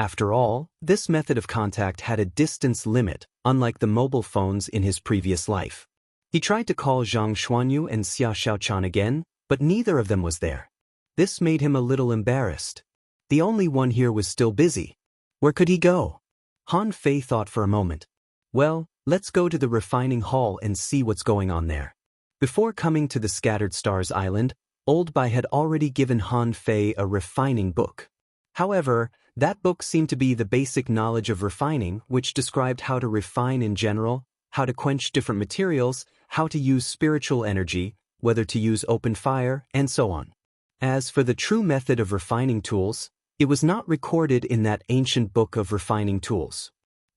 Speaker 1: After all, this method of contact had a distance limit, unlike the mobile phones in his previous life. He tried to call Zhang Xuanyu and Xia Xiaochan again, but neither of them was there. This made him a little embarrassed. The only one here was still busy. Where could he go? Han Fei thought for a moment. Well, let's go to the refining hall and see what's going on there. Before coming to the Scattered Stars Island, Old Bai had already given Han Fei a refining book. However, that book seemed to be the basic knowledge of refining, which described how to refine in general, how to quench different materials, how to use spiritual energy, whether to use open fire, and so on. As for the true method of refining tools, it was not recorded in that ancient book of refining tools.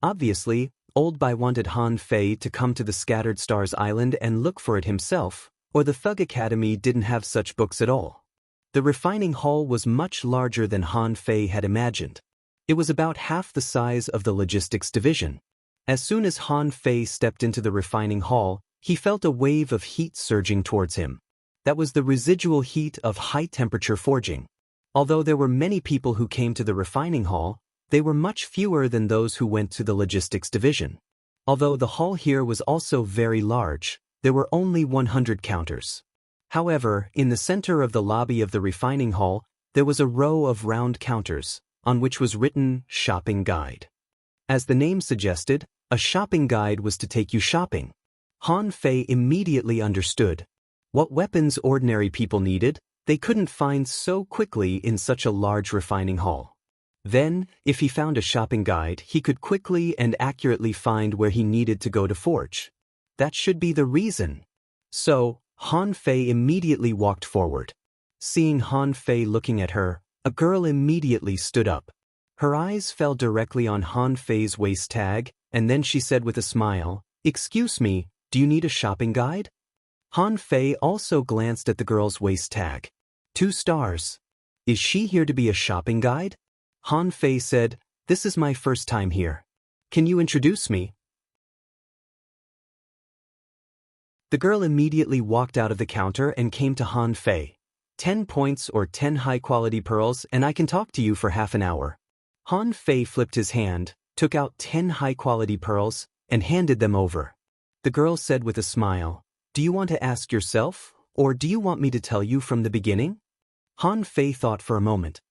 Speaker 1: Obviously, Old Bai wanted Han Fei to come to the Scattered Stars Island and look for it himself, or the Thug Academy didn't have such books at all. The refining hall was much larger than Han Fei had imagined. It was about half the size of the logistics division. As soon as Han Fei stepped into the refining hall, he felt a wave of heat surging towards him. That was the residual heat of high-temperature forging. Although there were many people who came to the refining hall, they were much fewer than those who went to the logistics division. Although the hall here was also very large, there were only 100 counters. However, in the center of the lobby of the refining hall, there was a row of round counters, on which was written Shopping Guide. As the name suggested, a shopping guide was to take you shopping. Han Fei immediately understood. What weapons ordinary people needed, they couldn't find so quickly in such a large refining hall. Then, if he found a shopping guide, he could quickly and accurately find where he needed to go to forge. That should be the reason. So, Han Fei immediately walked forward. Seeing Han Fei looking at her, a girl immediately stood up. Her eyes fell directly on Han Fei's waist tag, and then she said with a smile, "Excuse me, do you need a shopping guide?" Han Fei also glanced at the girl's waist tag. 2 stars. Is she here to be a shopping guide? Han Fei said, "This is my first time here. Can you introduce me?" The girl immediately walked out of the counter and came to Han Fei. 10 points or 10 high-quality pearls and I can talk to you for half an hour. Han Fei flipped his hand, took out 10 high-quality pearls, and handed them over. The girl said with a smile, "Do you want to ask yourself, or do you want me to tell you from the beginning?" Han Fei thought for a moment.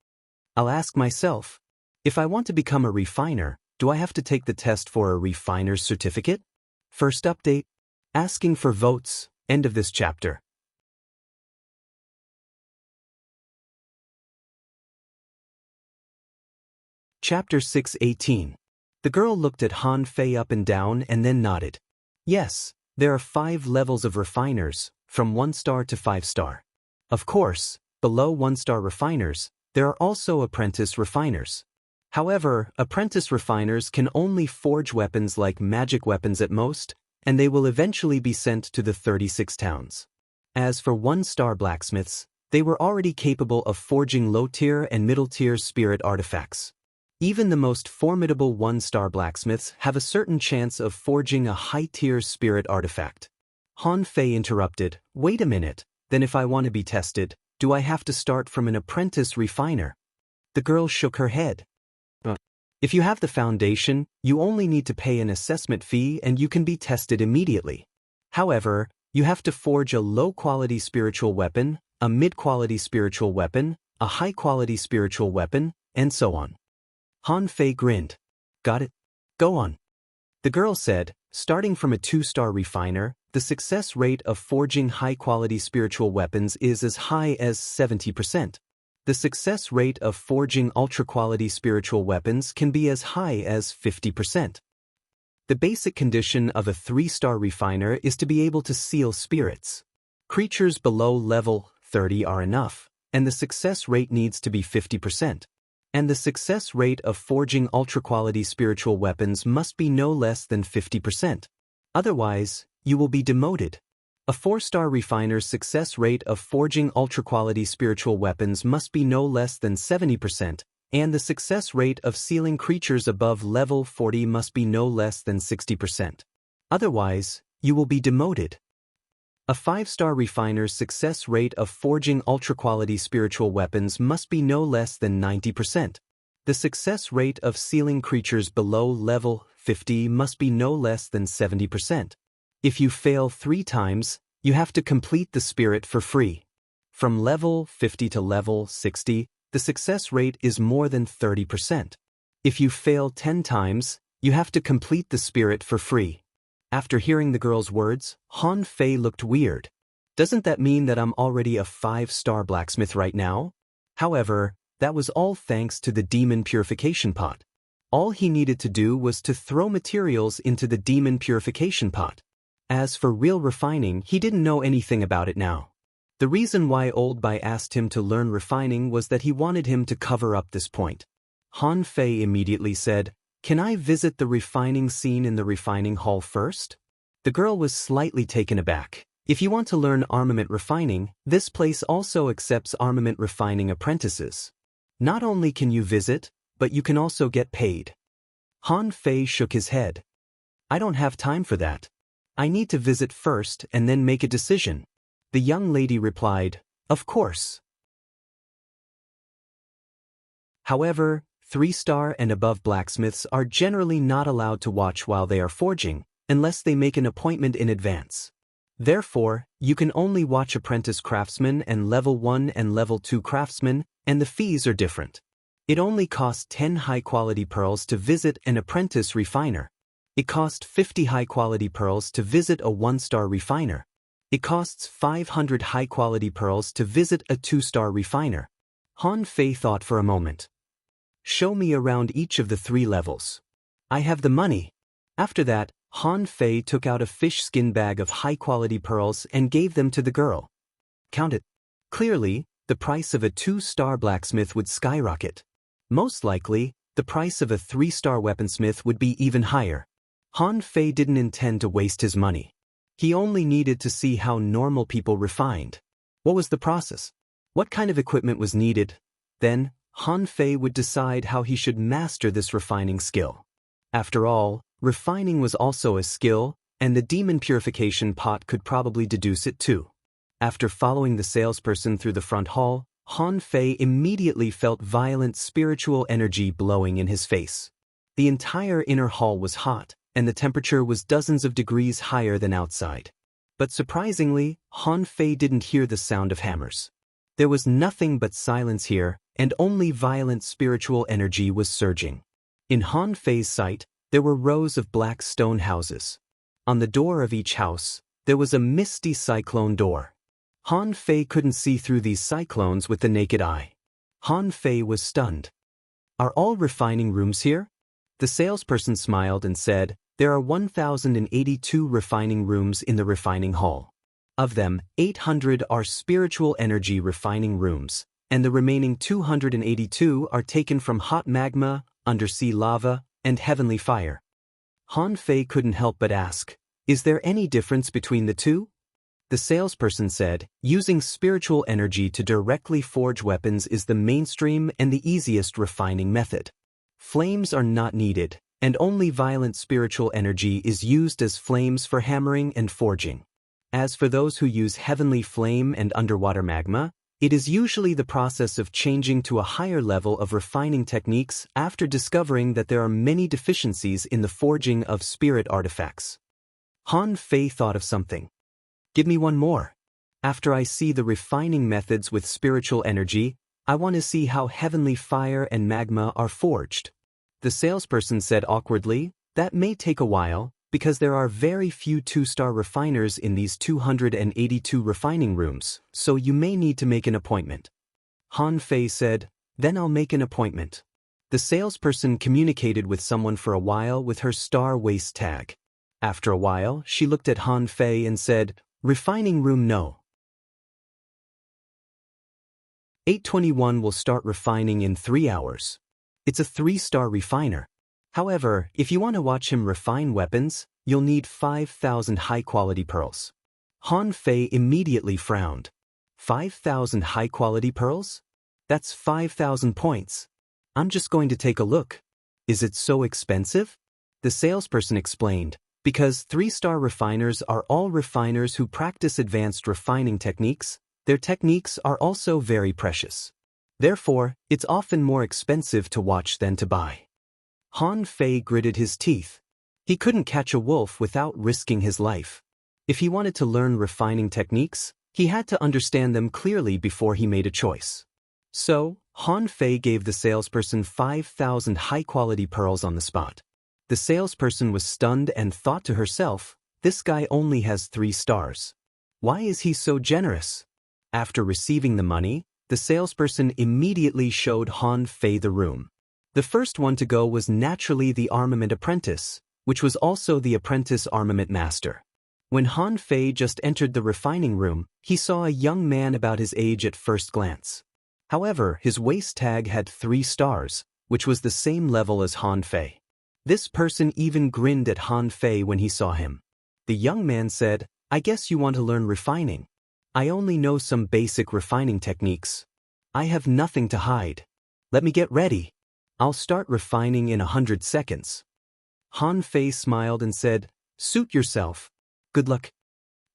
Speaker 1: "I'll ask myself. If I want to become a refiner, do I have to take the test for a refiner's certificate?" First update. Asking for votes. End of this chapter. Chapter 6:18. The girl looked at Han Fei up and down and then nodded. Yes, there are 5 levels of refiners, from 1 star to 5 star. Of course, below 1 star refiners, there are also apprentice refiners. However, apprentice refiners can only forge weapons like magic weapons at most, and they will eventually be sent to the 36 towns. As for 1 star blacksmiths, they were already capable of forging low-tier and middle-tier spirit artifacts. Even the most formidable 1 star blacksmiths have a certain chance of forging a high-tier spirit artifact. Han Fei interrupted, "Wait a minute, then if I want to be tested, do I have to start from an apprentice refiner?" The girl shook her head. If you have the foundation, you only need to pay an assessment fee and you can be tested immediately. However, you have to forge a low-quality spiritual weapon, a mid-quality spiritual weapon, a high-quality spiritual weapon, and so on. Han Fei grinned. "Got it? Go on." The girl said, starting from a 2-star refiner, the success rate of forging high-quality spiritual weapons is as high as 70%. The success rate of forging ultra-quality spiritual weapons can be as high as 50%. The basic condition of a 3-star refiner is to be able to seal spirits. Creatures below level 30 are enough, and the success rate needs to be 50%. And the success rate of forging ultra-quality spiritual weapons must be no less than 50%. Otherwise, you will be demoted. A 4-star refiner's success rate of forging ultra-quality spiritual weapons must be no less than 70%, and the success rate of sealing creatures above level 40 must be no less than 60%. Otherwise, you will be demoted. A 5-star refiner's success rate of forging ultra-quality spiritual weapons must be no less than 90%. The success rate of sealing creatures below level 50 must be no less than 70%. If you fail 3 times, you have to complete the spirit for free. From level 50 to level 60, the success rate is more than 30%. If you fail 10 times, you have to complete the spirit for free. After hearing the girl's words, Han Fei looked weird. Doesn't that mean that I'm already a 5-star blacksmith right now? However, that was all thanks to the demon purification pot. All he needed to do was to throw materials into the demon purification pot. As for real refining, he didn't know anything about it now. The reason why Old Bai asked him to learn refining was that he wanted him to cover up this point. Han Fei immediately said, "Can I visit the refining scene in the refining hall first?" The girl was slightly taken aback. If you want to learn armament refining, this place also accepts armament refining apprentices. Not only can you visit, but you can also get paid. Han Fei shook his head. "I don't have time for that. I need to visit first and then make a decision." The young lady replied, "Of course." However, 3-star and above blacksmiths are generally not allowed to watch while they are forging, unless they make an appointment in advance. Therefore, you can only watch apprentice craftsmen and level 1 and level 2 craftsmen, and the fees are different. It only costs 10 high-quality pearls to visit an apprentice refiner. It costs 50 high-quality pearls to visit a 1-star refiner. It costs 500 high-quality pearls to visit a 2-star refiner. Han Fei thought for a moment. "Show me around each of the 3 levels. I have the money." After that, Han Fei took out a fish skin bag of high-quality pearls and gave them to the girl. "Count it." Clearly, the price of a 2-star blacksmith would skyrocket. Most likely, the price of a 3-star weaponsmith would be even higher. Han Fei didn't intend to waste his money. He only needed to see how normal people refined. What was the process? What kind of equipment was needed? Then, Han Fei would decide how he should master this refining skill. After all, refining was also a skill, and the demon purification pot could probably deduce it too. After following the salesperson through the front hall, Han Fei immediately felt violent spiritual energy blowing in his face. The entire inner hall was hot, and the temperature was dozens of degrees higher than outside. But surprisingly, Han Fei didn't hear the sound of hammers. There was nothing but silence here, and only violent spiritual energy was surging. In Han Fei's sight, there were rows of black stone houses. On the door of each house, there was a misty cyclone door. Han Fei couldn't see through these cyclones with the naked eye. Han Fei was stunned. "Are all refining rooms here?" The salesperson smiled and said, "There are 1,082 refining rooms in the refining hall. Of them, 800 are spiritual energy refining rooms, and the remaining 282 are taken from hot magma, undersea lava, and heavenly fire." Han Fei couldn't help but ask, "Is there any difference between the two?" The salesperson said, "Using spiritual energy to directly forge weapons is the mainstream and the easiest refining method. Flames are not needed, and only violent spiritual energy is used as flames for hammering and forging. As for those who use heavenly flame and underwater magma, it is usually the process of changing to a higher level of refining techniques after discovering that there are many deficiencies in the forging of spirit artifacts." Han Fei thought of something. "Give me one more. After I see the refining methods with spiritual energy, I want to see how heavenly fire and magma are forged." The salesperson said awkwardly, "That may take a while, because there are very few 2-star refiners in these 282 refining rooms, so you may need to make an appointment." Han Fei said, "Then I'll make an appointment." The salesperson communicated with someone for a while with her star waist tag. After a while, she looked at Han Fei and said, "Refining room no. 821 will start refining in 3 hours. It's a 3-star refiner. However, if you want to watch him refine weapons, you'll need 5,000 high-quality pearls." Han Fei immediately frowned. 5,000 high-quality pearls? That's 5,000 points. I'm just going to take a look. Is it so expensive? The salesperson explained, "Because 3-star refiners are all refiners who practice advanced refining techniques, their techniques are also very precious. Therefore, it's often more expensive to watch than to buy." Han Fei gritted his teeth. He couldn't catch a wolf without risking his life. If he wanted to learn refining techniques, he had to understand them clearly before he made a choice. So, Han Fei gave the salesperson 5,000 high-quality pearls on the spot. The salesperson was stunned and thought to herself, "This guy only has 3 stars. Why is he so generous?" After receiving the money, the salesperson immediately showed Han Fei the room. The first one to go was naturally the armament apprentice, which was also the apprentice armament master. When Han Fei just entered the refining room, he saw a young man about his age at first glance. However, his waist tag had 3 stars, which was the same level as Han Fei. This person even grinned at Han Fei when he saw him. The young man said, "I guess you want to learn refining. I only know some basic refining techniques. I have nothing to hide. Let me get ready. I'll start refining in 100 seconds. Han Fei smiled and said, "Suit yourself. Good luck."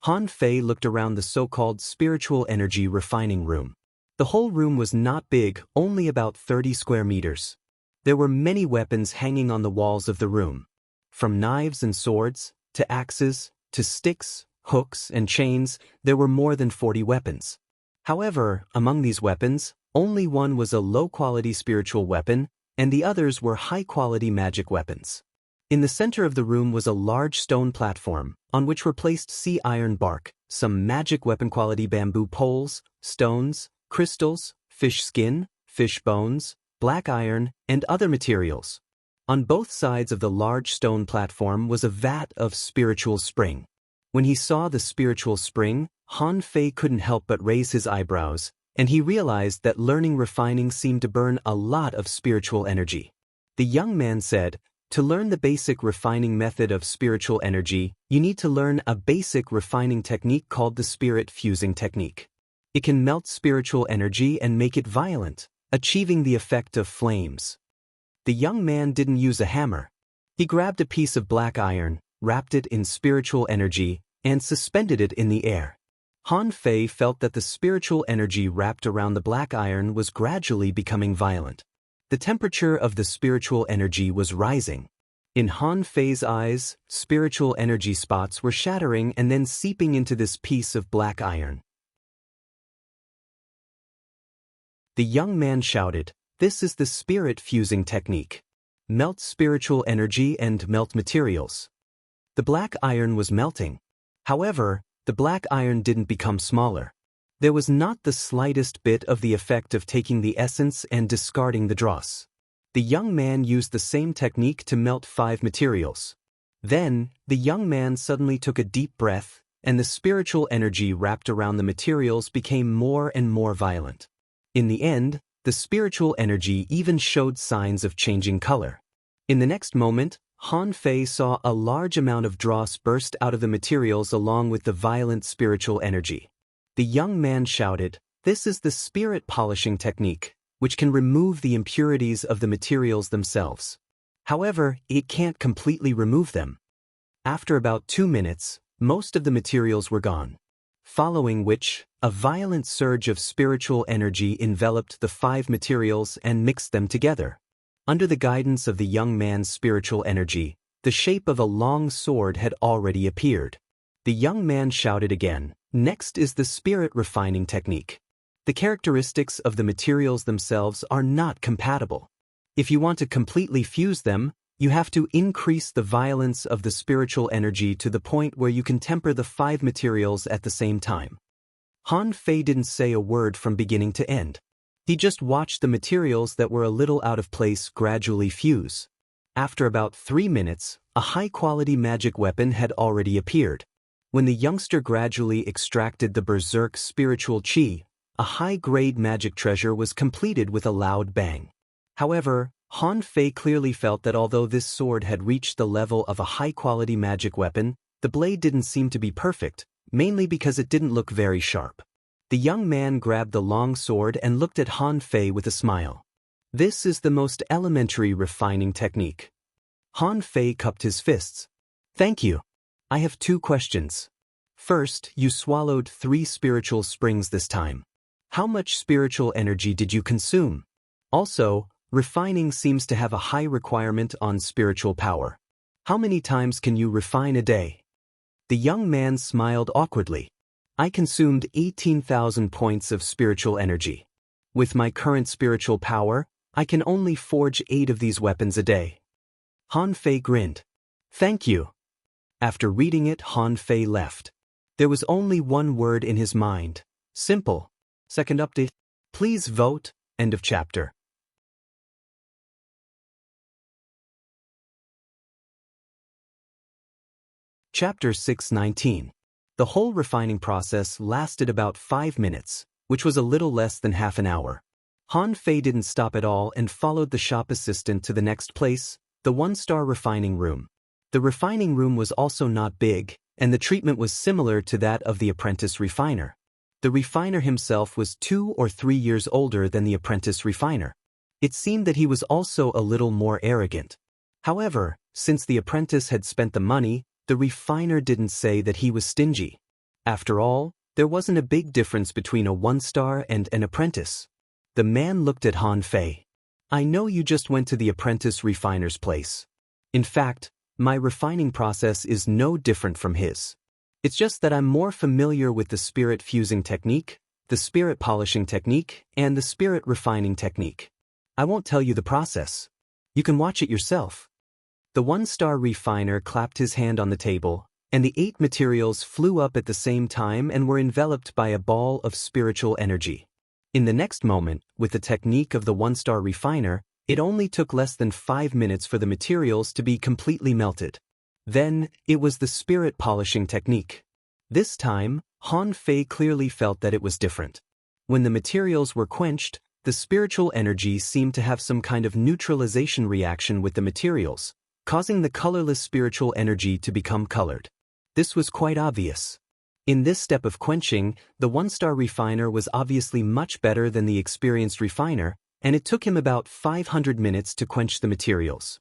Speaker 1: Han Fei looked around the so-called spiritual energy refining room. The whole room was not big, only about 30 square meters. There were many weapons hanging on the walls of the room. From knives and swords, to axes, to sticks, hooks, and chains, there were more than 40 weapons. However, among these weapons, only one was a low-quality spiritual weapon, and the others were high-quality magic weapons. In the center of the room was a large stone platform, on which were placed sea iron bark, some magic weapon-quality bamboo poles, stones, crystals, fish skin, fish bones, black iron, and other materials. On both sides of the large stone platform was a vat of spiritual spring. When he saw the spiritual spring, Han Fei couldn't help but raise his eyebrows, and he realized that learning refining seemed to burn a lot of spiritual energy. The young man said, "To learn the basic refining method of spiritual energy, you need to learn a basic refining technique called the spirit fusing technique. It can melt spiritual energy and make it violent, achieving the effect of flames." The young man didn't use a hammer. He grabbed a piece of black iron, wrapped it in spiritual energy, and suspended it in the air. Han Fei felt that the spiritual energy wrapped around the black iron was gradually becoming violent. The temperature of the spiritual energy was rising. In Han Fei's eyes, spiritual energy spots were shattering and then seeping into this piece of black iron. The young man shouted, "This is the spirit fusing technique. Melt spiritual energy and melt materials." The black iron was melting. However, the black iron didn't become smaller. There was not the slightest bit of the effect of taking the essence and discarding the dross. The young man used the same technique to melt 5 materials. Then, the young man suddenly took a deep breath, and the spiritual energy wrapped around the materials became more and more violent. In the end, the spiritual energy even showed signs of changing color. In the next moment, Han Fei saw a large amount of dross burst out of the materials along with the violent spiritual energy. The young man shouted, "This is the spirit polishing technique, which can remove the impurities of the materials themselves. However, it can't completely remove them." After about 2 minutes, most of the materials were gone. Following which, a violent surge of spiritual energy enveloped the 5 materials and mixed them together. Under the guidance of the young man's spiritual energy, the shape of a long sword had already appeared. The young man shouted again, "Next is the spirit refining technique. The characteristics of the materials themselves are not compatible. If you want to completely fuse them, you have to increase the violence of the spiritual energy to the point where you can temper the 5 materials at the same time." Han Fei didn't say a word from beginning to end. He just watched the materials that were a little out of place gradually fuse. After about 3 minutes, a high-quality magic weapon had already appeared. When the youngster gradually extracted the berserk spiritual chi, a high-grade magic treasure was completed with a loud bang. However, Han Fei clearly felt that although this sword had reached the level of a high-quality magic weapon, the blade didn't seem to be perfect, mainly because it didn't look very sharp. The young man grabbed the long sword and looked at Han Fei with a smile. "This is the most elementary refining technique." Han Fei cupped his fists. "Thank you. I have 2 questions. First, you swallowed 3 spiritual springs this time. How much spiritual energy did you consume? Also, refining seems to have a high requirement on spiritual power. How many times can you refine a day?" The young man smiled awkwardly. "I consumed 18,000 points of spiritual energy. With my current spiritual power, I can only forge 8 of these weapons a day." Han Fei grinned. "Thank you." After reading it, Han Fei left. There was only one word in his mind. Simple. Second update. Please vote. End of chapter. Chapter 619. The whole refining process lasted about 5 minutes, which was a little less than half an hour. Han Fei didn't stop at all and followed the shop assistant to the next place, the one-star refining room. The refining room was also not big, and the treatment was similar to that of the apprentice refiner. The refiner himself was 2 or 3 years older than the apprentice refiner. It seemed that he was also a little more arrogant. However, since the apprentice had spent the money, the refiner didn't say that he was stingy. After all, there wasn't a big difference between a one-star and an apprentice. The man looked at Han Fei. I know you just went to the apprentice refiner's place. In fact, my refining process is no different from his. It's just that I'm more familiar with the spirit fusing technique, the spirit polishing technique, and the spirit refining technique. I won't tell you the process. You can watch it yourself. The one-star refiner clapped his hand on the table, and the 8 materials flew up at the same time and were enveloped by a ball of spiritual energy. In the next moment, with the technique of the one-star refiner, it only took less than 5 minutes for the materials to be completely melted. Then, it was the spirit polishing technique. This time, Han Fei clearly felt that it was different. When the materials were quenched, the spiritual energy seemed to have some kind of neutralization reaction with the materials, causing the colorless spiritual energy to become colored. This was quite obvious. In this step of quenching, the one-star refiner was obviously much better than the experienced refiner, and it took him about 500 minutes to quench the materials.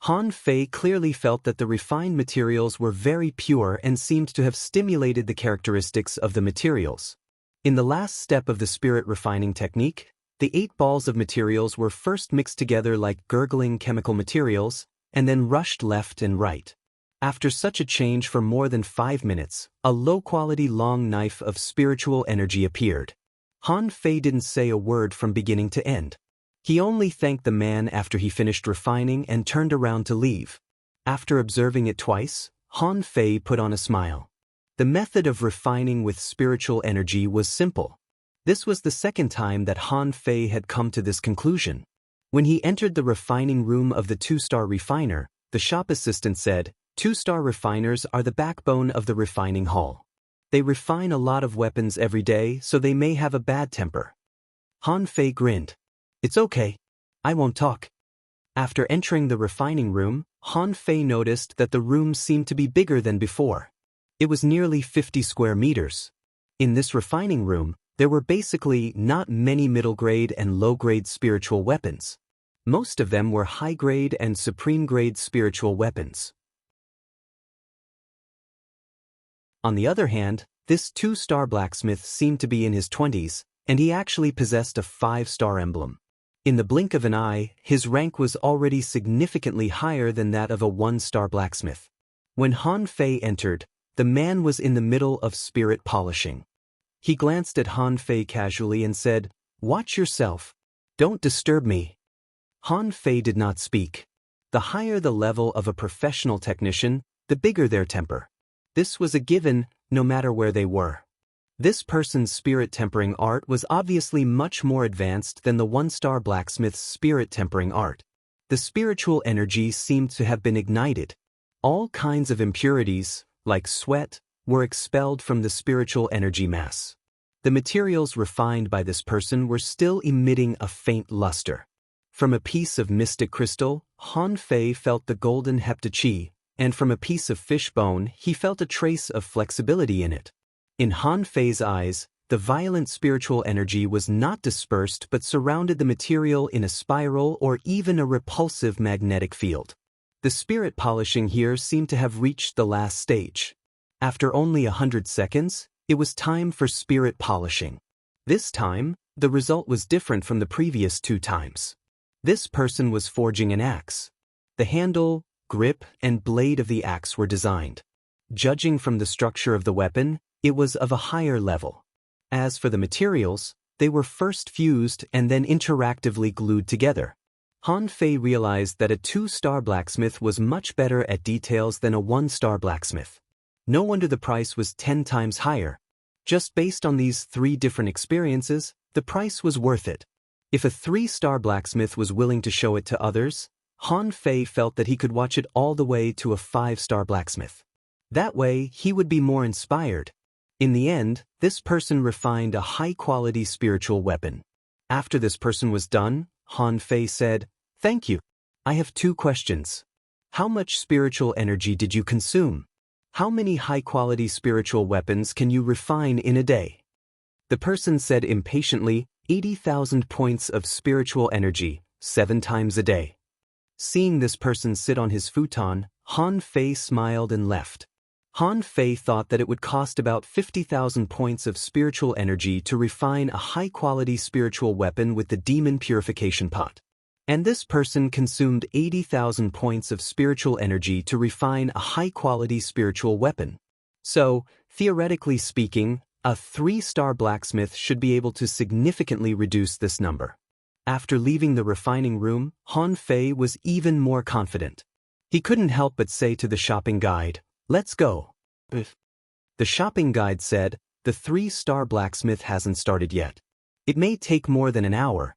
Speaker 1: Han Fei clearly felt that the refined materials were very pure and seemed to have stimulated the characteristics of the materials. In the last step of the spirit refining technique, the 8 balls of materials were first mixed together like gurgling chemical materials, and then rushed left and right. After such a change for more than 5 minutes, a low-quality long knife of spiritual energy appeared. Han Fei didn't say a word from beginning to end. He only thanked the man after he finished refining and turned around to leave. After observing it twice, Han Fei put on a smile. The method of refining with spiritual energy was simple. This was the second time that Han Fei had come to this conclusion. When he entered the refining room of the 2-star refiner, the shop assistant said, 2-star refiners are the backbone of the refining hall. They refine a lot of weapons every day, so they may have a bad temper. Han Fei grinned. It's okay. I won't talk. After entering the refining room, Han Fei noticed that the room seemed to be bigger than before. It was nearly 50 square meters. In this refining room, there were basically not many middle-grade and low-grade spiritual weapons. Most of them were high-grade and supreme-grade spiritual weapons. On the other hand, this 2-star blacksmith seemed to be in his 20s, and he actually possessed a 5-star emblem. In the blink of an eye, his rank was already significantly higher than that of a 1-star blacksmith. When Han Fei entered, the man was in the middle of spirit polishing. He glanced at Han Fei casually and said, "Watch yourself. Don't disturb me." Han Fei did not speak. The higher the level of a professional technician, the bigger their temper. This was a given, no matter where they were. This person's spirit tempering art was obviously much more advanced than the 1-star blacksmith's spirit tempering art. The spiritual energy seemed to have been ignited. All kinds of impurities, like sweat, were expelled from the spiritual energy mass. The materials refined by this person were still emitting a faint luster. From a piece of mystic crystal, Han Fei felt the golden heptachi, and from a piece of fish bone, he felt a trace of flexibility in it. In Han Fei's eyes, the violent spiritual energy was not dispersed but surrounded the material in a spiral or even a repulsive magnetic field. The spirit polishing here seemed to have reached the last stage. After only 100 seconds, it was time for spirit polishing. This time, the result was different from the previous 2 times. This person was forging an axe. The handle, grip, and blade of the axe were designed. Judging from the structure of the weapon, it was of a higher level. As for the materials, they were first fused and then interactively glued together. Han Fei realized that a 2-star blacksmith was much better at details than a 1-star blacksmith. No wonder the price was 10 times higher. Just based on these 3 different experiences, the price was worth it. If a 3-star blacksmith was willing to show it to others, Han Fei felt that he could watch it all the way to a 5-star blacksmith. That way, he would be more inspired. In the end, this person refined a high-quality spiritual weapon. After this person was done, Han Fei said, "Thank you. I have 2 questions. How much spiritual energy did you consume? How many high-quality spiritual weapons can you refine in a day?" The person said impatiently, 80,000 points of spiritual energy, 7 times a day. Seeing this person sit on his futon, Han Fei smiled and left. Han Fei thought that it would cost about 50,000 points of spiritual energy to refine a high-quality spiritual weapon with the demon purification pot. And this person consumed 80,000 points of spiritual energy to refine a high-quality spiritual weapon. So, theoretically speaking, a 3-star blacksmith should be able to significantly reduce this number. After leaving the refining room, Han Fei was even more confident. He couldn't help but say to the shopping guide, "Let's go." The shopping guide said, "The 3-star blacksmith hasn't started yet. It may take more than an hour."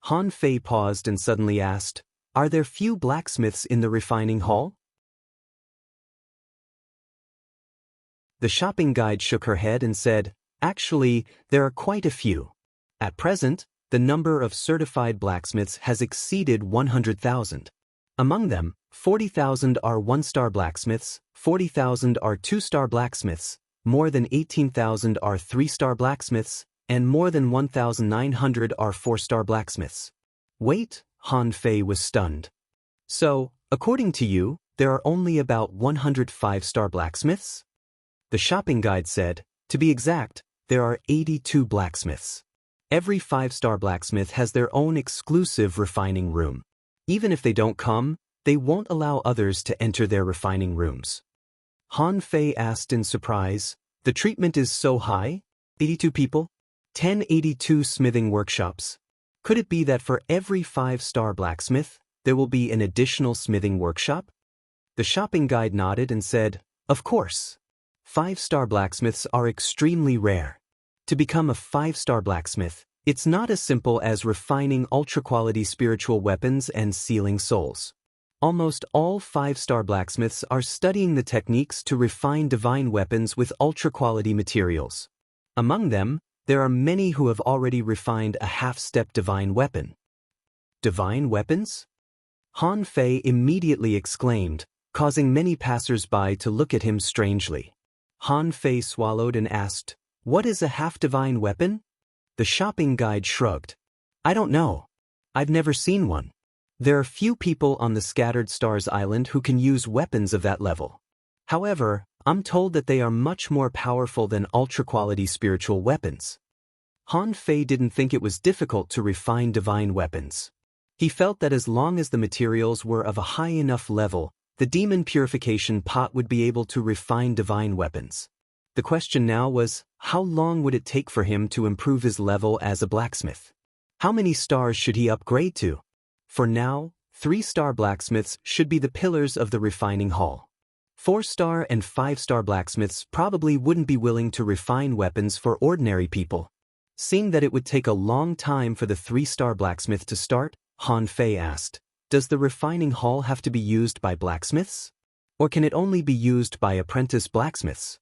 Speaker 1: Han Fei paused and suddenly asked, "Are there few blacksmiths in the refining hall?" The shopping guide shook her head and said, "Actually, there are quite a few. At present, the number of certified blacksmiths has exceeded 100,000. Among them, 40,000 are 1-star blacksmiths, 40,000 are 2-star blacksmiths, more than 18,000 are 3-star blacksmiths, and more than 1,900 are 4-star blacksmiths." Wait, Han Fei was stunned. "So, according to you, there are only about 100 5-star blacksmiths?" The shopping guide said, "To be exact, there are 82 blacksmiths. Every 5-star blacksmith has their own exclusive refining room. Even if they don't come, they won't allow others to enter their refining rooms." Han Fei asked in surprise, "The treatment is so high? 82 people? 1082 smithing workshops. Could it be that for every 5-star blacksmith, there will be an additional smithing workshop?" The shopping guide nodded and said, "Of course. 5-star blacksmiths are extremely rare. To become a 5-star blacksmith, it's not as simple as refining ultra-quality spiritual weapons and sealing souls. Almost all 5-star blacksmiths are studying the techniques to refine divine weapons with ultra-quality materials. Among them, there are many who have already refined a half-step divine weapon." "Divine weapons?" Han Fei immediately exclaimed, causing many passers-by to look at him strangely. Han Fei swallowed and asked, "What is a half-divine weapon?" The shopping guide shrugged. "I don't know. I've never seen one. There are few people on the Scattered Stars Island who can use weapons of that level. However, I'm told that they are much more powerful than ultra-quality spiritual weapons." Han Fei didn't think it was difficult to refine divine weapons. He felt that as long as the materials were of a high enough level, the demon purification pot would be able to refine divine weapons. The question now was, how long would it take for him to improve his level as a blacksmith? How many stars should he upgrade to? For now, 3-star blacksmiths should be the pillars of the refining hall. 4-star and 5-star blacksmiths probably wouldn't be willing to refine weapons for ordinary people. Seeing that it would take a long time for the 3-star blacksmith to start, Han Fei asked, "Does the refining hall have to be used by blacksmiths? Or can it only be used by apprentice blacksmiths?"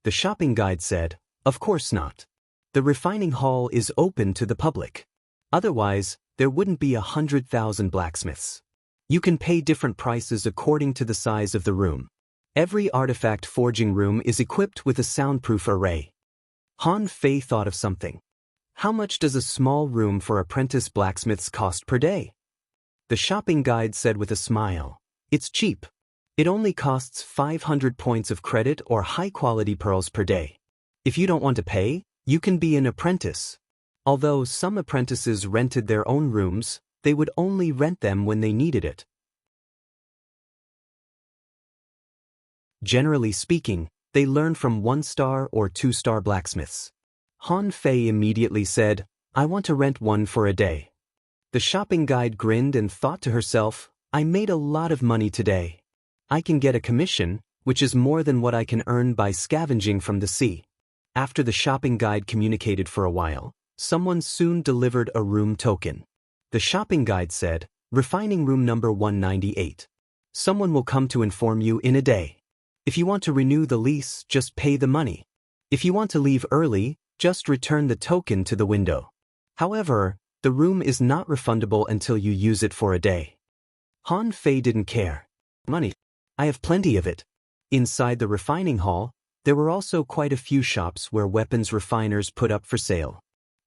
Speaker 1: The shopping guide said, "Of course not. The refining hall is open to the public. Otherwise, there wouldn't be 100,000 blacksmiths. You can pay different prices according to the size of the room. Every artifact forging room is equipped with a soundproof array." Han Fei thought of something. How much does a small room for apprentice blacksmiths cost per day? The shopping guide said with a smile, "It's cheap. It only costs 500 points of credit or high-quality pearls per day. If you don't want to pay, you can be an apprentice." Although some apprentices rented their own rooms, they would only rent them when they needed it. Generally speaking, they learn from 1-star or 2-star blacksmiths. Han Fei immediately said, "I want to rent one for a day." The shopping guide grinned and thought to herself, "I made a lot of money today. I can get a commission, which is more than what I can earn by scavenging from the sea." After the shopping guide communicated for a while, someone soon delivered a room token. The shopping guide said, "Refining room number 198. Someone will come to inform you in a day." If you want to renew the lease, just pay the money. If you want to leave early, just return the token to the window. However, the room is not refundable until you use it for a day. Han Fei didn't care. Money. I have plenty of it. Inside the refining hall, there were also quite a few shops where weapons refiners put up for sale.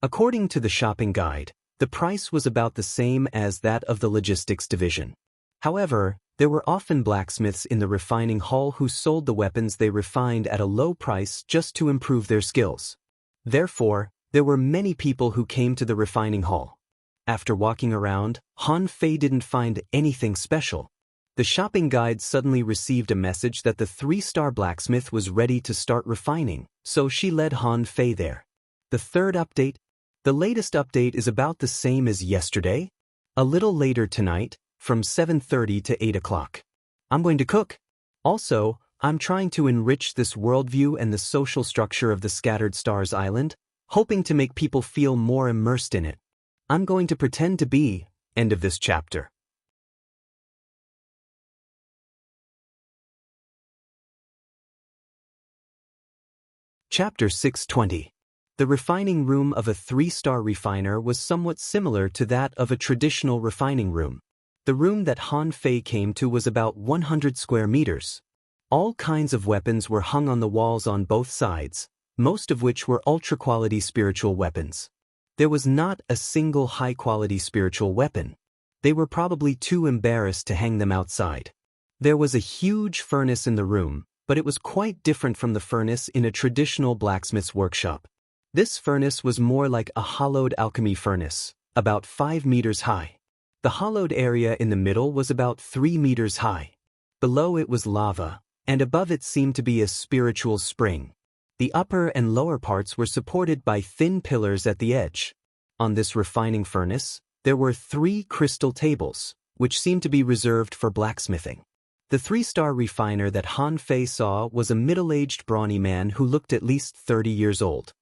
Speaker 1: According to the shopping guide, the price was about the same as that of the logistics division. However, there were often blacksmiths in the refining hall who sold the weapons they refined at a low price just to improve their skills. Therefore, there were many people who came to the refining hall. After walking around, Han Fei didn't find anything special. The shopping guide suddenly received a message that the 3-star blacksmith was ready to start refining, so she led Han Fei there. The third update. The latest update is about the same as yesterday. A little later tonight, from 7:30 to 8 o'clock. I'm going to cook. Also, I'm trying to enrich this worldview and the social structure of the Scattered Stars Island, hoping to make people feel more immersed in it. I'm going to pretend to be. End of this chapter. Chapter 620. The refining room of a 3-star refiner was somewhat similar to that of a traditional refining room. The room that Han Fei came to was about 100 square meters. All kinds of weapons were hung on the walls on both sides, most of which were ultra-quality spiritual weapons. There was not a single high-quality spiritual weapon. They were probably too embarrassed to hang them outside. There was a huge furnace in the room, but it was quite different from the furnace in a traditional blacksmith's workshop. This furnace was more like a hollowed alchemy furnace, about 5 meters high. The hollowed area in the middle was about 3 meters high. Below it was lava, and above it seemed to be a spiritual spring. The upper and lower parts were supported by thin pillars at the edge. On this refining furnace, there were 3 crystal tables, which seemed to be reserved for blacksmithing. The 3-star refiner that Han Fei saw was a middle-aged brawny man who looked at least 30 years old.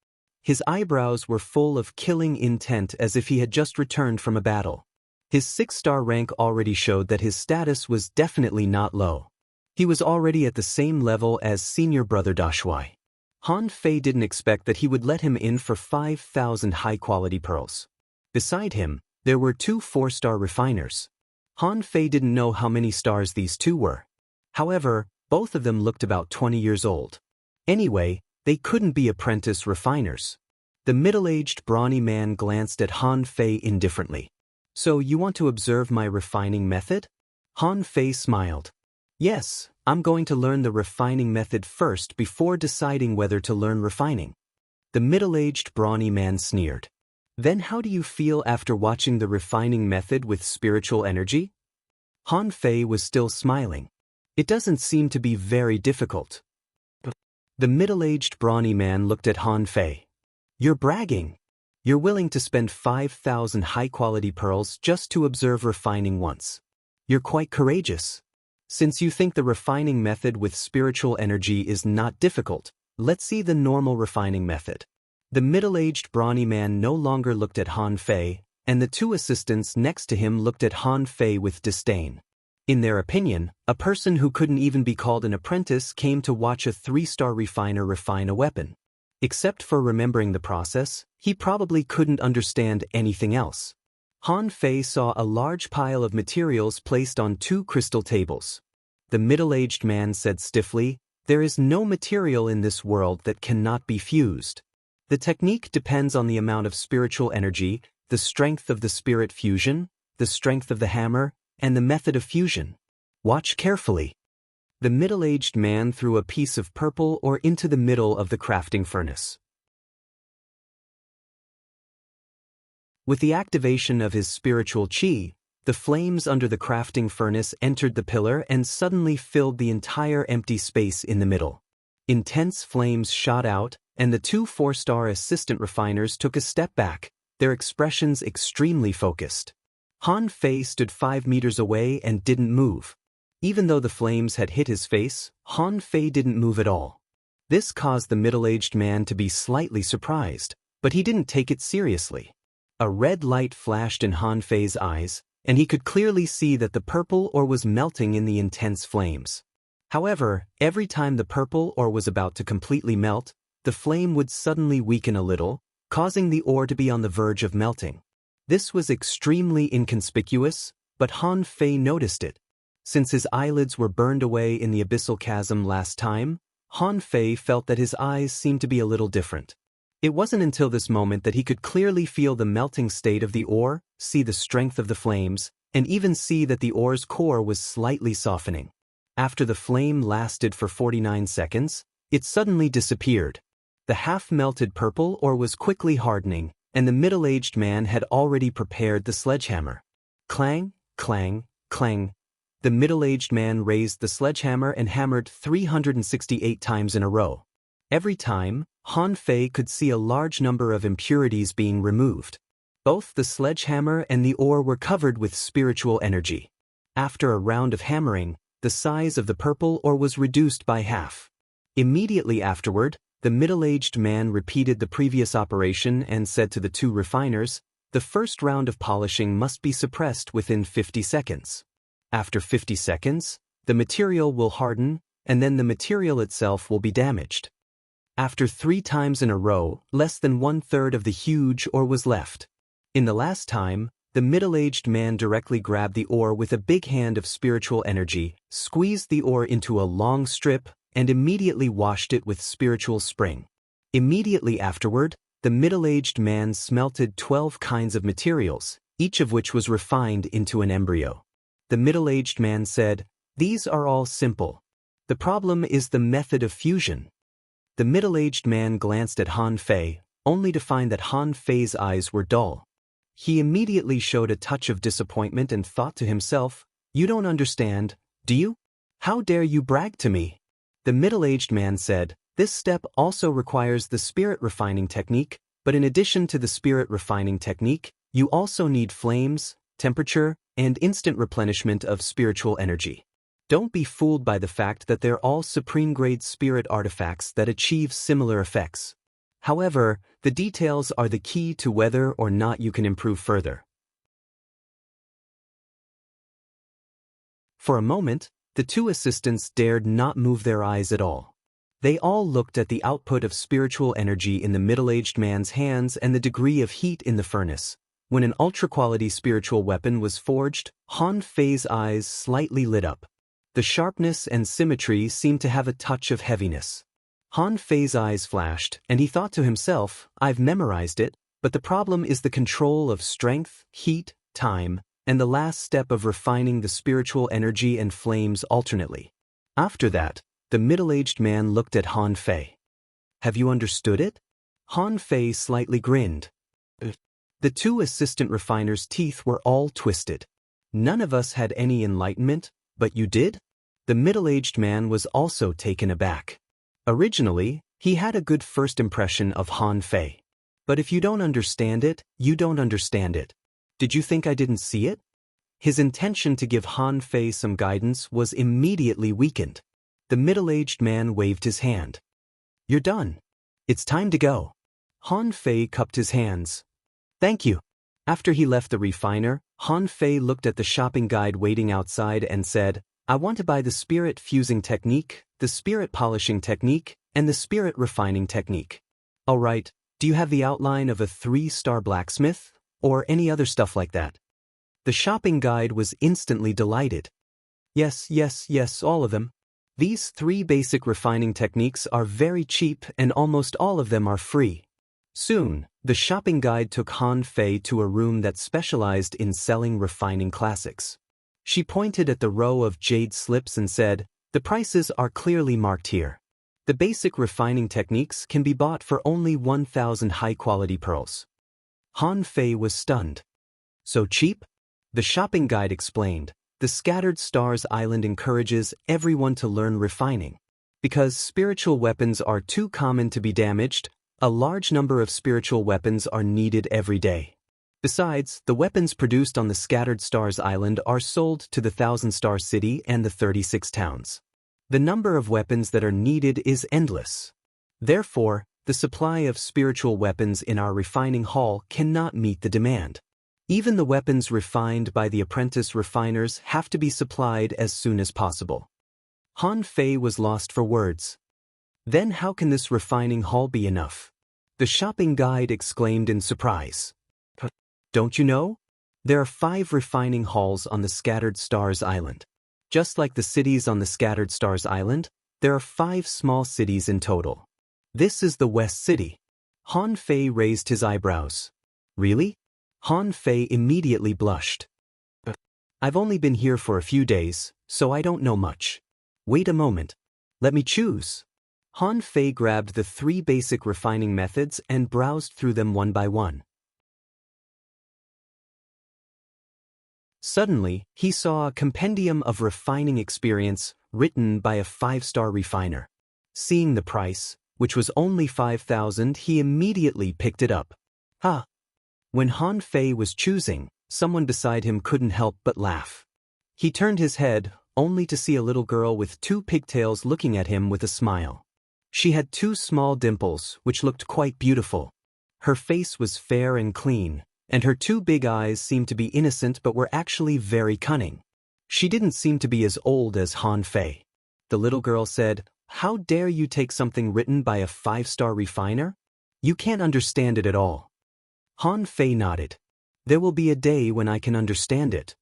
Speaker 1: His eyebrows were full of killing intent as if he had just returned from a battle. His 6-star rank already showed that his status was definitely not low. He was already at the same level as senior brother Dashuai. Han Fei didn't expect that he would let him in for 5,000 high-quality pearls. Beside him, there were 2 4-star refiners. Han Fei didn't know how many stars these 2 were. However, both of them looked about 20 years old. Anyway, they couldn't be apprentice refiners. The middle-aged brawny man glanced at Han Fei indifferently. So you want to observe my refining method? Han Fei smiled. Yes, I'm going to learn the refining method first before deciding whether to learn refining. The middle-aged brawny man sneered. Then how do you feel after watching the refining method with spiritual energy? Han Fei was still smiling. It doesn't seem to be very difficult. The middle-aged brawny man looked at Han Fei. You're bragging. You're willing to spend 5,000 high-quality pearls just to observe refining once. You're quite courageous. Since you think the refining method with spiritual energy is not difficult, let's see the normal refining method. The middle-aged brawny man no longer looked at Han Fei, and the 2 assistants next to him looked at Han Fei with disdain. In their opinion, a person who couldn't even be called an apprentice came to watch a 3-star refiner refine a weapon. Except for remembering the process, he probably couldn't understand anything else. Han Fei saw a large pile of materials placed on 2 crystal tables. The middle-aged man said stiffly, "There is no material in this world that cannot be fused. The technique depends on the amount of spiritual energy, the strength of the spirit fusion, the strength of the hammer, and the method of fusion. Watch carefully." The middle-aged man threw a piece of purple ore into the middle of the crafting furnace. With the activation of his spiritual chi, the flames under the crafting furnace entered the pillar and suddenly filled the entire empty space in the middle. Intense flames shot out, and the 2 4-star assistant refiners took a step back, their expressions extremely focused. Han Fei stood 5 meters away and didn't move. Even though the flames had hit his face, Han Fei didn't move at all. This caused the middle-aged man to be slightly surprised, but he didn't take it seriously. A red light flashed in Han Fei's eyes, and he could clearly see that the purple ore was melting in the intense flames. However, every time the purple ore was about to completely melt, the flame would suddenly weaken a little, causing the ore to be on the verge of melting. This was extremely inconspicuous, but Han Fei noticed it. Since his eyelids were burned away in the abyssal chasm last time, Han Fei felt that his eyes seemed to be a little different. It wasn't until this moment that he could clearly feel the melting state of the ore, see the strength of the flames, and even see that the ore's core was slightly softening. After the flame lasted for 49 seconds, it suddenly disappeared. The half-melted purple ore was quickly hardening, and the middle-aged man had already prepared the sledgehammer. Clang, clang, clang. The middle-aged man raised the sledgehammer and hammered 368 times in a row. Every time, Han Fei could see a large number of impurities being removed. Both the sledgehammer and the ore were covered with spiritual energy. After a round of hammering, the size of the purple ore was reduced by half. Immediately afterward, the middle-aged man repeated the previous operation and said to the two refiners, "The first round of polishing must be suppressed within 50 seconds. After 50 seconds, the material will harden, and then the material itself will be damaged." After 3 times in a row, less than 1/3 of the huge ore was left. In the last time, the middle-aged man directly grabbed the ore with a big hand of spiritual energy, squeezed the ore into a long strip, and immediately washed it with spiritual spring. Immediately afterward, the middle-aged man smelted 12 kinds of materials, each of which was refined into an embryo. The middle-aged man said, "These are all simple. The problem is the method of fusion." The middle-aged man glanced at Han Fei, only to find that Han Fei's eyes were dull. He immediately showed a touch of disappointment and thought to himself, "You don't understand, do you? How dare you brag to me?" The middle-aged man said, "This step also requires the spirit refining technique, but in addition to the spirit refining technique, you also need flames, temperature, and instant replenishment of spiritual energy. Don't be fooled by the fact that they're all supreme-grade spirit artifacts that achieve similar effects. However, the details are the key to whether or not you can improve further." For a moment, the two assistants dared not move their eyes at all. They all looked at the output of spiritual energy in the middle-aged man's hands and the degree of heat in the furnace. When an ultra-quality spiritual weapon was forged, Han Fei's eyes slightly lit up. The sharpness and symmetry seemed to have a touch of heaviness. Han Fei's eyes flashed, and he thought to himself, "I've memorized it, but the problem is the control of strength, heat, time, and the last step of refining the spiritual energy and flames alternately." After that, the middle-aged man looked at Han Fei. "Have you understood it?" Han Fei slightly grinned. The two assistant refiners' teeth were all twisted. "None of us had any enlightenment, but you did?" The middle-aged man was also taken aback. Originally, he had a good first impression of Han Fei. But if you don't understand it, you don't understand it. Did you think I didn't see it? His intention to give Han Fei some guidance was immediately weakened. The middle-aged man waved his hand. "You're done. It's time to go." Han Fei cupped his hands. "Thank you." After he left the refiner, Han Fei looked at the shopping guide waiting outside and said, "I want to buy the spirit fusing technique, the spirit polishing technique, and the spirit refining technique." "All right, do you have the outline of a 3-star blacksmith, or any other stuff like that?" The shopping guide was instantly delighted. Yes, all of them. These 3 basic refining techniques are very cheap and almost all of them are free." Soon, the shopping guide took Han Fei to a room that specialized in selling refining classics. She pointed at the row of jade slips and said, "The prices are clearly marked here. The basic refining techniques can be bought for only 1,000 high-quality pearls." Han Fei was stunned. "So cheap?" The shopping guide explained, "The Scattered Stars Island encourages everyone to learn refining. Because spiritual weapons are too common to be damaged, a large number of spiritual weapons are needed every day. Besides, the weapons produced on the Scattered Stars Island are sold to the 1,000-star city and the 36 towns. The number of weapons that are needed is endless. Therefore, the supply of spiritual weapons in our refining hall cannot meet the demand. Even the weapons refined by the apprentice refiners have to be supplied as soon as possible." Han Fei was lost for words. Then how can this refining hall be enough? The shopping guide exclaimed in surprise. Don't you know? There are 5 refining halls on the Scattered Stars Island. Just like the cities on the Scattered Stars Island, there are 5 small cities in total. This is the West City. Han Fei raised his eyebrows. Really? Han Fei immediately blushed. I've only been here for a few days, so I don't know much. Wait a moment. Let me choose. Han Fei grabbed the 3 basic refining methods and browsed through them one by one. Suddenly, he saw a compendium of refining experience written by a 5-star refiner. Seeing the price, which was only 5,000, he immediately picked it up. Ha! When Han Fei was choosing, someone beside him couldn't help but laugh. He turned his head, only to see a little girl with 2 pigtails looking at him with a smile. She had 2 small dimples, which looked quite beautiful. Her face was fair and clean, and her 2 big eyes seemed to be innocent but were actually very cunning. She didn't seem to be as old as Han Fei. The little girl said, "How dare you take something written by a 5-star refiner? You can't understand it at all." Han Fei nodded. "There will be a day when I can understand it."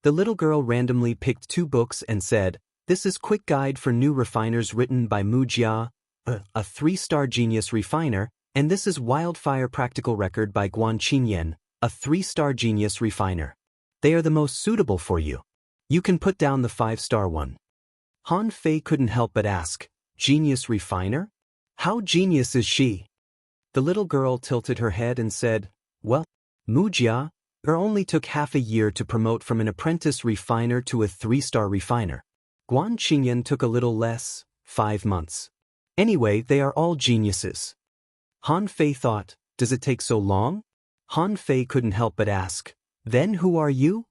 Speaker 1: The little girl randomly picked 2 books and said, "This is Quick Guide for New Refiners written by Mu Jia, a 3-star genius refiner, and this is Wildfire Practical Record by Guan Qinyan, a 3-star genius refiner. They are the most suitable for you. You can put down the 5-star one." Han Fei couldn't help but ask, "Genius refiner? How genius is she?" The little girl tilted her head and said, "Well, Mu Jia only took half a year to promote from an apprentice refiner to a 3-star refiner. Guan Qinyan took a little less, 5 months. Anyway, they are all geniuses." Han Fei thought, "Does it take so long?" Han Fei couldn't help but ask, "Then who are you?"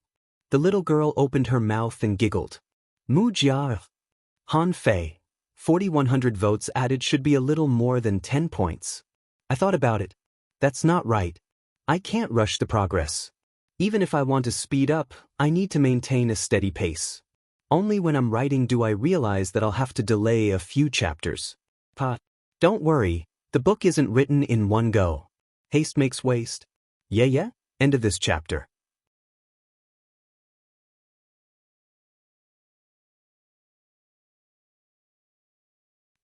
Speaker 1: The little girl opened her mouth and giggled. "Mu Jia." Han Fei, 4,100 votes added should be a little more than 10 points. I thought about it. That's not right. I can't rush the progress. Even if I want to speed up, I need to maintain a steady pace. Only when I'm writing do I realize that I'll have to delay a few chapters. Don't worry, the book isn't written in one go. Haste makes waste. Yeah, end of this chapter.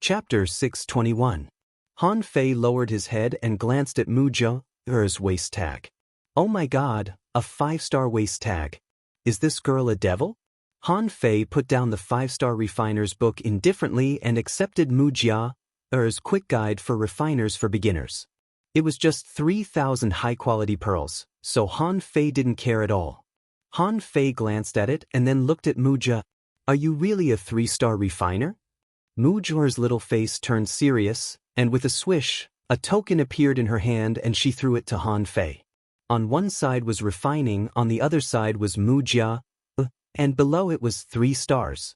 Speaker 1: Chapter 621. Han Fei lowered his head and glanced at Mu Jia's waist tag. Oh my god, a 5-star waist tag. Is this girl a devil? Han Fei put down the 5-star refiner's book indifferently and accepted Mu Jia's Quick Guide for Refiners for Beginners. It was just 3,000 high-quality pearls, so Han Fei didn't care at all. Han Fei glanced at it and then looked at Mu Jia. Are you really a 3-star refiner? Mu Jia's little face turned serious, and with a swish, a token appeared in her hand and she threw it to Han Fei. On one side was refining, on the other side was Mu Jia, and below it was 3 stars.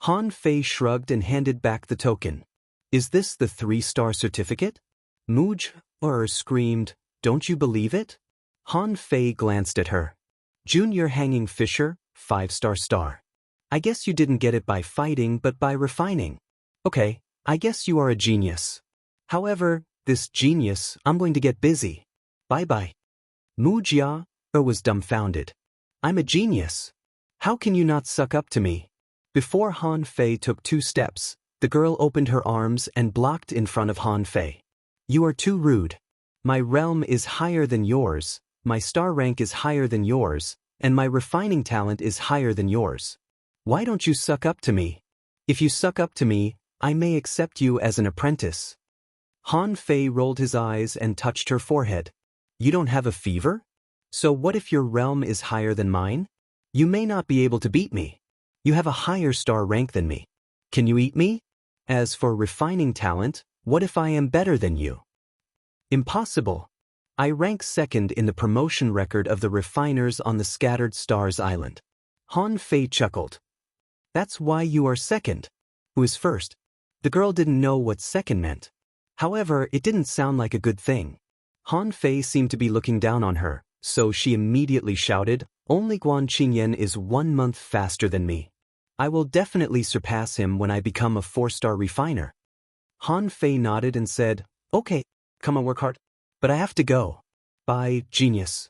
Speaker 1: Han Fei shrugged and handed back the token. Is this the 3-star certificate? Mu Jia screamed, "Don't you believe it?" Han Fei glanced at her. Junior Hanging Fisher, 5-star star. I guess you didn't get it by fighting but by refining. Okay, I guess you are a genius. However, this genius, I'm going to get busy. Bye-bye. Mu Jia was dumbfounded. I'm a genius. How can you not suck up to me? Before Han Fei took 2 steps, the girl opened her arms and blocked in front of Han Fei. You are too rude. My realm is higher than yours, my star rank is higher than yours, and my refining talent is higher than yours. Why don't you suck up to me? If you suck up to me, I may accept you as an apprentice. Han Fei rolled his eyes and touched her forehead. You don't have a fever? So what if your realm is higher than mine? You may not be able to beat me. You have a higher star rank than me. Can you eat me? As for refining talent, what if I am better than you? Impossible. I rank 2nd in the promotion record of the refiners on the Scattered Stars Island. Han Fei chuckled. That's why you are 2nd. Who is 1st? The girl didn't know what 2nd meant. However, it didn't sound like a good thing. Han Fei seemed to be looking down on her, so she immediately shouted, Only Guan Qinyan is 1 month faster than me. I will definitely surpass him when I become a 4-star refiner. Han Fei nodded and said, Okay, come on, work hard. But I have to go. Bye, genius.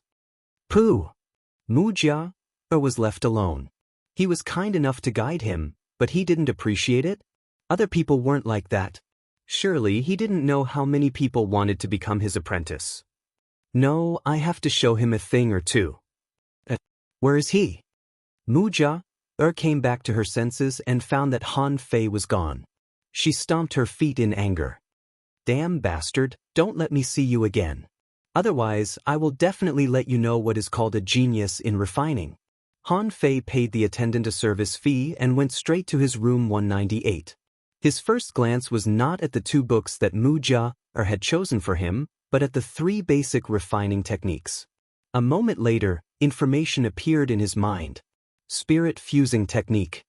Speaker 1: Pooh. Mu Jia was left alone. He was kind enough to guide him, but he didn't appreciate it. Other people weren't like that. Surely he didn't know how many people wanted to become his apprentice. No, I have to show him a thing or two. Where is he? Mu Jia came back to her senses and found that Han Fei was gone. She stomped her feet in anger. Damn bastard, don't let me see you again. Otherwise, I will definitely let you know what is called a genius in refining. Han Fei paid the attendant a service fee and went straight to his room 198. His first glance was not at the 2 books that Mu Jia had chosen for him, but at the 3 basic refining techniques. A moment later, information appeared in his mind. Spirit fusing technique.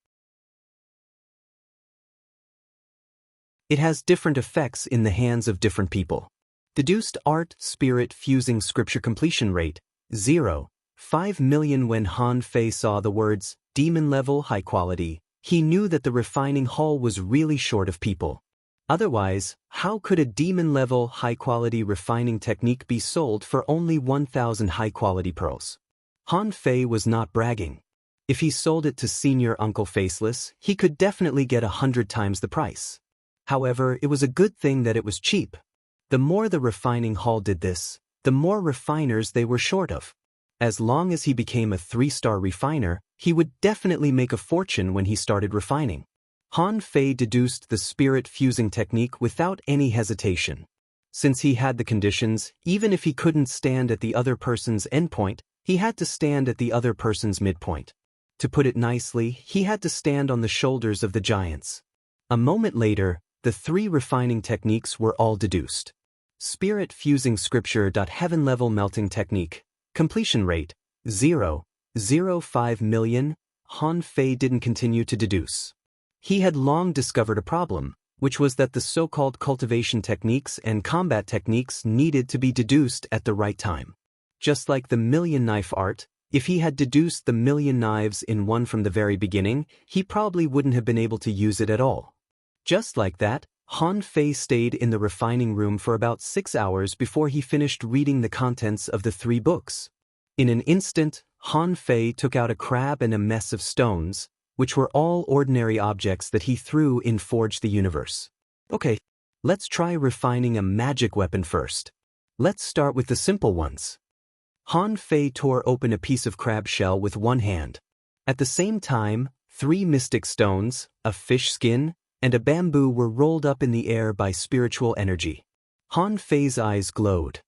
Speaker 1: It has different effects in the hands of different people. Deduced art spirit fusing scripture completion rate 0.5 million. When Han Fei saw the words demon level high quality, he knew that the refining hall was really short of people. Otherwise, how could a demon level high quality refining technique be sold for only 1,000 high quality pearls? Han Fei was not bragging. If he sold it to Senior Uncle Faceless, he could definitely get 100 times the price. However, it was a good thing that it was cheap. The more the refining hall did this, the more refiners they were short of. As long as he became a 3-star refiner, he would definitely make a fortune when he started refining. Han Fei deduced the spirit fusing technique without any hesitation. Since he had the conditions, even if he couldn't stand at the other person's endpoint, he had to stand at the other person's midpoint. To put it nicely, he had to stand on the shoulders of the giants. A moment later, the 3 refining techniques were all deduced. Spirit fusing scripture. Heaven level melting technique. Completion rate 0.05 million. Han Fei didn't continue to deduce. He had long discovered a problem, which was that the so-called cultivation techniques and combat techniques needed to be deduced at the right time. Just like the million knife art, if he had deduced the million knives in one from the very beginning, he probably wouldn't have been able to use it at all. Just like that, Han Fei stayed in the refining room for about 6 hours before he finished reading the contents of the 3 books. In an instant, Han Fei took out a crab and a mess of stones, which were all ordinary objects that he threw in Forge the Universe. Okay, let's try refining a magic weapon first. Let's start with the simple ones. Han Fei tore open a piece of crab shell with one hand. At the same time, 3 mystic stones, a fish skin, and a bamboo were rolled up in the air by spiritual energy. Han Fei's eyes glowed.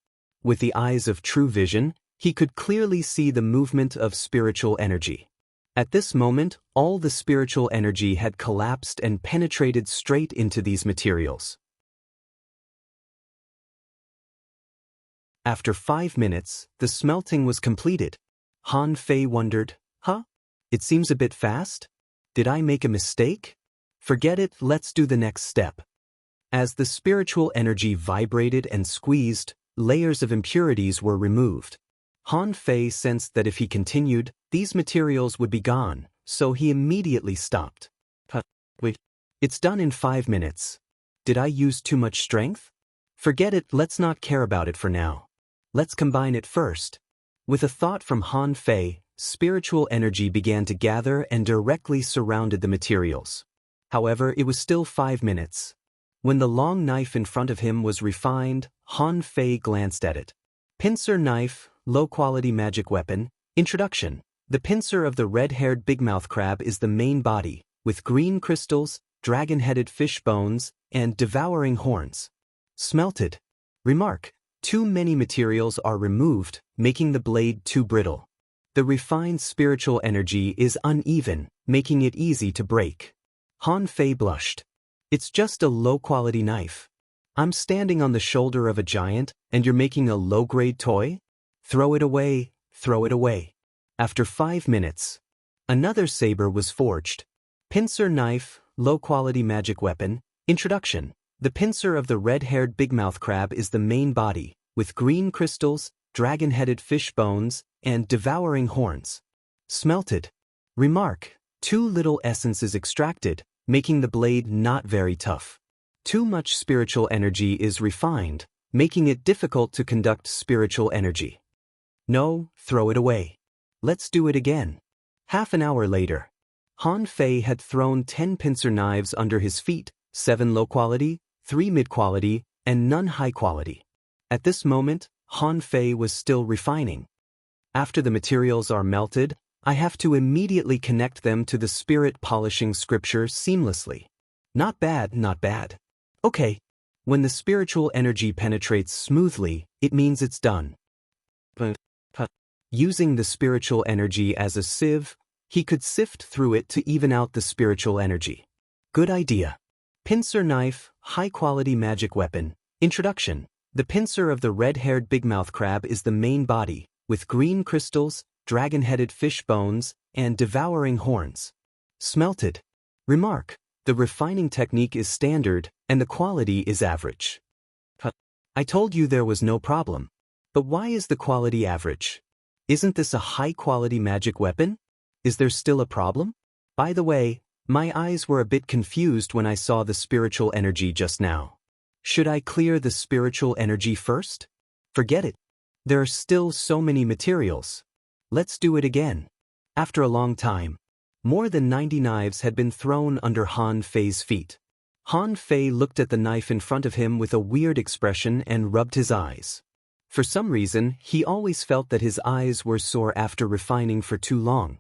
Speaker 1: With the eyes of true vision, he could clearly see the movement of spiritual energy. At this moment, all the spiritual energy had collapsed and penetrated straight into these materials. After 5 minutes, the smelting was completed. Han Fei wondered, It seems a bit fast? Did I make a mistake? Forget it, let's do the next step. As the spiritual energy vibrated and squeezed, layers of impurities were removed. Han Fei sensed that if he continued, these materials would be gone, so he immediately stopped. Wait, it's done in 5 minutes. Did I use too much strength? Forget it, let's not care about it for now. Let's combine it first. With a thought from Han Fei, spiritual energy began to gather and directly surrounded the materials. However, it was still 5 minutes. When the long knife in front of him was refined, Han Fei glanced at it. Pincer knife, low-quality magic weapon. Introduction. The pincer of the red-haired bigmouth crab is the main body, with green crystals, dragon-headed fish bones, and devouring horns. Smelted. Remark. Too many materials are removed, making the blade too brittle. The refined spiritual energy is uneven, making it easy to break. Han Fei blushed. It's just a low-quality knife. I'm standing on the shoulder of a giant, and you're making a low-grade toy? Throw it away, throw it away. After 5 minutes, another saber was forged. Pincer knife, low-quality magic weapon. Introduction. The pincer of the red-haired bigmouth crab is the main body, with green crystals, dragon-headed fish bones, and devouring horns. Smelted. Remark. Too little essence is extracted, making the blade not very tough. Too much spiritual energy is refined, making it difficult to conduct spiritual energy. No, throw it away. Let's do it again. Half an hour later. Han Fei had thrown 10 pincer knives under his feet, 7 low quality, 3 mid quality, and none high quality. At this moment, Han Fei was still refining. After the materials are melted, I have to immediately connect them to the spirit polishing scripture seamlessly. Not bad, not bad. Okay. When the spiritual energy penetrates smoothly, it means it's done. Using the spiritual energy as a sieve, he could sift through it to even out the spiritual energy. Good idea. Pincer knife, high-quality magic weapon. Introduction. The pincer of the red-haired bigmouth crab is the main body, with green crystals, dragon-headed fish bones, and devouring horns. Smelted. Remark. The refining technique is standard, and the quality is average. I told you there was no problem. But why is the quality average? Isn't this a high-quality magic weapon? Is there still a problem? By the way, my eyes were a bit confused when I saw the spiritual energy just now. Should I clear the spiritual energy first? Forget it. There are still so many materials. Let's do it again. After a long time, more than 90 knives had been thrown under Han Fei's feet. Han Fei looked at the knife in front of him with a weird expression and rubbed his eyes. For some reason, he always felt that his eyes were sore after refining for too long.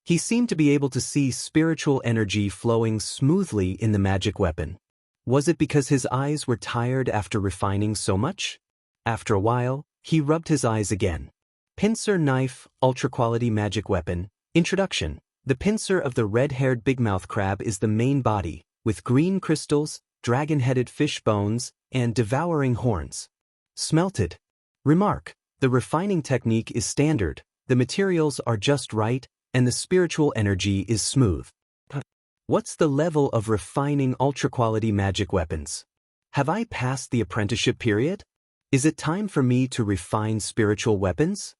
Speaker 1: He seemed to be able to see spiritual energy flowing smoothly in the magic weapon. Was it because his eyes were tired after refining so much? After a while, he rubbed his eyes again. Pincer knife, ultra-quality magic weapon. Introduction. The pincer of the red-haired bigmouth crab is the main body, with green crystals, dragon-headed fish bones, and devouring horns. Smelted. Remark. The refining technique is standard, the materials are just right, and the spiritual energy is smooth. What's the level of refining ultra-quality magic weapons? Have I passed the apprenticeship period? Is it time for me to refine spiritual weapons?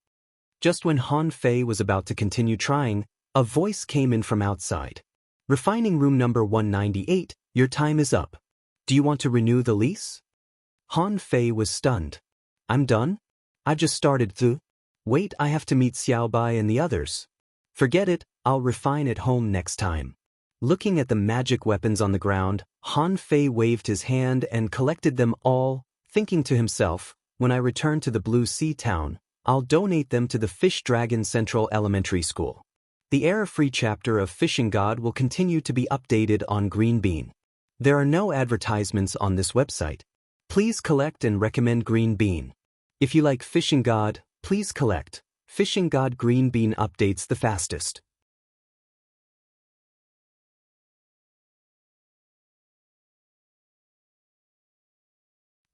Speaker 1: Just when Han Fei was about to continue trying, a voice came in from outside. Refining room number 198, your time is up. Do you want to renew the lease? Han Fei was stunned. I'm done? I've just started to. Wait, I have to meet Xiaobai and the others. Forget it, I'll refine at home next time. Looking at the magic weapons on the ground, Han Fei waved his hand and collected them all, thinking to himself, when I return to the Blue Sea Town, I'll donate them to the Fish Dragon Central Elementary School. The error-free chapter of Fishing God will continue to be updated on Green Bean. There are no advertisements on this website. Please collect and recommend Green Bean. If you like Fishing God, please collect. Fishing God Green Bean updates the fastest.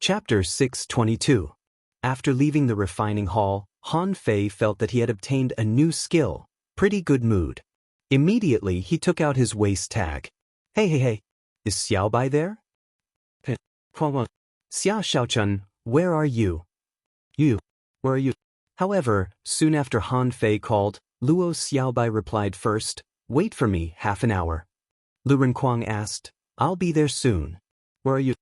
Speaker 1: Chapter 622. After leaving the refining hall, Han Fei felt that he had obtained a new skill. Pretty good mood. Immediately he took out his waist tag. Hey. Is Xiaobai there? Xia Xiaochun, where are you? Where are you? However, soon after Han Fei called, Luo Xiaobai replied first, wait for me half an hour. Lu Renquang asked, I'll be there soon. Where are you?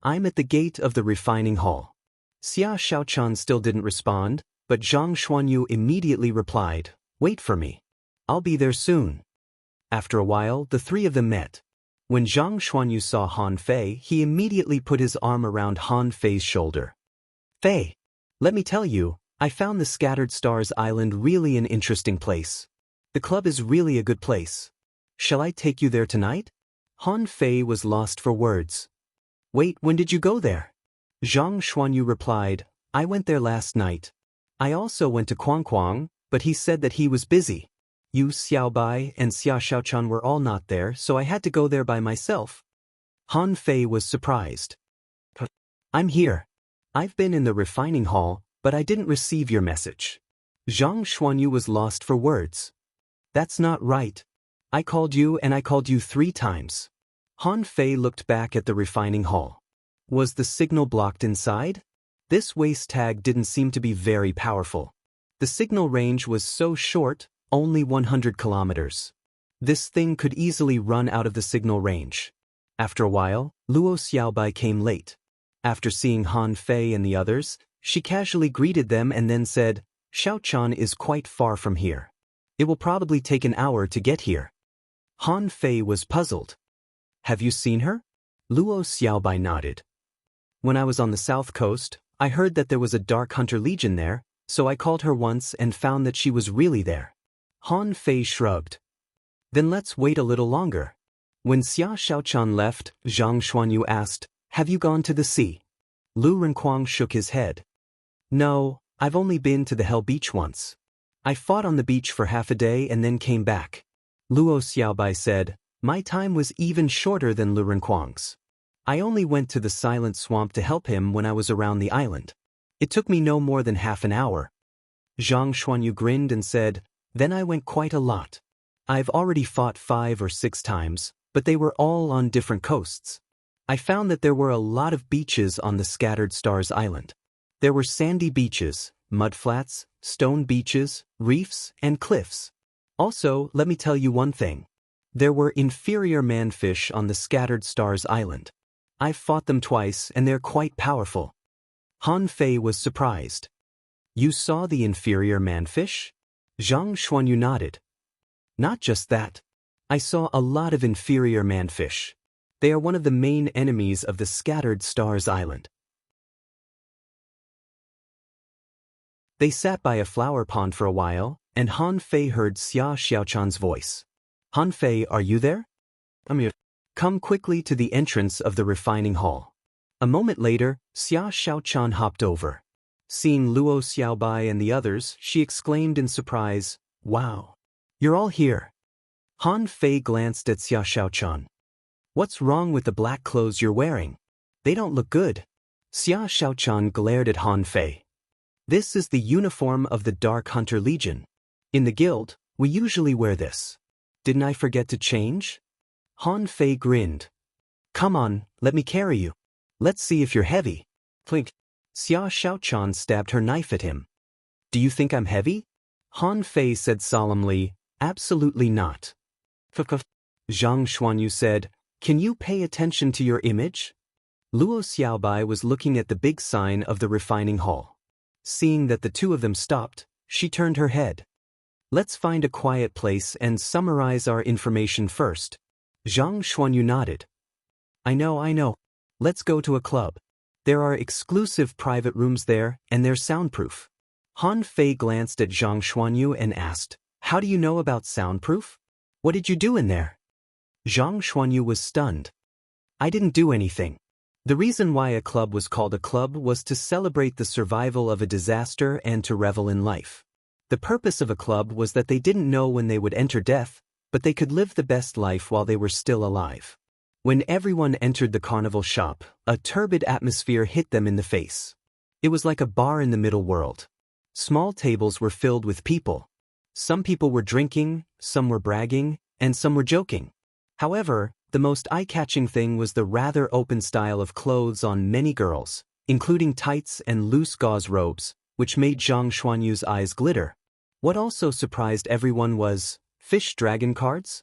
Speaker 1: I'm at the gate of the refining hall. Xia Xiaochun still didn't respond, but Zhang Xuanyu immediately replied, wait for me. I'll be there soon. After a while, the three of them met. When Zhang Xuanyu saw Han Fei, he immediately put his arm around Han Fei's shoulder. Fei, let me tell you, I found the Scattered Stars Island really an interesting place. The club is really a good place. Shall I take you there tonight? Han Fei was lost for words. Wait, when did you go there? Zhang Xuanyu replied, I went there last night. I also went to Quangquang, but he said that he was busy. You, Xiaobai, and Xia Xiaochun were all not there, so I had to go there by myself. Han Fei was surprised. I'm here. I've been in the refining hall, but I didn't receive your message. Zhang Xuanyu was lost for words. That's not right. I called you and I called you 3 times. Han Fei looked back at the refining hall. Was the signal blocked inside? This waist tag didn't seem to be very powerful. The signal range was so short, only 100 kilometers. This thing could easily run out of the signal range. After a while, Luo Xiaobai came late. After seeing Han Fei and the others, she casually greeted them and then said, "Xiaochan is quite far from here. It will probably take an hour to get here." Han Fei was puzzled. "Have you seen her?" Luo Xiaobai nodded. "When I was on the south coast, I heard that there was a Dark Hunter Legion there, so I called her once and found that she was really there." Han Fei shrugged. "Then let's wait a little longer." When Xia Xiaochan left, Zhang Xuanyu asked, "Have you gone to the sea?" Lu Renquang shook his head. "No, I've only been to the Hell Beach once. I fought on the beach for half a day and then came back." Luo Xiaobai said, "My time was even shorter than Lu Renquang's. I only went to the Silent Swamp to help him when I was around the island. It took me no more than half an hour." Zhang Xuanyu grinned and said, "Then I went quite a lot. I've already fought 5 or 6 times, but they were all on different coasts. I found that there were a lot of beaches on the Scattered Stars Island. There were sandy beaches, mudflats, stone beaches, reefs, and cliffs. Also, let me tell you one thing. There were inferior manfish on the Scattered Stars Island. I've fought them twice and they're quite powerful." Han Fei was surprised. "You saw the inferior manfish?" Zhang Xuanyu nodded. "Not just that. I saw a lot of inferior manfish. They are one of the main enemies of the Scattered Stars Island." They sat by a flower pond for a while, and Han Fei heard Xia Xiaochan's voice. "Han Fei, are you there?" "I'm here." "Come quickly to the entrance of the refining hall." A moment later, Xia Xiaochan hopped over. Seeing Luo Xiaobai and the others, she exclaimed in surprise, "Wow! You're all here." Han Fei glanced at Xia Xiaochan. "What's wrong with the black clothes you're wearing? They don't look good." Xia Xiaochan glared at Han Fei. "This is the uniform of the Dark Hunter Legion. In the guild, we usually wear this. Didn't I forget to change?" Han Fei grinned. "Come on, let me carry you. Let's see if you're heavy." Clink. Xia Xiaochan stabbed her knife at him. "Do you think I'm heavy?" Han Fei said solemnly, "Absolutely not." Zhang Xuanyu said, "Can you pay attention to your image?" Luo Xiaobai was looking at the big sign of the refining hall. Seeing that the two of them stopped, she turned her head. "Let's find a quiet place and summarize our information first." Zhang Xuanyu nodded. I know. Let's go to a club. There are exclusive private rooms there, and they're soundproof." Han Fei glanced at Zhang Xuanyu and asked, "How do you know about soundproof? What did you do in there?" Zhang Xuanyu was stunned. "I didn't do anything. The reason why a club was called a club was to celebrate the survival of a disaster and to revel in life. The purpose of a club was that they didn't know when they would enter death, but they could live the best life while they were still alive. When everyone entered the carnival shop, a turbid atmosphere hit them in the face. It was like a bar in the middle world. Small tables were filled with people. Some people were drinking, some were bragging, and some were joking. However, the most eye-catching thing was the rather open style of clothes on many girls, including tights and loose gauze robes, which made Zhang Xuanyu's eyes glitter. What also surprised everyone was, fish dragon cards?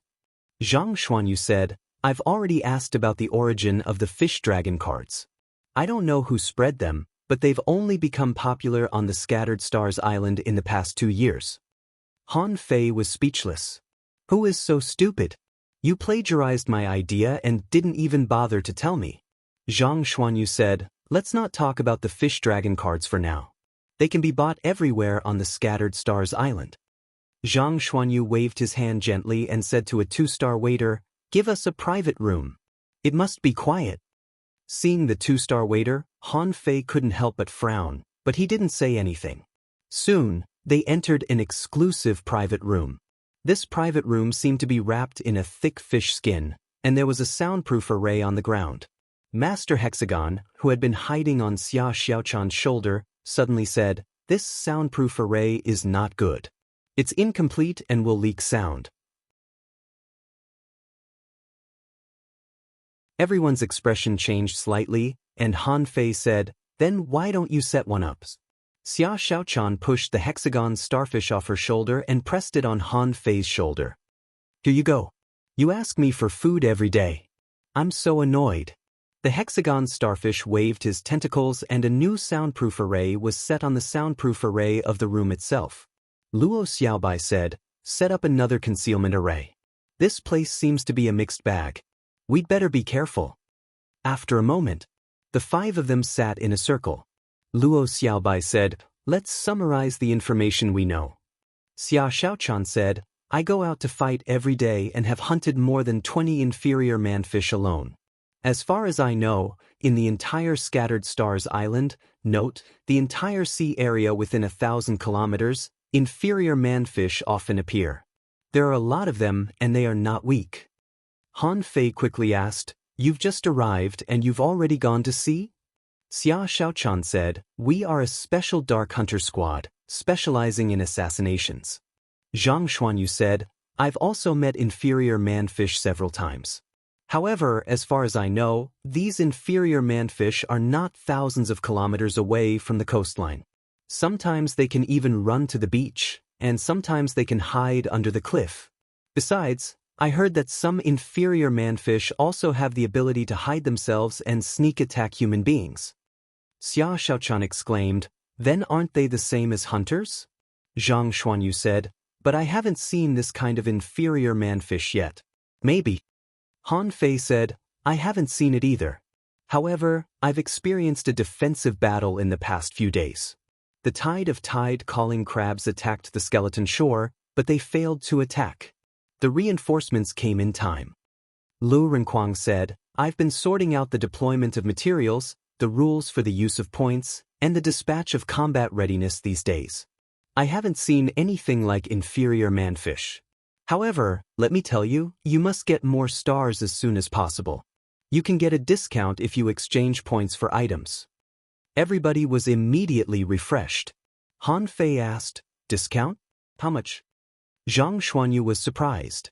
Speaker 1: Zhang Xuanyu said, "I've already asked about the origin of the fish dragon cards. I don't know who spread them, but they've only become popular on the Scattered Stars Island in the past 2 years." Han Fei was speechless. "Who is so stupid? You plagiarized my idea and didn't even bother to tell me." Zhang Xuanyu said, "Let's not talk about the fish dragon cards for now. They can be bought everywhere on the Scattered Stars Island." Zhang Xuanyu waved his hand gently and said to a 2-star waiter, "Give us a private room. It must be quiet." Seeing the 2-star waiter, Han Fei couldn't help but frown, but he didn't say anything. Soon, they entered an exclusive private room. This private room seemed to be wrapped in a thick fish skin, and there was a soundproof array on the ground. Master Hexagon, who had been hiding on Xia Xiaochan's shoulder, suddenly said, "This soundproof array is not good. It's incomplete and will leak sound." Everyone's expression changed slightly, and Han Fei said, "Then why don't you set one up?" Xia Xiaochan pushed the hexagon starfish off her shoulder and pressed it on Han Fei's shoulder. Here you go. You ask me for food every day. I'm so annoyed. The hexagon starfish waved his tentacles and a new soundproof array was set on the soundproof array of the room itself. Luo Xiaobai said, set up another concealment array. This place seems to be a mixed bag. We'd better be careful. After a moment, the 5 of them sat in a circle. Luo Xiaobai said, let's summarize the information we know. Xia Xiaochan said, I go out to fight every day and have hunted more than 20 inferior manfish alone. As far as I know, in the entire Scattered Stars Island, note, the entire sea area within 1,000 kilometers, inferior manfish often appear. There are a lot of them and they are not weak. Han Fei quickly asked, you've just arrived and you've already gone to sea? Xia Xiaochan said, we are a special dark hunter squad, specializing in assassinations. Zhang Xuanyu said, I've also met inferior manfish several times. However, as far as I know, these inferior manfish are not thousands of kilometers away from the coastline. Sometimes they can even run to the beach, and sometimes they can hide under the cliff. Besides, I heard that some inferior manfish also have the ability to hide themselves and sneak attack human beings. Xia Xiaochan exclaimed, then aren't they the same as hunters? Zhang Xuanyu said, but I haven't seen this kind of inferior manfish yet. Maybe. Han Fei said, I haven't seen it either. However, I've experienced a defensive battle in the past few days. The tide of tide-calling crabs attacked the skeleton shore, but they failed to attack. The reinforcements came in time. Lu Renquang said, I've been sorting out the deployment of materials, the rules for the use of points, and the dispatch of combat readiness these days. I haven't seen anything like inferior manfish. However, let me tell you, you must get more stars as soon as possible. You can get a discount if you exchange points for items. Everybody was immediately refreshed. Han Fei asked, discount? How much? Zhang Xuanyu was surprised.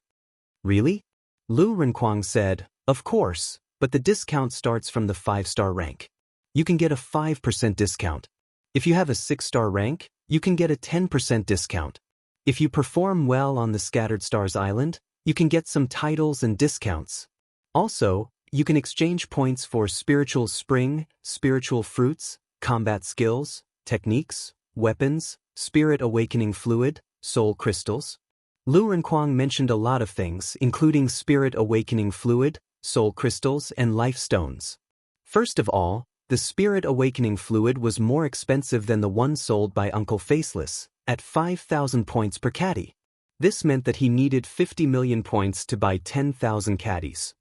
Speaker 1: Really? Lu Renquang said, of course, but the discount starts from the 5-star rank. You can get a 5% discount. If you have a 6-star rank, you can get a 10% discount. If you perform well on the Scattered Stars Island, you can get some titles and discounts. Also, you can exchange points for spiritual spring, spiritual fruits, combat skills, techniques, weapons, spirit awakening fluid, soul crystals. Lu Renquang mentioned a lot of things, including spirit awakening fluid, soul crystals, and life stones. First of all, the spirit awakening fluid was more expensive than the one sold by Uncle Faceless, at 5,000 points per caddy. This meant that he needed 50 million points to buy 10,000 caddies.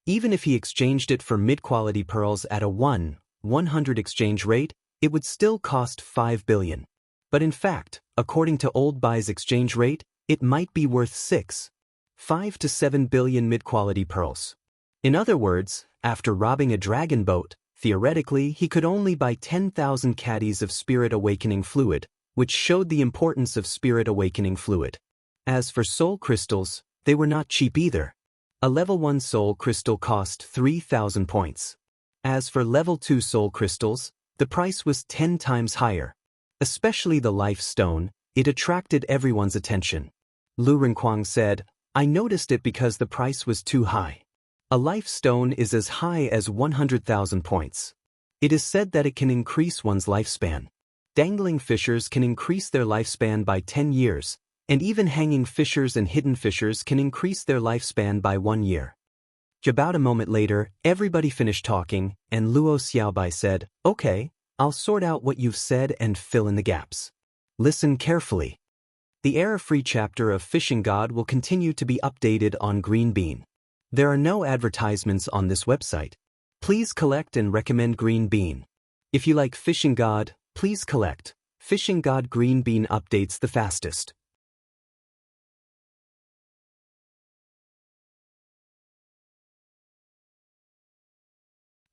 Speaker 1: Even if he exchanged it for mid-quality pearls at a 100 exchange rate, it would still cost 5 billion. But in fact, according to Old Bai's exchange rate, it might be worth 5 to 7 billion mid-quality pearls. In other words, after robbing a dragon boat, theoretically he could only buy 10,000 caddies of spirit awakening fluid, which showed the importance of spirit awakening fluid. As for soul crystals, they were not cheap either. A level 1 soul crystal cost 3,000 points. As for level 2 soul crystals, the price was 10 times higher. Especially the life stone, it attracted everyone's attention. Lu Renquang said, I noticed it because the price was too high. A life stone is as high as 100,000 points. It is said that it can increase one's lifespan. Dangling fishers can increase their lifespan by 10 years, and even hanging fishers and hidden fishers can increase their lifespan by 1 year. About a moment later, everybody finished talking, and Luo Xiaobai said, okay, I'll sort out what you've said and fill in the gaps. Listen carefully. The error-free chapter of Fishing God will continue to be updated on Green Bean. There are no advertisements on this website. Please collect and recommend Green Bean. If you like Fishing God, please collect. Fishing God Green Bean updates the fastest.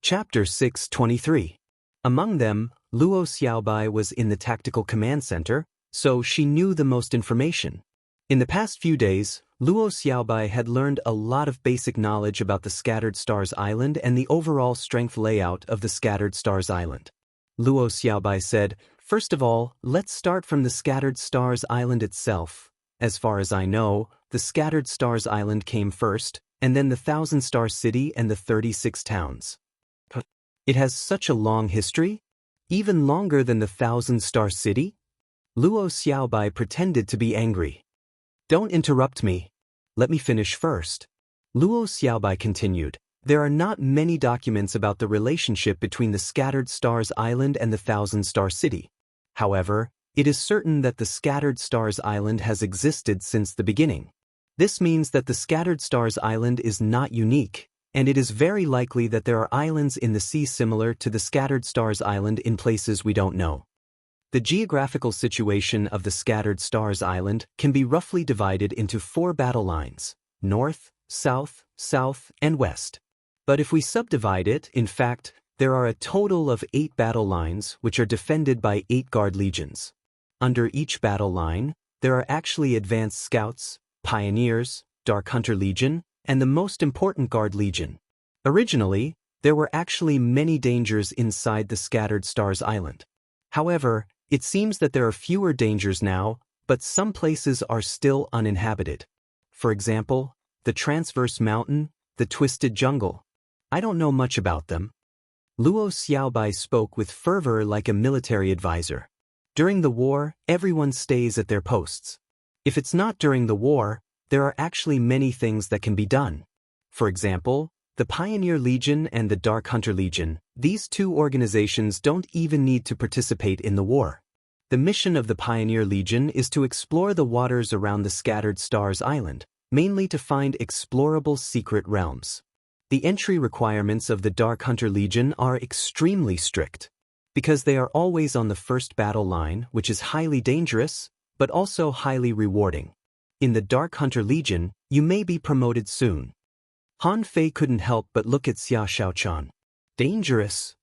Speaker 1: Chapter 623. Among them, Luo Xiaobai was in the Tactical Command Center, so she knew the most information. In the past few days, Luo Xiaobai had learned a lot of basic knowledge about the Scattered Stars Island and the overall strength layout of the Scattered Stars Island. Luo Xiaobai said, "First of all, let's start from the Scattered Stars Island itself. As far as I know, the Scattered Stars Island came first, and then the Thousand Star City and the 36 towns. It has such a long history? Even longer than the Thousand Star City?" Luo Xiaobai pretended to be angry. "Don't interrupt me. Let me finish first." Luo Xiaobai continued, "There are not many documents about the relationship between the Scattered Stars Island and the Thousand Star City. However, it is certain that the Scattered Stars Island has existed since the beginning. This means that the Scattered Stars Island is not unique, and it is very likely that there are islands in the sea similar to the Scattered Stars Island in places we don't know. The geographical situation of the Scattered Stars Island can be roughly divided into 4 battle lines: north, south, south, and west. But if we subdivide it, in fact, there are a total of 8 battle lines which are defended by 8 guard legions. Under each battle line, there are actually advanced scouts, pioneers, Dark Hunter Legion, and the most important Guard Legion. Originally, there were actually many dangers inside the Scattered Stars Island. However, it seems that there are fewer dangers now, but some places are still uninhabited. For example, the Transverse Mountain, the Twisted Jungle. I don't know much about them. Luo Xiaobai spoke with fervor like a military advisor. During the war, everyone stays at their posts. If it's not during the war, there are actually many things that can be done. For example, the Pioneer Legion and the Dark Hunter Legion, these 2 organizations don't even need to participate in the war. The mission of the Pioneer Legion is to explore the waters around the Scattered Stars Island, mainly to find explorable secret realms. The entry requirements of the Dark Hunter Legion are extremely strict, because they are always on the first battle line, which is highly dangerous, but also highly rewarding. In the Dark Hunter Legion, you may be promoted soon. Han Fei couldn't help but look at Xia Xiaochan. Dangerous?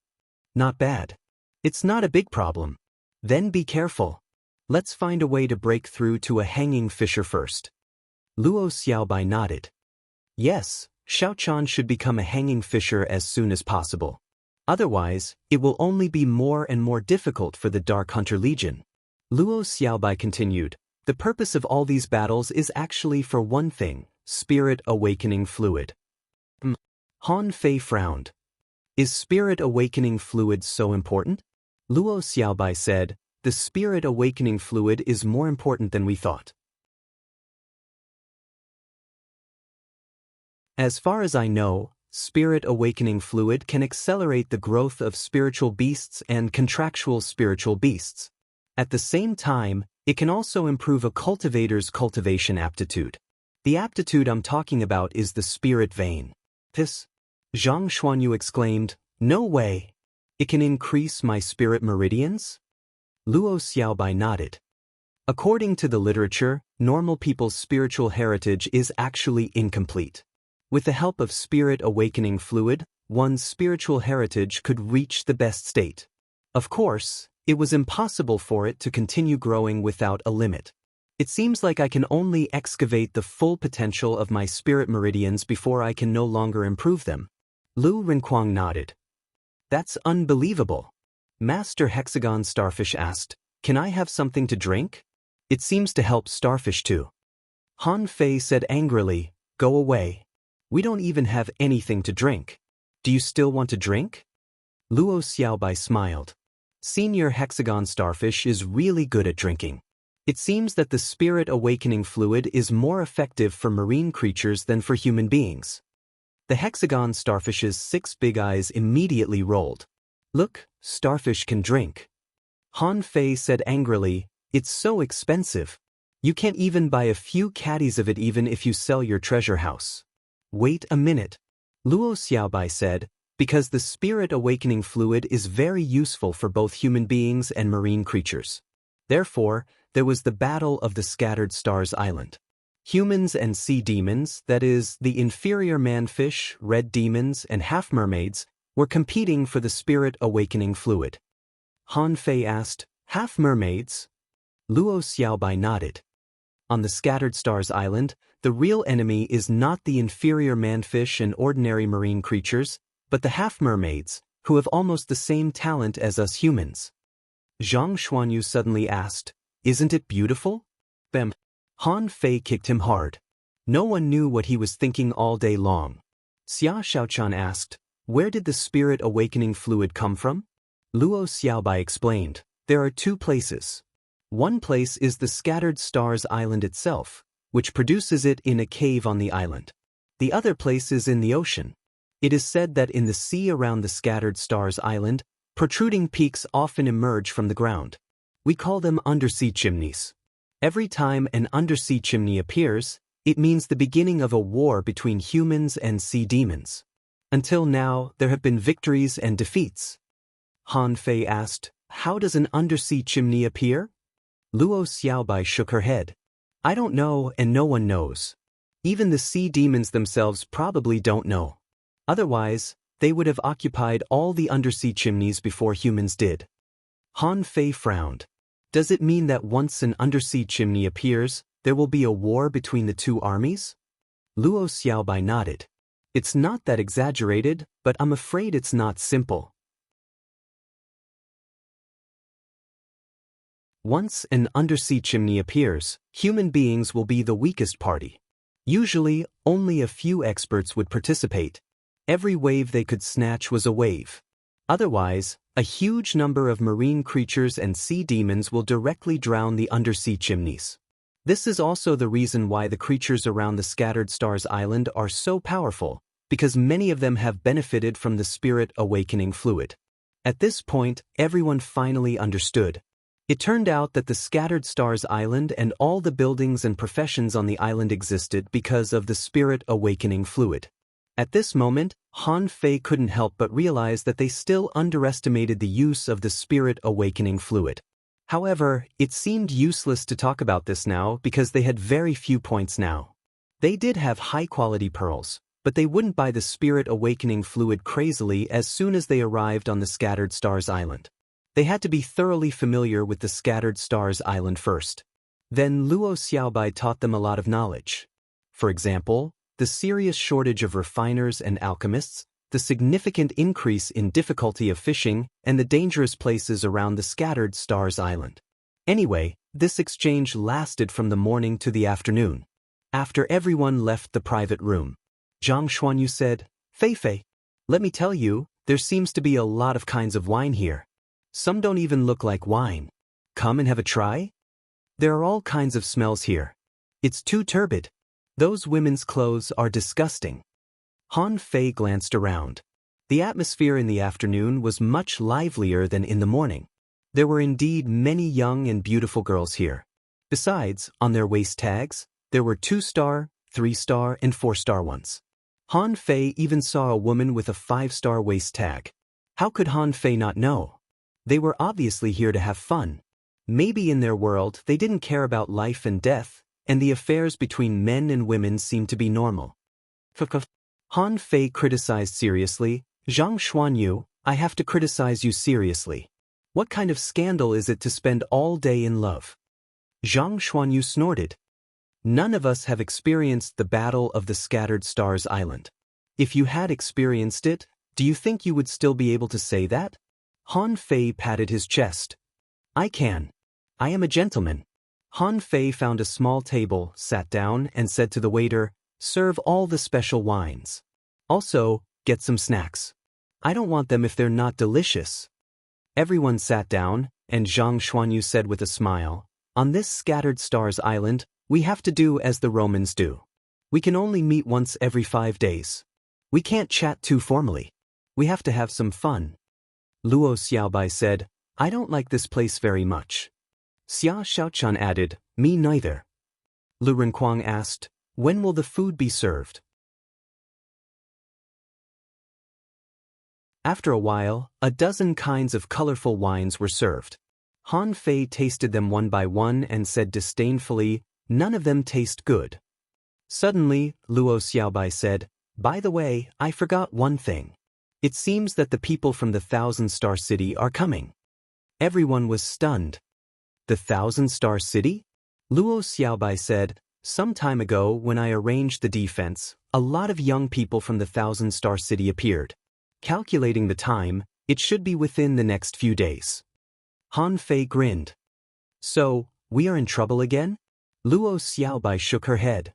Speaker 1: Not bad. It's not a big problem. Then be careful. Let's find a way to break through to a hanging fisher first. Luo Xiaobai nodded. Yes, Xiaochan should become a hanging fisher as soon as possible. Otherwise, it will only be more and more difficult for the Dark Hunter Legion. Luo Xiaobai continued, the purpose of all these battles is actually for one thing, Spirit Awakening Fluid. Han Fei frowned. Is Spirit Awakening Fluid so important? Luo Xiaobai said, the Spirit Awakening Fluid is more important than we thought. As far as I know, Spirit Awakening Fluid can accelerate the growth of spiritual beasts and contractual spiritual beasts. At the same time, it can also improve a cultivator's cultivation aptitude. The aptitude I'm talking about is the spirit vein. This? Zhang Xuanyu exclaimed, no way! It can increase my spirit meridians? Luo Xiaobai nodded. According to the literature, normal people's spiritual heritage is actually incomplete. With the help of Spirit Awakening Fluid, one's spiritual heritage could reach the best state. Of course, it was impossible for it to continue growing without a limit. It seems like I can only excavate the full potential of my spirit meridians before I can no longer improve them. Lu Renquang nodded. That's unbelievable. Master Hexagon Starfish asked, can I have something to drink? It seems to help Starfish too. Han Fei said angrily, go away. We don't even have anything to drink. Do you still want to drink? Luo Xiaobai smiled. Senior Hexagon Starfish is really good at drinking. It seems that the Spirit Awakening Fluid is more effective for marine creatures than for human beings. The Hexagon Starfish's 6 big eyes immediately rolled. Look, Starfish can drink. Han Fei said angrily, it's so expensive. You can't even buy a few caddies of it even if you sell your treasure house. Wait a minute. Luo Xiaobai said, because the Spirit Awakening Fluid is very useful for both human beings and marine creatures. Therefore, there was the Battle of the Scattered Stars Island. Humans and sea demons, that is, the inferior manfish, red demons, and half-mermaids, were competing for the Spirit Awakening Fluid. Han Fei asked, half-mermaids? Luo Xiaobai nodded. On the Scattered Stars Island, the real enemy is not the inferior manfish and ordinary marine creatures, but the half-mermaids, who have almost the same talent as us humans. Zhang Xuanyu suddenly asked, "Isn't it beautiful?" Bam. Han Fei kicked him hard. No one knew what he was thinking all day long. Xia Xiaochan asked, "Where did the spirit awakening fluid come from?" Luo Xiaobai explained, "There are two places. One place is the Scattered Stars Island itself, which produces it in a cave on the island. The other place is in the ocean. It is said that in the sea around the Scattered Stars Island, protruding peaks often emerge from the ground. We call them undersea chimneys. Every time an undersea chimney appears, it means the beginning of a war between humans and sea demons. Until now, there have been victories and defeats." Han Fei asked, "How does an undersea chimney appear?" Luo Xiaobai shook her head. "I don't know, and no one knows. Even the sea demons themselves probably don't know. Otherwise, they would have occupied all the undersea chimneys before humans did." Han Fei frowned. "Does it mean that once an undersea chimney appears, there will be a war between the two armies?" Luo Xiaobai nodded. "It's not that exaggerated, but I'm afraid it's not simple. Once an undersea chimney appears, human beings will be the weakest party. Usually, only a few experts would participate. Every wave they could snatch was a wave. Otherwise, a huge number of marine creatures and sea demons will directly drown the undersea chimneys. This is also the reason why the creatures around the Scattered Stars Island are so powerful, because many of them have benefited from the spirit awakening fluid." At this point, everyone finally understood. It turned out that the Scattered Stars Island and all the buildings and professions on the island existed because of the spirit awakening fluid. At this moment, Han Fei couldn't help but realize that they still underestimated the use of the spirit awakening fluid. However, it seemed useless to talk about this now because they had very few points now. They did have high-quality pearls, but they wouldn't buy the spirit awakening fluid crazily as soon as they arrived on the Scattered Stars Island. They had to be thoroughly familiar with the Scattered Stars Island first. Then Luo Xiaobai taught them a lot of knowledge. For example, the serious shortage of refiners and alchemists, the significant increase in difficulty of fishing, and the dangerous places around the Scattered Stars Island. Anyway, this exchange lasted from the morning to the afternoon. After everyone left the private room, Zhang Xuanyu said, "Fei Fei, let me tell you, there seems to be a lot of kinds of wine here. Some don't even look like wine. Come and have a try? There are all kinds of smells here. It's too turbid. Those women's clothes are disgusting." Han Fei glanced around. The atmosphere in the afternoon was much livelier than in the morning. There were indeed many young and beautiful girls here. Besides, on their waist tags, there were 2-star, 3-star, and 4-star ones. Han Fei even saw a woman with a 5-star waist tag. How could Han Fei not know? They were obviously here to have fun. Maybe in their world they didn't care about life and death, and the affairs between men and women seemed to be normal. Han Fei criticized seriously, "Zhang Xuanyu, I have to criticize you seriously. What kind of scandal is it to spend all day in love?" Zhang Xuanyu snorted. "None of us have experienced the Battle of the Scattered Stars Island. If you had experienced it, do you think you would still be able to say that?" Han Fei patted his chest. "I can. I am a gentleman." Han Fei found a small table, sat down, and said to the waiter, "Serve all the special wines. Also, get some snacks. I don't want them if they're not delicious." Everyone sat down, and Zhang Xuanyu said with a smile, "On this Scattered Stars Island, we have to do as the Romans do. We can only meet once every 5 days. We can't chat too formally. We have to have some fun." Luo Xiaobai said, "I don't like this place very much." Xia Xiaochan added, "Me neither." Lu Renkuang asked, "When will the food be served?" After a while, a dozen kinds of colorful wines were served. Han Fei tasted them one by one and said disdainfully, "None of them taste good." Suddenly, Luo Xiaobai said, "By the way, I forgot one thing. It seems that the people from the 1,000-star city are coming." Everyone was stunned. The 1,000-star city? Luo Xiaobai said, "Some time ago when I arranged the defense, a lot of young people from the Thousand-Star City appeared. Calculating the time, it should be within the next few days." Han Fei grinned. "So, we are in trouble again?" Luo Xiaobai shook her head.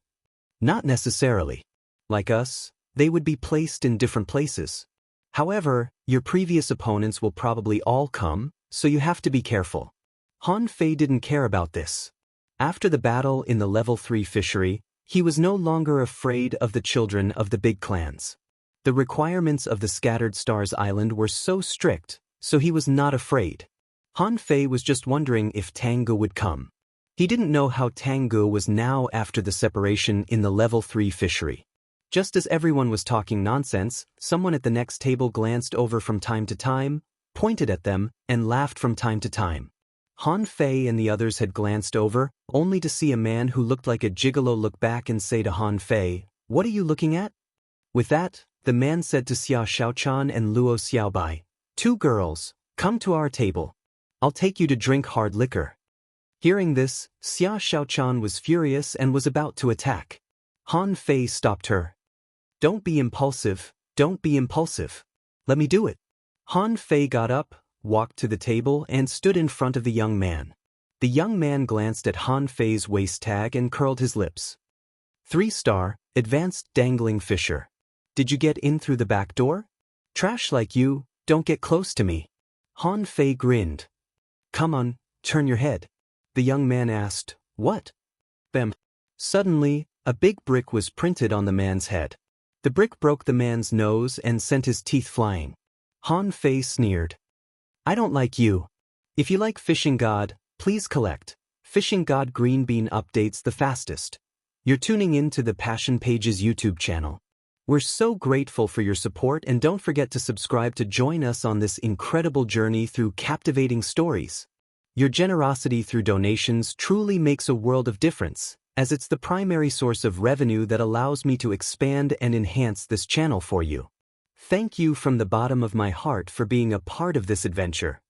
Speaker 1: "Not necessarily. Like us, they would be placed in different places. However, your previous opponents will probably all come, so you have to be careful." Han Fei didn't care about this. After the battle in the level 3 fishery, he was no longer afraid of the children of the big clans. The requirements of the Scattered Stars Island were so strict, so he was not afraid. Han Fei was just wondering if Tangu would come. He didn't know how Tangu was now after the separation in the level 3 fishery. Just as everyone was talking nonsense, someone at the next table glanced over from time to time, pointed at them, and laughed from time to time. Han Fei and the others had glanced over, only to see a man who looked like a gigolo look back and say to Han Fei, "What are you looking at?" With that, the man said to Xia Xiaochan and Luo Xiaobai, "Two girls, come to our table. I'll take you to drink hard liquor." Hearing this, Xia Xiaochan was furious and was about to attack. Han Fei stopped her. "Don't be impulsive, don't be impulsive. Let me do it." Han Fei got up, walked to the table and stood in front of the young man. The young man glanced at Han Fei's waist tag and curled his lips. 3-star, advanced dangling fisher. Did you get in through the back door? Trash like you, don't get close to me. Han Fei grinned. "Come on, turn your head." The young man asked, "What?" Bam. Suddenly, a big brick was printed on the man's head. The brick broke the man's nose and sent his teeth flying. Han Fei sneered. "I don't like you. If you like Fishing God, please collect. Fishing God Green Bean updates the fastest." You're tuning in to the Passion Pages YouTube channel. We're so grateful for your support, and don't forget to subscribe to join us on this incredible journey through captivating stories. Your generosity through donations truly makes a world of difference, as it's the primary source of revenue that allows me to expand and enhance this channel for you. Thank you from the bottom of my heart for being a part of this adventure.